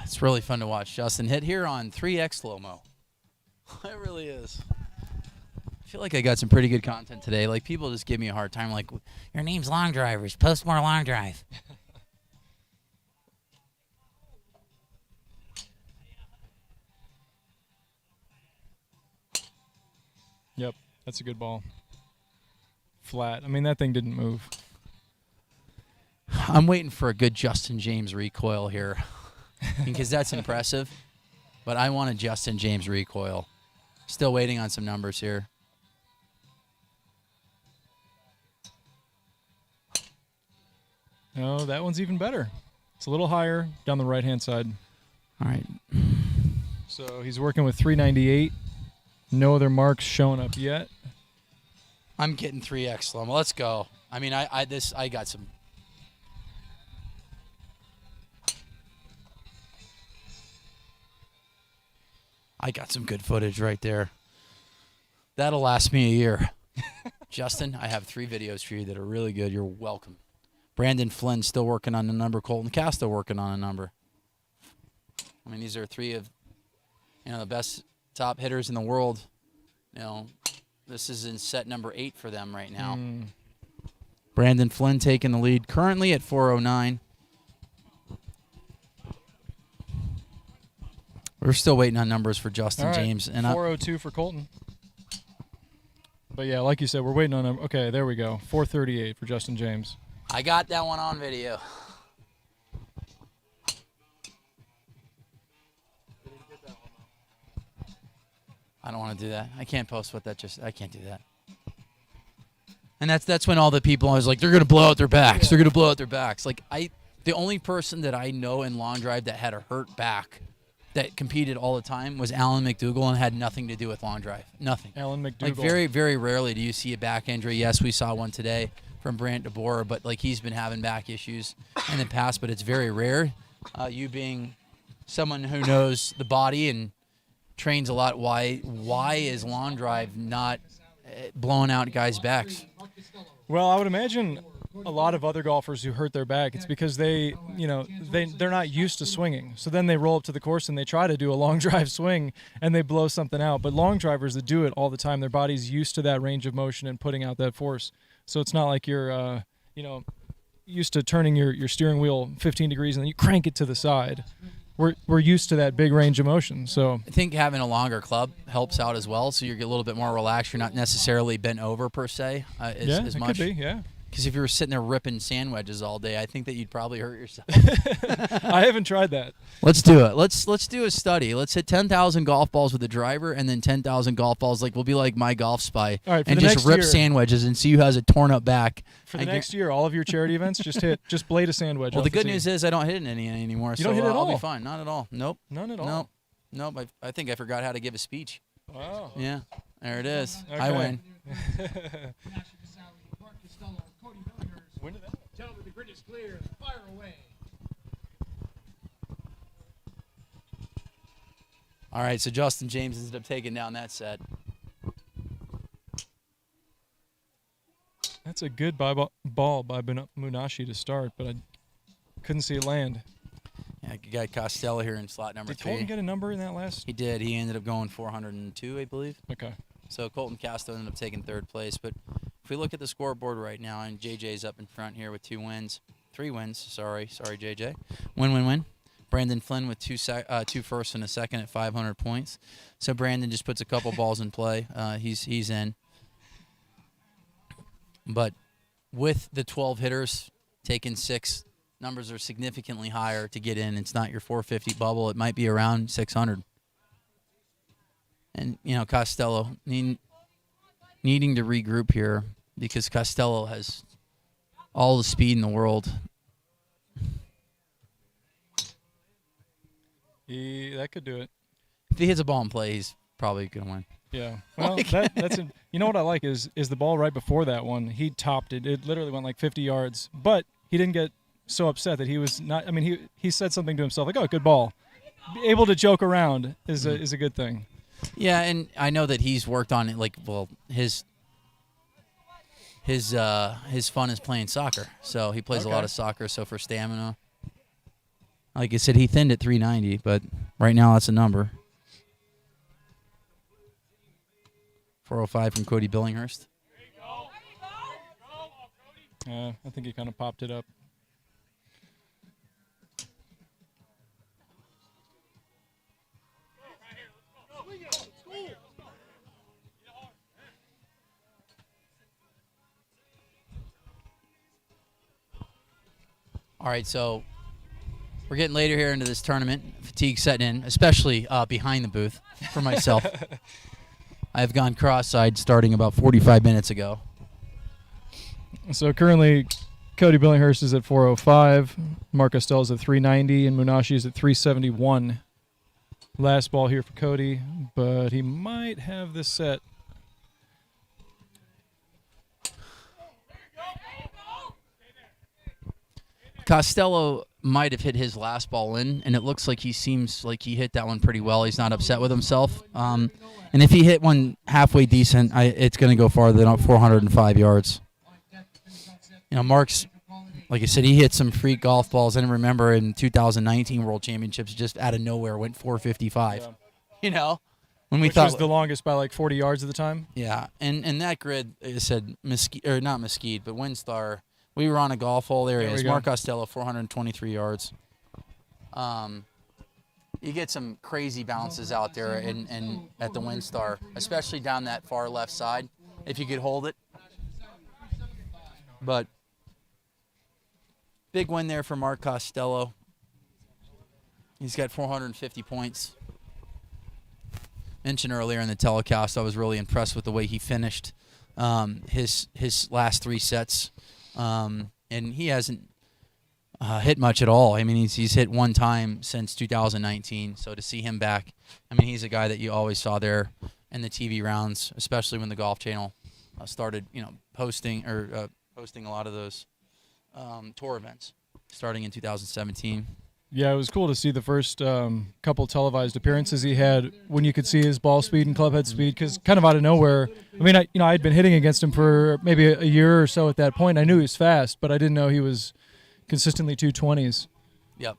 It's really fun to watch Justin hit here on 3X slow-mo. It really is. I feel like I got some pretty good content today. Like, people just give me a hard time. Like, your name's Long Drivers. Post more Long Drive. Yep, that's a good ball. Flat. I mean, that thing didn't move. I'm waiting for a good Justin James recoil here because that's impressive. But I want a Justin James recoil. Still waiting on some numbers here. No, that one's even better. It's a little higher down the right-hand side. All right. So he's working with 398. No other marks showing up yet. I'm getting 3X slow-mo. Let's go. I mean, I got some. I got some good footage right there. That'll last me a year. Justin, I have 3 videos for you that are really good. You're welcome. Brandon Flynn still working on a number. Colton Casto working on a number. I mean, these are 3 of the best top hitters in the world. This is in set number 8 for them right now. Brandon Flynn taking the lead currently at 409. We're still waiting on numbers for Justin All right, James. And 402 for Colton. But yeah, like you said, we're waiting on him. Okay, there we go. 438 for Justin James. I got that one on video. I don't want to do that. I can't post what that I can't do that. And that's when all the people I was like, they're gonna blow out their backs. They're gonna blow out their backs. Like the only person that I know in long drive that had a hurt back that competed all the time was Alan McDougall and had nothing to do with long drive. Nothing. Alan McDougall. Like very, very rarely do you see a back injury. Yes, we saw one today from Brant DeBoer, but like he's been having back issues in the past, but it's very rare. You being someone who knows the body and trains a lot, why is long drive not blowing out guys' backs? Well, I would imagine a lot of other golfers who hurt their back, it's because they're not used to swinging. So then they roll up to the course and they try to do a long drive swing and they blow something out. But long drivers that do it all the time, their body's used to that range of motion and putting out that force. So it's not like you're used to turning your steering wheel 15 degrees and then you crank it to the side. we're used to that big range of motion. So I think having a longer club helps out as well, so you get a little bit more relaxed. You're not necessarily bent over per se as it much. could be, yeah. Because if you were sitting there ripping sand wedges all day, I think that you'd probably hurt yourself. I haven't tried that. Let's do it. Let's do a study. Let's hit 10,000 golf balls with a driver, and then 10,000 golf balls. Like we'll be like My Golf Spy, All right, for and the just next rip year- sand wedges and see who has a torn up back. For the next year, all of your charity events, just blade a sand wedge. Well, off the good tee. news is I don't hit any anymore. You don't hit at I'll all? be fine. Not at all. Nope. None at all. Nope. I think I forgot how to give a speech. Wow. Yeah. There it is. Okay. I win. When did that? Gentlemen, the grid is clear. Fire away. All right. So Justin James ended up taking down that set. That's a good ball by Munashi to start, but I couldn't see it land. Yeah, you got Costello here in slot number Did 3. Colton get a number in that last? He did. He ended up going 402, I believe. Okay. So Colton Castro ended up taking 3rd place. But if we look at the scoreboard right now, and JJ's up in front here with 3 wins. Sorry, JJ. Win. Brandon Flynn with 2 firsts and a second at 500 points. So Brandon just puts a couple balls in play. He's in. But with the 12 hitters taking 6, numbers are significantly higher to get in. It's not your 450 bubble. It might be around 600. And, Costello needing to regroup here because Costello has all the speed in the world. That could do it. If he hits a ball in play, he's probably going to win. Yeah. Well, that's you know what I like is the ball right before that one. He topped it. It literally went like 50 yards, but he didn't get so upset that he was not. I mean, he said something to himself like, "Oh, good ball." Able to joke around is a good thing. Yeah, and I know that he's worked on it. Like, well, his fun is playing soccer, so he plays a lot Okay. of soccer. So for stamina, like I said, he thinned at 390, but right now that's a number. 405 from Cody Billinghurst. I think he kind of popped it up. All right, so we're getting later here into this tournament. Fatigue setting in, especially behind the booth for myself. I've gone cross-eyed starting about 45 minutes ago. So currently, Cody Billinghurst is at 405, Mark Costello is at 390, and Munashi is at 371. Last ball here for Cody, but he might have this set. Costello might have hit his last ball in, and it looks like he seems like he hit that one pretty well. He's not upset with himself. And if he hit one halfway decent, it's going to go farther than 405 yards. Mark's, like I said, he hit some freak golf balls. I remember in 2019 World Championships, just out of nowhere went 455. Yeah. When we Which thought was the longest by like 40 yards at the time. Yeah, and that grid, like I said, not Mesquite, but Windstar. We were on a golf hole there. There we It's go. Mark Costello, 423 yards. You get some crazy bounces out there and at the Windstar, especially down that far left side, if you could hold it. But big win there for Mark Costello. He's got 450 points. Mentioned earlier in the telecast, I was really impressed with the way he finished his last 3 sets. And he hasn't hit much at all. I mean, he's hit one time since 2019. So to see him back, I mean, he's a guy that you always saw there in the TV rounds, especially when the Golf Channel started, posting a lot of those tour events starting in 2017. Yeah, it was cool to see the first couple televised appearances he had when you could see his ball speed and club head speed, because kind of out of nowhere. I mean, I had been hitting against him for maybe a year or so at that point. I knew he was fast, but I didn't know he was consistently 220s. Yep.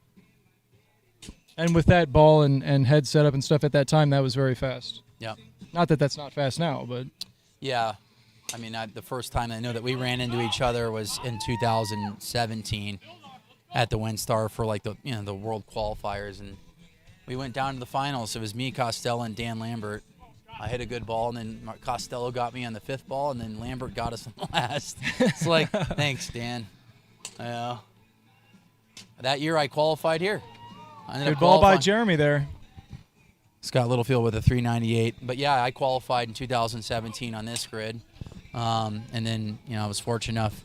And with that ball and head setup and stuff at that time, that was very fast. Yep. Not that that's not fast now, but Yeah. I mean, the first time I know that we ran into each other was in 2017 at the Windstar for like the the World Qualifiers, and we went down to the finals. It was me, Costello, and Dan Lambert. I hit a good ball, and then Costello got me on the 5th ball, and then Lambert got us on the last. It's like, thanks, Dan. That year I qualified here. Good ball by Jeremy there. Scott Littlefield with a 398. But, yeah, I qualified in 2017 on this grid. And then, I was fortunate enough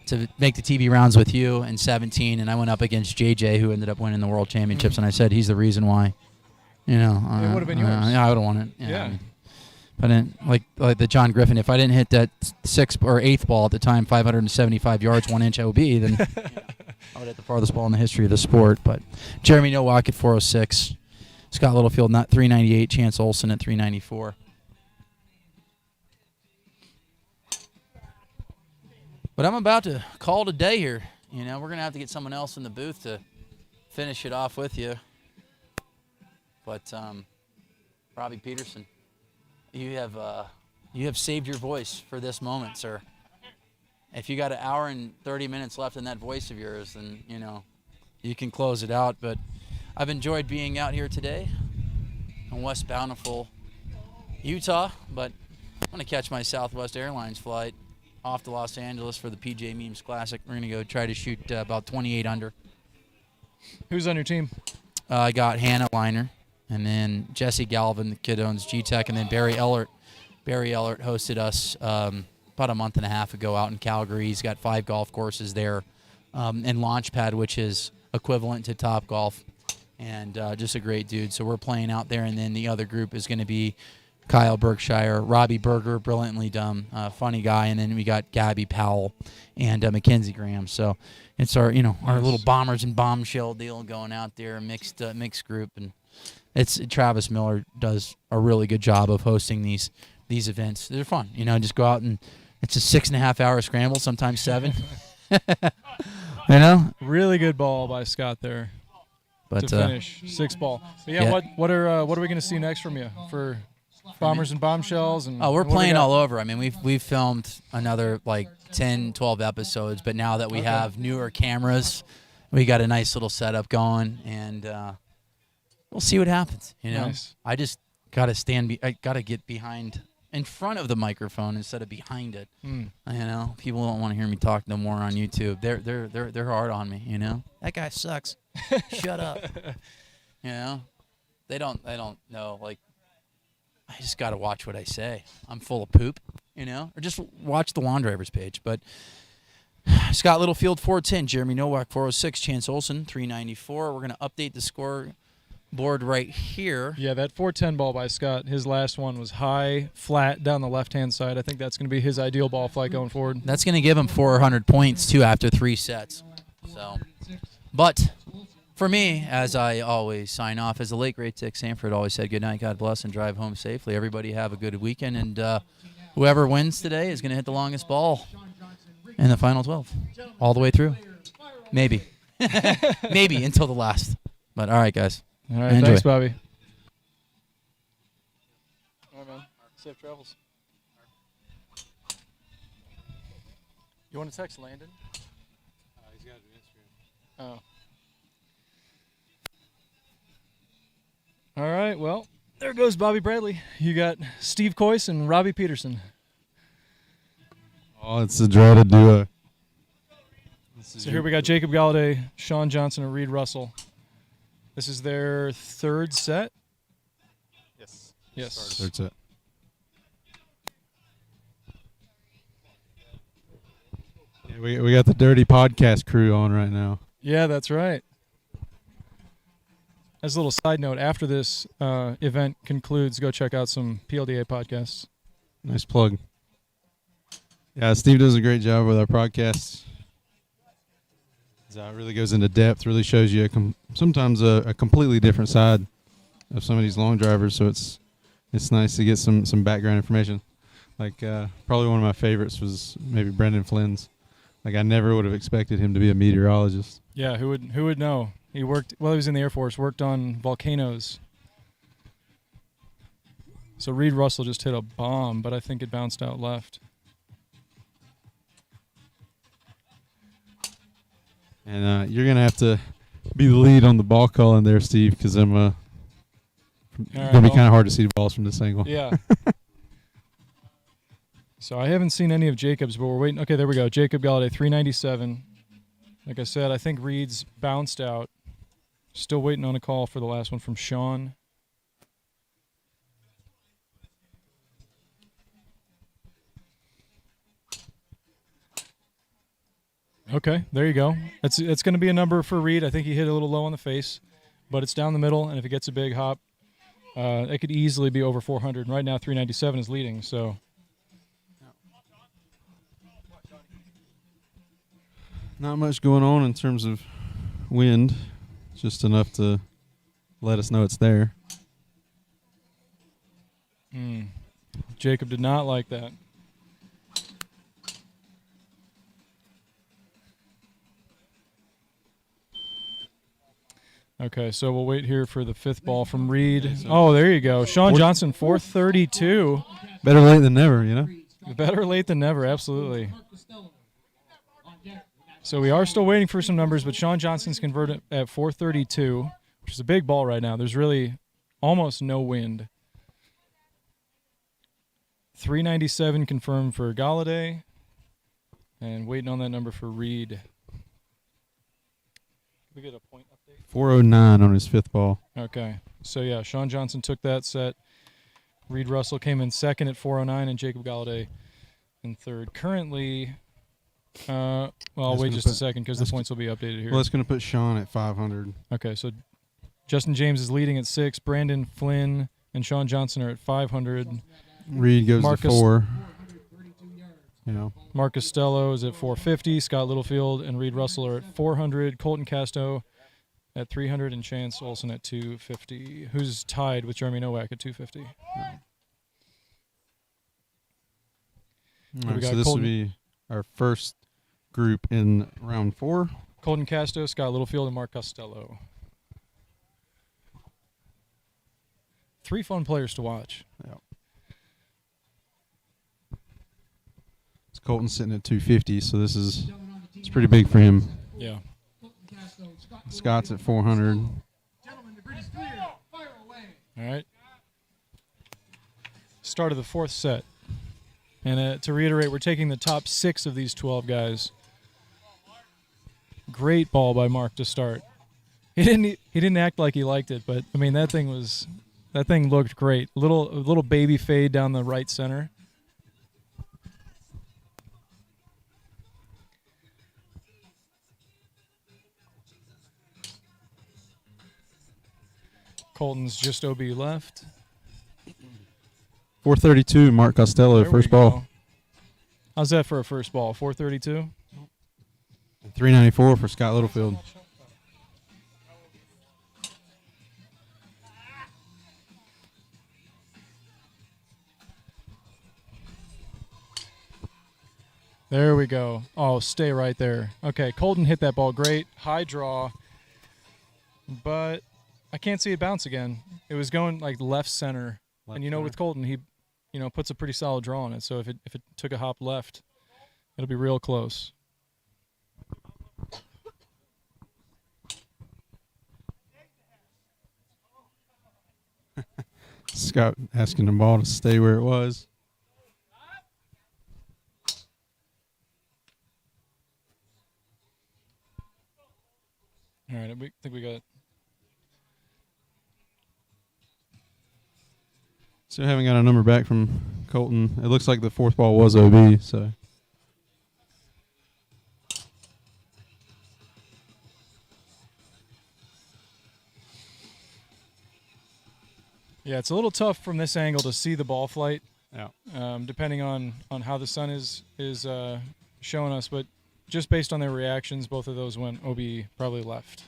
to make the TV rounds with you in 17, and I went up against JJ, who ended up winning the World Championships, and I said he's the reason why. It would have been yours. Yeah, I would have won it. Yeah. But like the John Griffin, if I didn't hit that 6th or 8th ball at the time, 575 yards, 1 inch OB, then I would hit the farthest ball in the history of the sport. But Jeremy Nowak at 406, Scott Littlefield not 398, Chance Olson at 394. But I'm about to call it a day here. We're going to have to get someone else in the booth to finish it off with you. But Robbie Peterson, you have saved your voice for this moment, sir. If you got an hour and 30 minutes left in that voice of yours, then, you can close it out. But I've enjoyed being out here today in West Bountiful, Utah. But I'm going to catch my Southwest Airlines flight off to Los Angeles for the PJ Memes Classic. We're going to go try to shoot about 28 under. Who's on your team? I got Hannah Liner, and then Jesse Galvin, the kid owns G-Tech, and then Barry Ellert. Barry Ellert hosted us about a month and a half ago out in Calgary. He's got 5 golf courses there, and Launchpad, which is equivalent to Top Golf, and just a great dude. So we're playing out there, and then the other group is going to be Kyle Berkshire, Robbie Berger, brilliantly dumb, funny guy, and then we got Gabby Powell and Mackenzie Graham. So it's our little bombers and bombshell deal going out there, mixed group, and Travis Miller does a really good job of hosting these events. They're fun, just go out and it's a 6.5 hour scramble, sometimes 7. Really good ball by Scott there. But to finish 6 ball. But yeah. What are we going to see next from you for Bombers and Bombshells? And we're playing all over. I mean, we've filmed another 10, 12 episodes, but now that we have newer cameras, we got a nice little setup going, and we'll see what happens. Nice. I just gotta I gotta get in front of the microphone instead of behind it. People don't want to hear me talk no more on YouTube. They're hard on me. That guy sucks. Shut up. They don't know. I just gotta watch what I say. I'm full of poop. Or just watch the Lawn Drivers page. But Scott Littlefield 410, Jeremy Nowak 406, Chance Olson 394. We're gonna update the score board right here. Yeah, that 410 ball by Scott, his last one was high, flat, down the left-hand side. I think that's going to be his ideal ball flight going forward. That's going to give him 400 points, too, after 3 sets. But for me, as I always sign off, as the late, great Dick Sanford always said, good night, God bless, and drive home safely. Everybody have a good weekend, and whoever wins today is going to hit the longest ball in the final 12, all the way through. Maybe. Maybe until the last. But all right, guys. All right, thanks, Bobby. All right, man. Safe travels. You want to text Landon? He's got an Instagram. Oh. All right, well, there goes Bobby Bradley. You got Steve Coyce and Robbie Peterson. Oh, it's a dreaded duo. So here we got Jacob Galladay, Sean Johnson, and Reed Russell. This is their 3rd set? Yes. 3rd set. Yeah, we got the Dirty Podcast crew on right now. Yeah, that's right. As a little side note, after this event concludes, go check out some PLDA podcasts. Nice plug. Yeah, Steve does a great job with our podcasts. It really goes into depth, really shows you sometimes a completely different side of some of these long drivers. So it's nice to get some background information. Probably one of my favorites was maybe Brendan Flynn's. I never would have expected him to be a meteorologist. Yeah, who would know? He worked he was in the Air Force, worked on volcanoes. So Reed Russell just hit a bomb, but I think it bounced out left. And you're going to have to be the lead on the ball calling there, Steve, because I'm right, gonna be well- kind of hard to see the balls from this angle. Yeah. So I haven't seen any of Jacob's, but we're waiting. Okay, there we go. Jacob Galladay, 397. Like I said, I think Reed's bounced out. Still waiting on a call for the last one from Sean. Okay, there you go. It's going to be a number for Reed. I think he hit a little low on the face, but it's down the middle, and if it gets a big hop, it could easily be over 400. And right now, 397 is leading, so... Not much going on in terms of wind, just enough to let us know it's there. Jacob did not like that. Okay, so we'll wait here for the fifth ball from Reed. Oh, there you go. Sean Johnson, 432. Better late than never, you know? Better late than never, absolutely. So we are still waiting for some numbers, but Sean Johnson's converted at 432, which is a big ball right now. There's really almost no wind. 397 confirmed for Galladay, and waiting on that number for Reed. Can we get a point update? 409 on his fifth ball. Okay. So, yeah, Sean Johnson took that set. Reed Russell came in second at 409, and Jacob Galladay in third. Currently, well, I'll That's wait gonna just a put- second because the that's points will be updated here. Well, it's going to put Sean at 500. Okay, so Justin James is leading at 6. Brandon Flynn and Sean Johnson are at 500. Reed goes Marcus- to 4. You know, Mark Costello is at 450. Scott Littlefield and Reed Russell are at 400. Colton Casto at 300 and Chance Olson at 250, who's tied with Jeremy Nowak at 250. all right, got so this Colton- will be our first group in round 4. Colton Casto, Scott Littlefield, and Mark Costello. 3 fun players to watch. Yep. It's Colton sitting at 250, so this is it's pretty big for him. Yeah. Scott's at 400. Gentlemen, the grid is clear. Fire away. All right. Start of the 4th set. And to reiterate, we're taking the top 6 of these 12 guys. Great ball by Mark to start. He didn't act like he liked it, but I mean that thing looked great. A little baby fade down the right center. Colton's just OB left. 432, Mark Costello, There we first ball. go. How's that for a first ball? 432? And 394 for Scott Littlefield. There we go. Oh, stay right there. Okay, Colton hit that ball great. High draw. But I can't see it bounce again. It was going like left center. And you know, with Colton, he puts a pretty solid draw on it. So if it took a hop left, it'll be real close. Scott asking the ball to stay where it was. All right, I think we got it. So haven't got a number back from Colton. It looks like the fourth ball was OB, so. Yeah, it's a little tough from this angle to see the ball flight. Yeah. Depending on how the sun is showing us, but just based on their reactions, both of those went OB, probably left.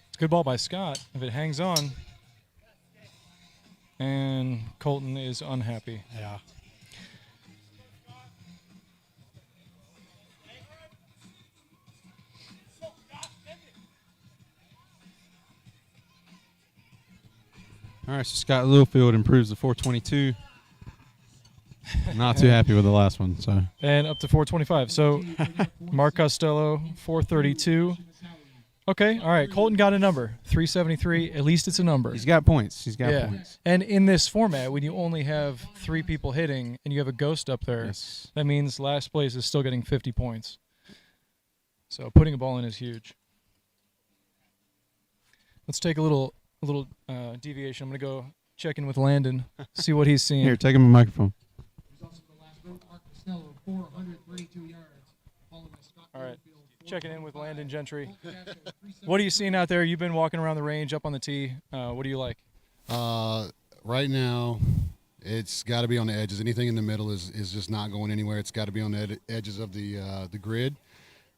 It's a good ball by Scott if it hangs on. And Colton is unhappy. Yeah. All right, so Scott Littlefield improves to 422. Not too happy with the last one. So And up to 425. So Mark Costello, 432. Okay, all right. Colton got a number, 373. At least it's a number. he's got points. He's got Yeah. points. And in this format, when you only have 3 people hitting and you have a ghost up there, Yes. that means last place is still getting 50 points. So putting a ball in is huge. Let's take a little deviation. I'm going to go check in with Landon, see what he's seeing. Here, take him a microphone. He's also the last row, Mark Costello, 432 yards. Followed by Scott All right. Littlefield, Checking in with 425. Landon Gentry. Colt Castro, 373. What are you seeing out there? You've been walking around the range, up on the tee. What do you like? Right now, it's got to be on the edges. Anything in the middle is just not going anywhere. It's got to be on the edges of the grid.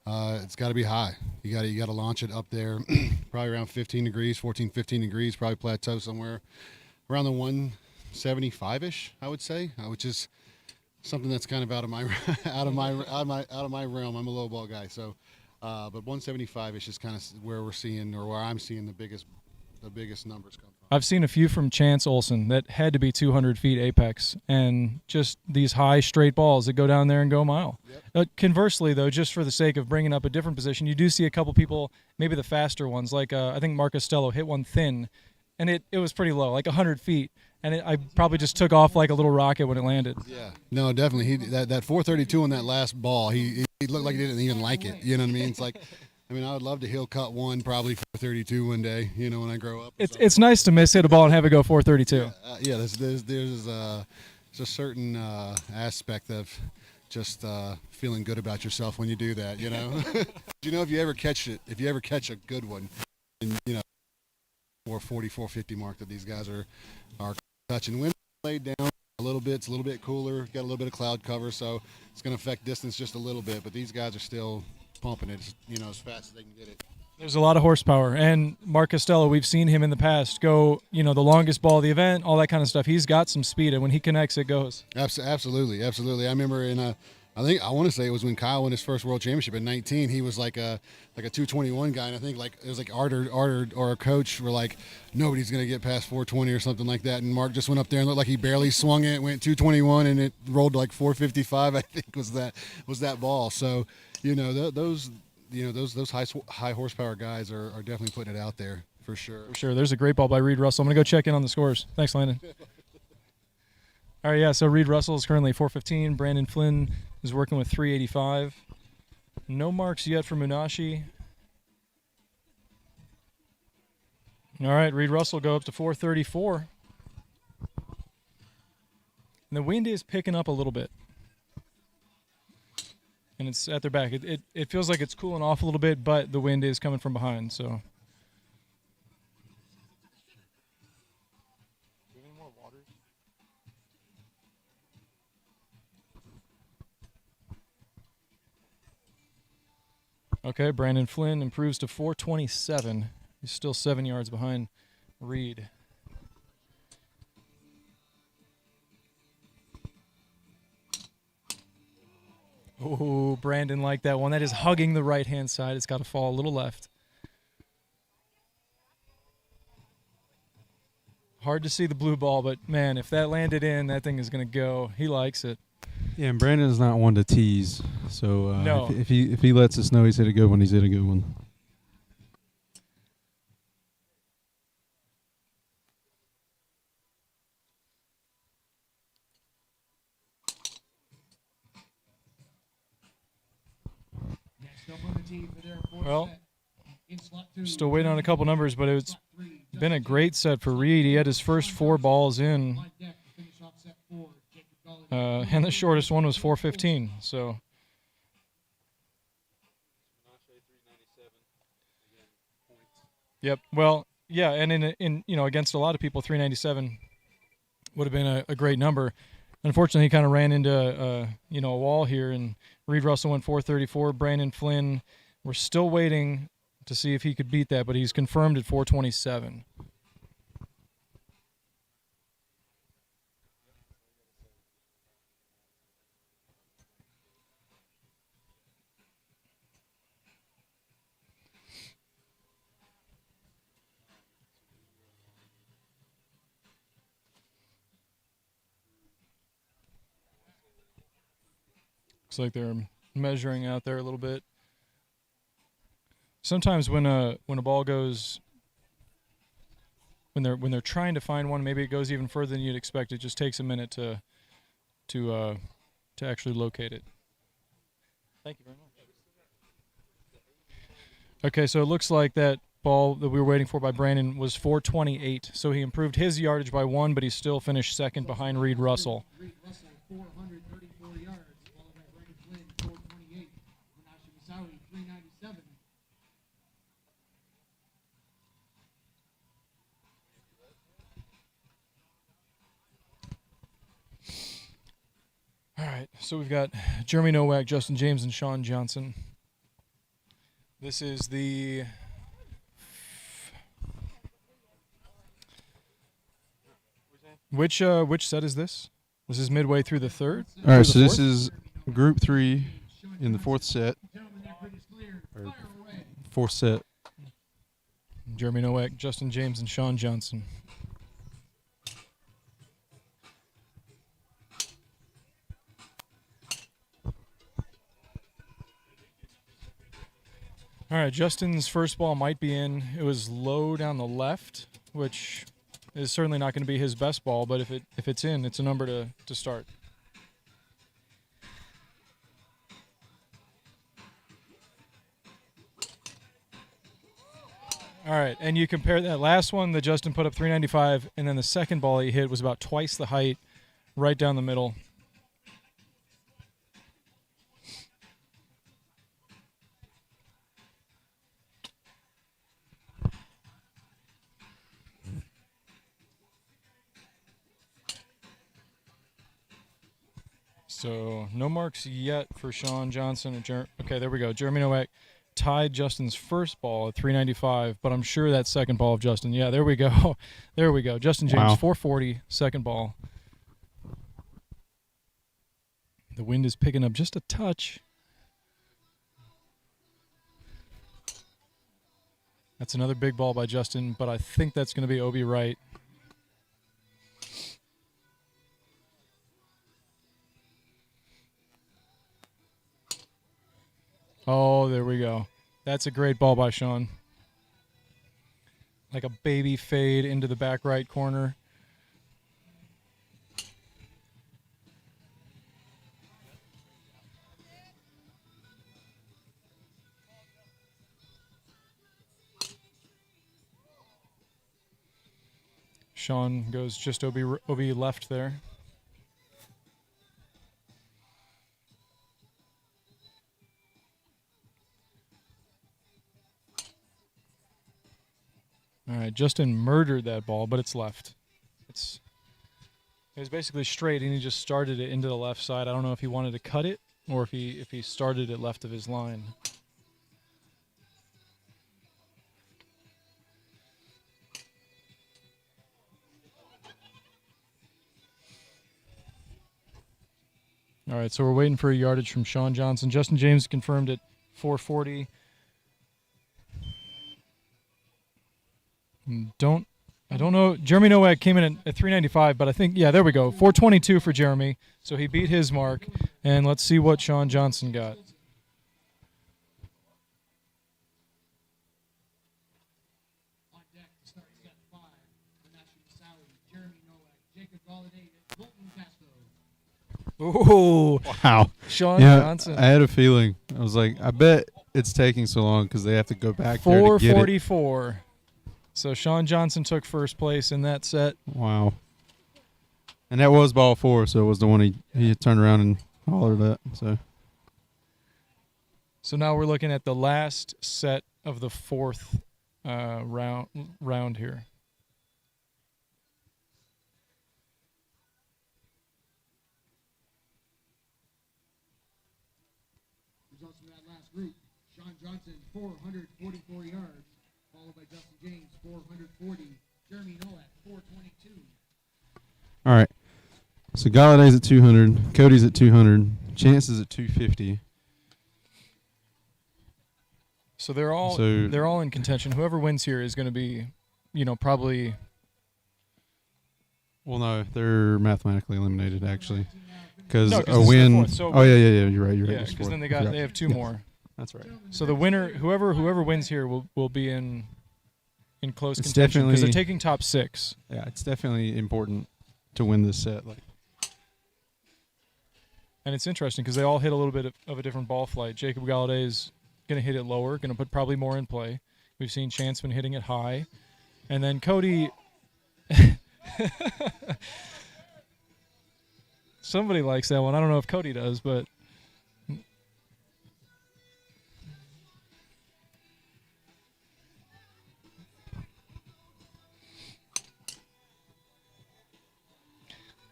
It's got to be high. You got to launch it up there, probably around 15 degrees, 14, 15 degrees. Probably plateau somewhere around the 175ish, I would say, which is something that's kind of out of my out of my realm. I'm a low ball guy, so but 175ish is kind of where we're seeing, or where I'm seeing the biggest numbers come from. I've seen a few from Chance Olson that had to be 200 feet apex, and just these high straight balls that go down there and go a mile. Yep. Conversely, though, just for the sake of bringing up a different position, you do see a couple people, maybe the faster ones, like I think Mark Costello hit one thin, and it was pretty low, like 100 feet, and I probably just took off like a little rocket when it landed. Yeah, no, definitely. That 432 on that last ball, he looked like he didn't even like it. You know what I mean? It's like, I mean, I would love to heel cut one, probably 432 one day. You know, when I grow up. It's nice to miss hit a ball and have it go 432. Yeah, there's a certain aspect of just feeling good about yourself when you do that. You know, you know, if you ever catch a good one, and you know, 440, 450 mark that these guys are touching. Wind laid down a little bit. It's a little bit cooler. Got a little bit of cloud cover, so it's going to affect distance just a little bit. But these guys are still pumping it, you know, as fast as they can get it. There's a lot of horsepower, and Mark Costello, we've seen him in the past go, you know, the longest ball of the event, all that kind of stuff. He's got some speed, and when he connects, it goes. Absolutely. I remember I want to say it was when Kyle won his first world championship at 19. He was like a 221 guy, and I think like it was like Art or a coach were like, nobody's gonna get past 420 or something like that. And Mark just went up there and looked like he barely swung it, went 221, and it rolled to like 455. I think was that ball. So you know those high horsepower guys are definitely putting it out there for sure. For sure. There's a great ball by Reed Russell. I'm gonna go check in on the scores. Thanks, Landon. All right, yeah. So Reed Russell is currently 415. Brandon Flynn is working with 385. No marks yet for Munashi. All right, Reed Russell go up to 434. And the wind is picking up a little bit. And it's at their back. It feels like it's cooling off a little bit, but the wind is coming from behind, so. Okay, Brandon Flynn improves to 427. He's still 7 yards behind Reed. Oh, Brandon liked that one. That is hugging the right-hand side. It's got to fall a little left. Hard to see the blue ball, but, man, if that landed in, that thing is going to go. He likes it. Yeah, and Brandon's not one to tease. So No. if he lets us know he's hit a good one, he's hit a good one. Next up on the tee for their fourth Well, set. In slot 2, still waiting on a couple numbers, but it's slot 3, been a great set for Reed. He had his first 4 balls in, on deck to finish off set 4. Jacob Golladay. and the shortest one was 415. So, yep. Well, yeah, and in you know, against a lot of people, 397 would have been a great number. Unfortunately, he kind of ran into a wall here, and Reed Russell went 434. Brandon Flynn, we're still waiting to see if he could beat that, but he's confirmed at 427. Looks like they're measuring out there a little bit. Sometimes when a ball goes, when they're trying to find one, maybe it goes even further than you'd expect. It just takes a minute to actually locate it. Thank you very much. Okay, so it looks like that ball that we were waiting for by Brandon was 428. So he improved his yardage by 1, but he still finished second behind Reed Russell. Reed Russell, 434 yards, followed by Brandon Flynn, 428. Menashe Musawi, 397. All right, so we've got Jeremy Nowak, Justin James, and Sean Johnson. This is the which set is this? This is midway through the third. All right, so this is Group 3 in the fourth set. Or fourth set. Jeremy Nowak, Justin James, and Sean Johnson. All right, Justin's first ball might be in. It was low down the left, which is certainly not going to be his best ball, but if it's in, it's a number to start. All right, and you compare that last one that Justin put up 395, and then the second ball he hit was about twice the height, right down the middle. So no marks yet for Sean Johnson. Okay, there we go. Jeremy Nowak tied Justin's first ball at 395, but I'm sure that second ball of Justin. Yeah, there we go. There we go. Justin James, Wow. 440, second ball. The wind is picking up just a touch. That's another big ball by Justin, but I think that's going to be Obi right. Oh, there we go. That's a great ball by Sean. Like a baby fade into the back right corner. Sean goes just Obi left there. All right, Justin murdered that ball, but it's left. It was basically straight, and he just started it into the left side. I don't know if he wanted to cut it or if he started it left of his line. All right, so we're waiting for a yardage from Sean Johnson. Justin James confirmed at 440. I don't know. Jeremy Nowak came in at 395, but I think, yeah, there we go. 422 for Jeremy. So he beat his mark. And let's see what Sean Johnson got. On deck to start set 5. Menashe Musawi, Jeremy Nowak, Jacob Galladay, and Colton Castro. Ooh, Wow. Sean Yeah, Johnson. I had a feeling. I was like, I bet it's taking so long because they have to go back there to get it. 444. So Sean Johnson took first place in that set. Wow. And that was ball 4, so it was the one he turned around and hollered at. So now we're looking at the last set of the fourth round here. Results from that last group. Sean Johnson, 444 yards, followed by Justin James, 440. Jeremy Nowak, 422. All right. So Galladay's at 200. Cody's at 200. Chance is at 250. So they're all in contention. Whoever wins here is going to be, probably. Well, no, they're mathematically eliminated, actually. because No, 'cause a this is the win. fourth, so Oh yeah. You're right. Yeah, There's because four. then I forgot. they have two Yeah, more. That's right. So the winner, whoever wins here, will be in close It's contention because they're definitely- taking top 6. Yeah, it's definitely important to win this set. Like, And it's interesting because they all hit a little bit of a different ball flight. Jacob Galladay is going to hit it lower, going to put probably more in play. We've seen Chance been hitting it high. And then Cody. Somebody likes that one. I don't know if Cody does, but.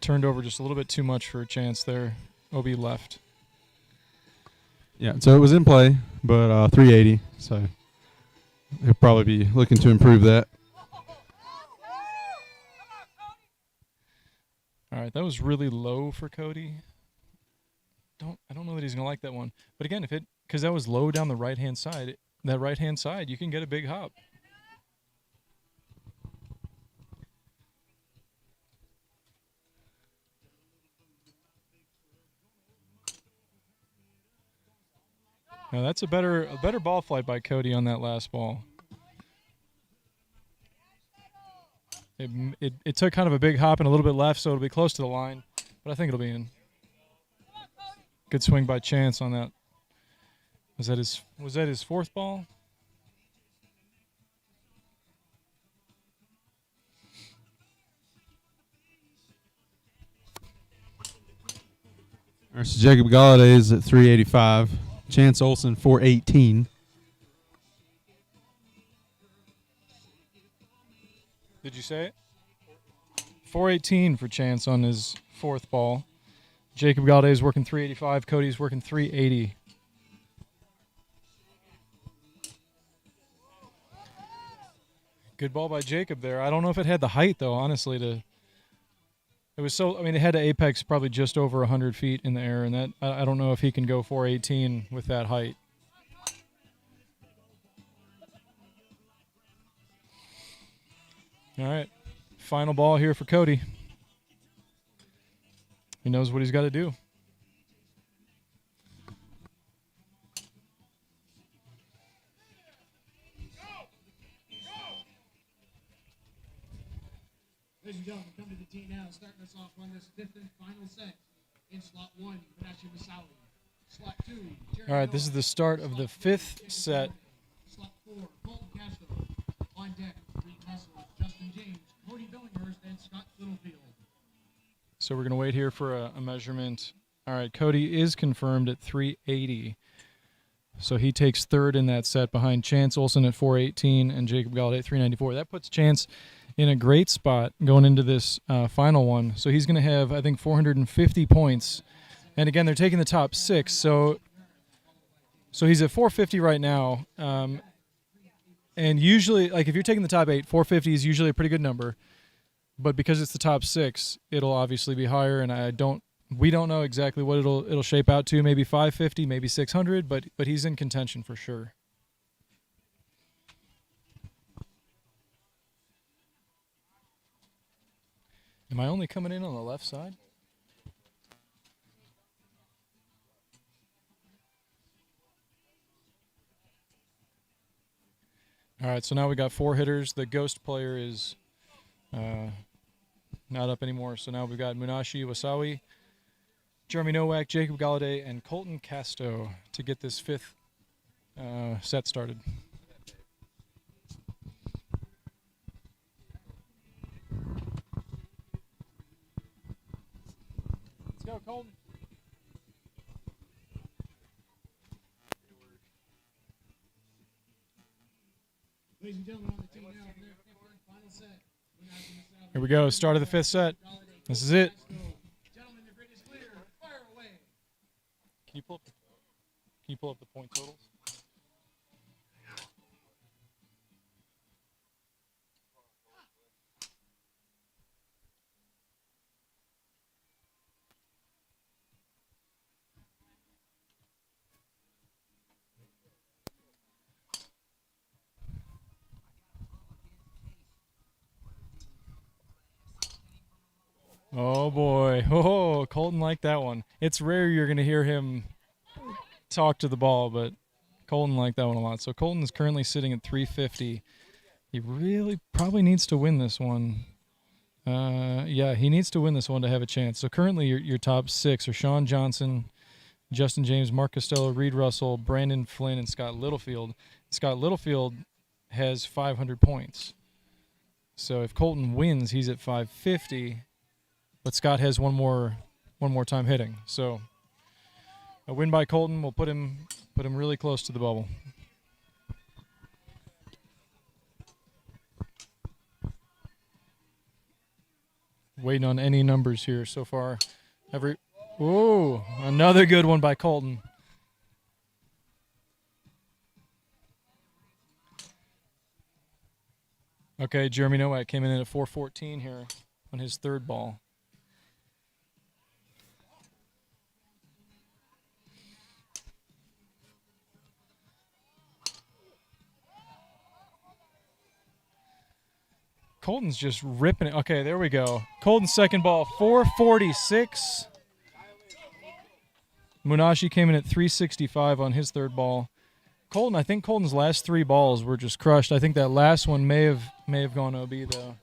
Turned over just a little bit too much for a Chance there. OB left. yeah, so it was in play, but 380. So he'll probably be looking to improve that. All right, that was really low for Cody. I don't know that he's gonna like that one. But again, because that was low down the right hand side, you can get a big hop. Now that's a better ball flight by Cody on that last ball. It took kind of a big hop and a little bit left, so it'll be close to the line, but I think it'll be in. Good swing by Chance on that. Was that his fourth ball? All right, so Jacob Galladay is at 385. Chance Olson 418. Did you say it? 418 for Chance on his fourth ball. Jacob Galladay is working 385. Cody's working 380. Good ball by Jacob there. I don't know if it had the height though, honestly. It had to apex probably just over 100 feet in the air, and that I don't know if he can go 418 with that height. All right, final ball here for Cody. He knows what he's got to do. Ladies and gentlemen, come to the tee now, starting us off on this 5th and final set. In slot 1, Manashi Masawi. Slot 2, Jerry All right, this is the start of the 5th set. Slot 4, Colton Castro. On deck, 3 wrestlers, Justin James, Cody Billinghurst, and Scott Littlefield. So we're going to wait here for a measurement. All right, Cody is confirmed at 380. So he takes third in that set behind Chance Olson at 418 and Jacob Galladay at 394. That puts Chance in a great spot going into this final one. So he's going to have, I think, 450 points. And again, they're taking the top 6. So he's at 450 right now. And usually, like if you're taking the top 8, 450 is usually a pretty good number. But because it's the top 6, it'll obviously be higher. And we don't know exactly what it'll shape out to. Maybe 550, maybe 600. But he's in contention for sure. Am I only coming in on the left side? All right, so now we got 4 hitters. The ghost player is not up anymore. So now we've got Munashi Wasawi, Jeremy Nowak, Jacob Galladay, and Colton Casto to get this 5th set started. Let's go, Colton. Ladies and gentlemen, on the tee now, for their 5th and final set. Here we go, start of the 5th set. This is it. Gentlemen, the grid is clear. Fire away. Can you pull up the point totals? Oh boy. Oh, Oh, Colton liked that one. It's rare you're going to hear him talk to the ball, but Colton liked that one a lot. So Colton is currently sitting at 350. He really probably needs to win this one. Yeah, he needs to win this one to have a chance. So currently your top 6 are Sean Johnson, Justin James, Mark Costello, Reed Russell, Brandon Flynn, and Scott Littlefield. Scott Littlefield has 500 points. So if Colton wins, he's at 550, but Scott has one more time hitting. So a win by Colton will put him really close to the bubble. Waiting on any numbers here so far. Ooh, another good one by Colton. Okay, Jeremy Nowak came in at 414 here on his third ball. Colton's just ripping it. Okay, there we go. Colton's second ball, 446. Munashi came in at 365 on his third ball. I think Colton's last 3 balls were just crushed. I think that last one may have gone OB though.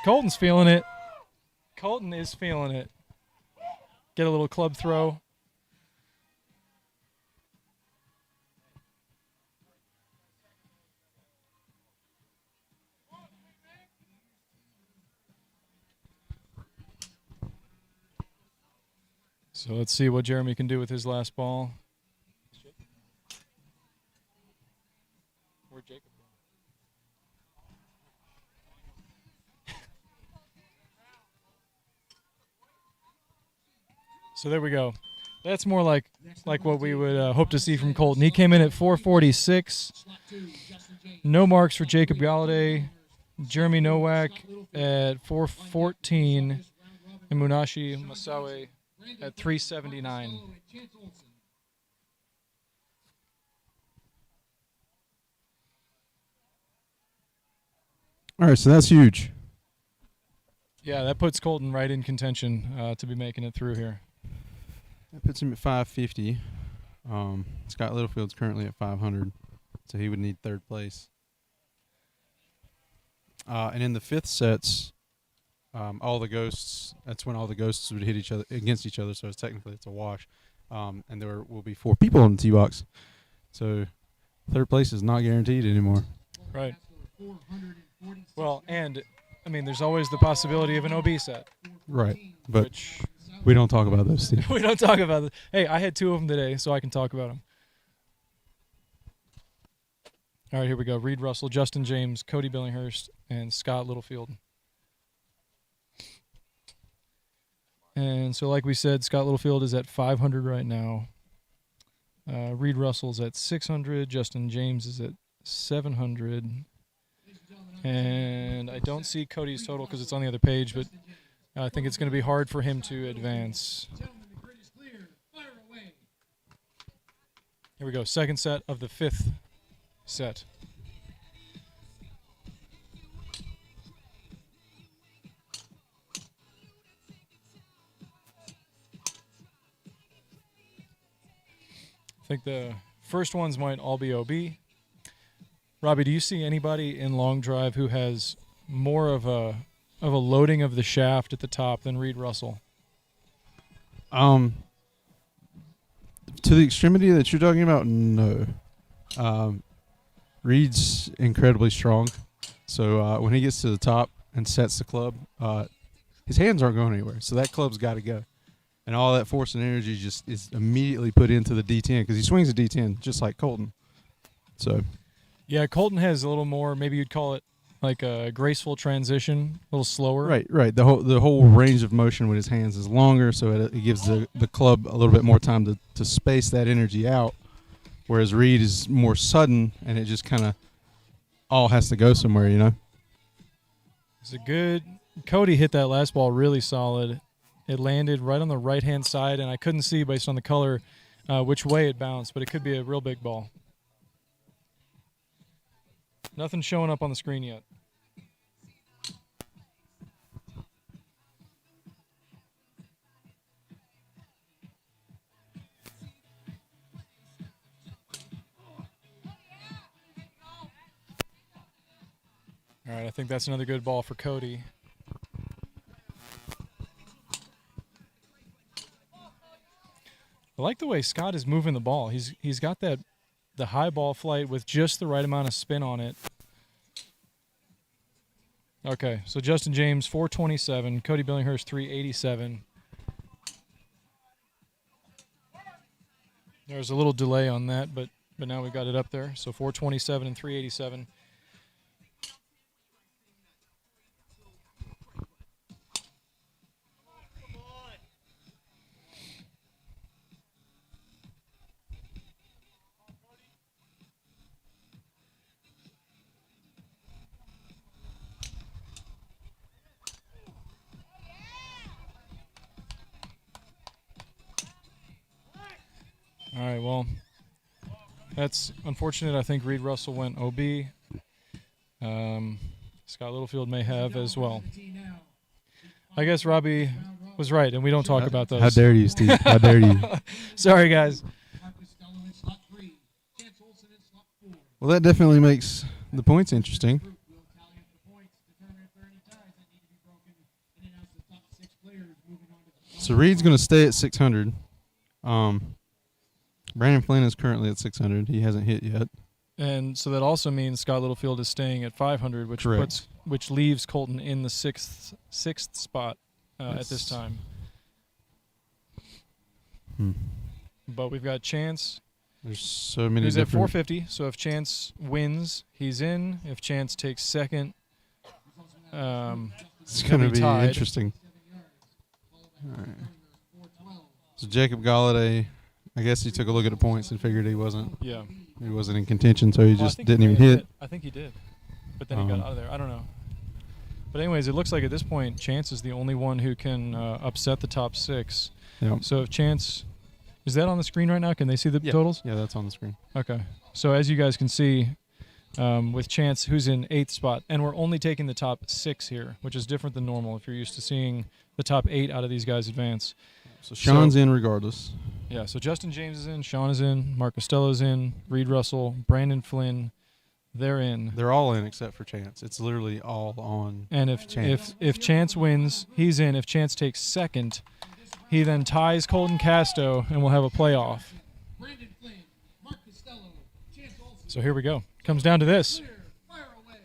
Colton's feeling it. Colton is feeling it. Get a little club throw. So let's see what Jeremy can do with his last ball. Where'd Jacob go? So there we go. That's more like what we would hope to see from Colton. He came in at 446. No marks for Jacob Galladay. Jeremy Nowak at 414. And Munashi Masawe at 379. All right, so that's huge. Yeah, that puts Colton right in contention to be making it through here. That puts him at 550. Scott Littlefield's currently at 500, so he would need third place. And in the 5th sets, all the ghosts. That's when all the ghosts would hit each other against each other. So it's a wash. And there will be 4 people on the tee box. So third place is not guaranteed anymore. Right. Well, and I mean, there's always the possibility of an OB set. Right, but we don't talk about those, Steve. We don't talk about it. Hey, I had 2 of them today, so I can talk about them. All right, here we go. Reed Russell, Justin James, Cody Billinghurst, and Scott Littlefield. And so like we said, Scott Littlefield is at 500 right now. Reed Russell's at 600. Justin James is at 700. And I don't see Cody's total because it's on the other page, but I think it's going to be hard for him to advance. Here we go. Second set of the 5th set. I think the first ones might all be OB. Robbie, do you see anybody in long drive who has more of a loading of the shaft at the top than Reed Russell? To the extremity that you're talking about, no. Reed's incredibly strong, so when he gets to the top and sets the club, his hands aren't going anywhere. So that club's got to go, and all that force and energy just is immediately put into the D10 because he swings a D10 just like Colton. So. Yeah, Colton has a little more, maybe you'd call it like a graceful transition, a little slower. Right. The whole range of motion with his hands is longer, so it gives the club a little bit more time to space that energy out, whereas Reed is more sudden, and it just kind of all has to go somewhere, you know? It's a good – Cody hit that last ball really solid. It landed right on the right-hand side, and I couldn't see based on the color which way it bounced, but it could be a real big ball. Nothing showing up on the screen yet. All right, I think that's another good ball for Cody. I like the way Scott is moving the ball. He's got the high ball flight with just the right amount of spin on it. Okay, so Justin James 427, Cody Billinghurst 387. There's a little delay on that, but now we got it up there. So 427 and 387. All right, well, that's unfortunate. I think Reed Russell went OB. Scott Littlefield may have as well. I guess Robbie was right, and we don't talk about those. How dare you, Steve? How dare you? Sorry, guys. Well, that definitely makes the points interesting. So Reed's going to stay at 600. Brandon Flynn is currently at 600. He hasn't hit yet. And so that also means Scott Littlefield is staying at 500, which leaves Colton in the sixth spot at this time. But we've got Chance. There's so many. He's at 450. So if Chance wins, he's in. If Chance takes second, it's going to be tied. interesting. All right. So Jacob Galladay, I guess he took a look at the points and figured he wasn't. Yeah. He wasn't in contention, so he Well, just didn't even hit. I think he did, but then he got out of there. I don't know. But anyways, it looks like at this point, Chance is the only one who can upset the top six. Yep. So if Chance, is that on the screen right now? Can they see the totals? Yeah, that's on the screen. Okay. So as you guys can see, with Chance, who's in 8th spot, and we're only taking the top 6 here, which is different than normal if you're used to seeing the top 8 out of these guys advance. So Sean's in regardless. Yeah, so Justin James is in, Sean is in, Mark Costello's in, Reed Russell, Brandon Flynn, they're in. They're all in except for Chance. It's literally all on And Chance. if Chance wins, he's in. If Chance takes second, he then ties Colton Casto, and we'll have a playoff. Brandon Flynn, Mark Costello, Chance Olson. So here we go. Comes down to this. Clear, fire away.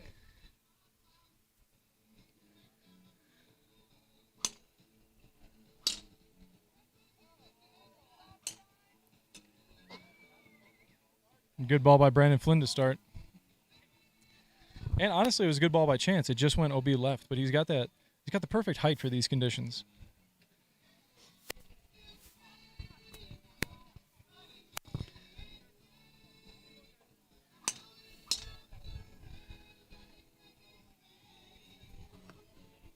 Good ball by Brandon Flynn to start. And honestly, it was a good ball by Chance. It just went OB left, but he's got the perfect height for these conditions.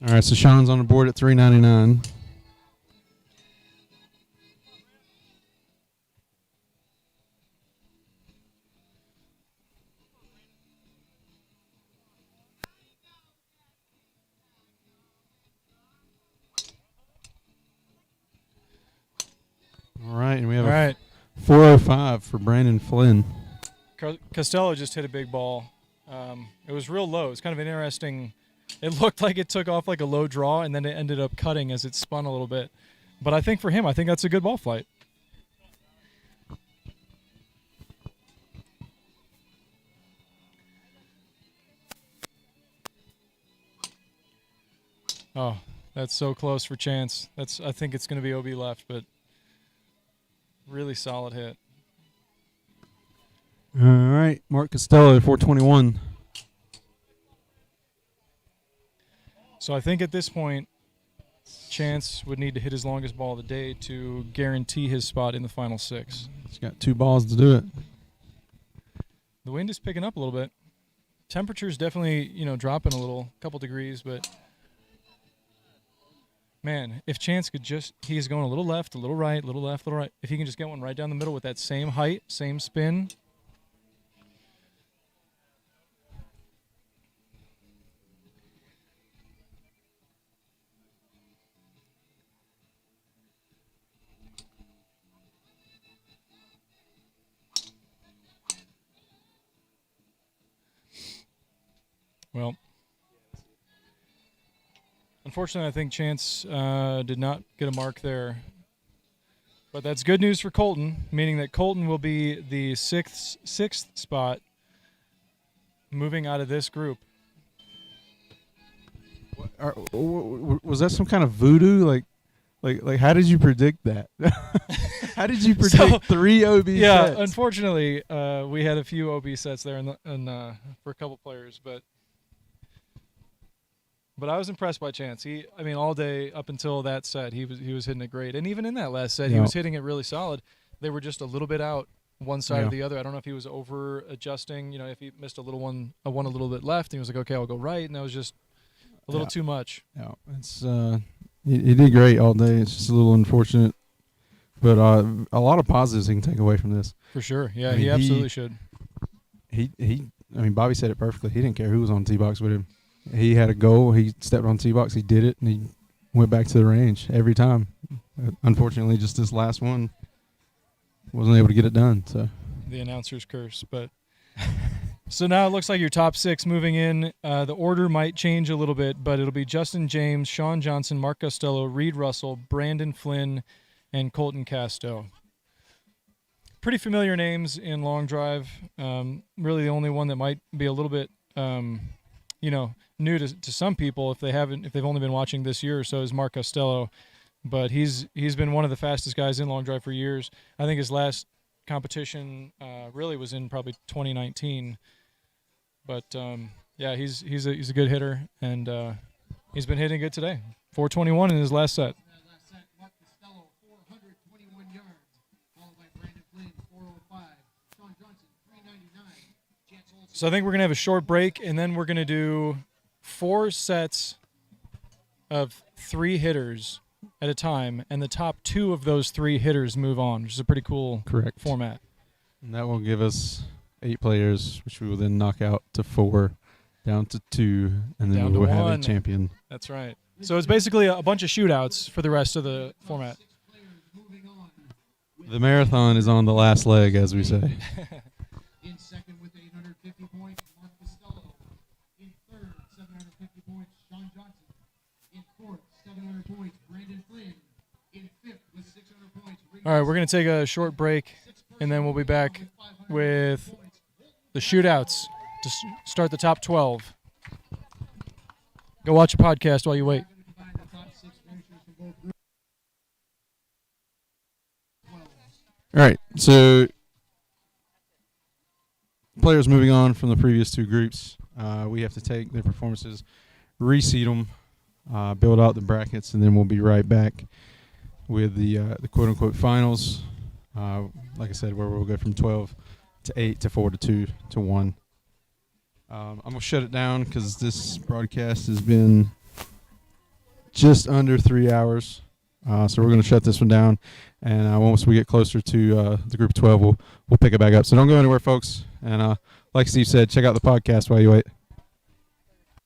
All right, so Sean's on the board at 399. All right, and we have a 405 for Brandon Flynn. Costello just hit a big ball. It was real low. It's kind of an interesting. It looked like it took off like a low draw, and then it ended up cutting as it spun a little bit. But I think for him, I think that's a good ball flight. Oh, that's so close for Chance. I think it's going to be OB left, but really solid hit. All right, Mark Costello, 421. So I think at this point, Chance would need to hit his longest ball of the day to guarantee his spot in the final 6. He's got 2 balls to do it. The wind is picking up a little bit. Temperature's definitely, dropping a little, couple degrees, but man, if Chance could he's going a little left, a little right, a little left, a little right. If he can just get one right down the middle with that same height, same spin. Well, unfortunately, I think Chance did not get a mark there. But that's good news for Colton, meaning that Colton will be the sixth spot moving out of this group. Was that some kind of voodoo? Like, how did you predict that? How did you predict 3 OB Yeah, sets? unfortunately, we had a few OB sets there for a couple players, but I was impressed by Chance. All day up until that set, he was hitting it great, and even in that last set, he was hitting it really solid. They were just a little bit out one side or the other. I don't know if he was over adjusting. If he missed a one a little bit left, and he was like, okay, I'll go right, and that was just a little too much. Yeah, it's he did great all day. It's just a little unfortunate, but a lot of positives he can take away from this. For sure, yeah, he absolutely should. Bobby said it perfectly. He didn't care who was on the tee box with him. He had a goal. He stepped on the tee box. He did it, and he went back to the range every time. Unfortunately, just this last one wasn't able to get it done. So the announcer's curse, but. So now it looks like your top 6 moving in. The order might change a little bit, but it'll be Justin James, Sean Johnson, Mark Costello, Reed Russell, Brandon Flynn, and Colton Casto. Pretty familiar names in long drive. Really the only one that might be a little bit, new to some people if they've only been watching this year or so is Mark Costello. But he's been one of the fastest guys in long drive for years. I think his last competition really was in probably 2019. But he's a good hitter, and he's been hitting good today. 421 in his last set. Last set, Mark Costello, 421 yards, followed by Brandon Flynn, 405. Sean Johnson, 399. Chance Olson. So I think we're gonna have a short break, and then we're gonna do 4 sets of 3 hitters at a time, and the top 2 of those 3 hitters move on, which is a pretty cool format. And that will give us 8 players, which we will then knock out to 4, down to 2, and then Down we will to have 1. a champion. That's right. So it's basically a bunch of shootouts for the rest of the format. The marathon is on the last leg, as we say. In second with 850 points, Mark Costello. In third, 750 points, Sean Johnson. In fourth, 700 points, Brandon Flynn. In fifth with 600 points, All right, we're going to take a short break, and then we'll be back with the shootouts to start the top 12. Go watch a podcast while you wait. All right, so players moving on from the previous 2 groups, we have to take their performances, reseed them, build out the brackets, and then we'll be right back with the quote-unquote finals. Like I said, where we'll go from 12 to 8 to 4 to 2 to 1. I'm going to shut it down because this broadcast has been just under 3 hours. So we're going to shut this one down. And once we get closer to the group 12, we'll pick it back up. So don't go anywhere, folks. And like Steve said, check out the podcast while you wait.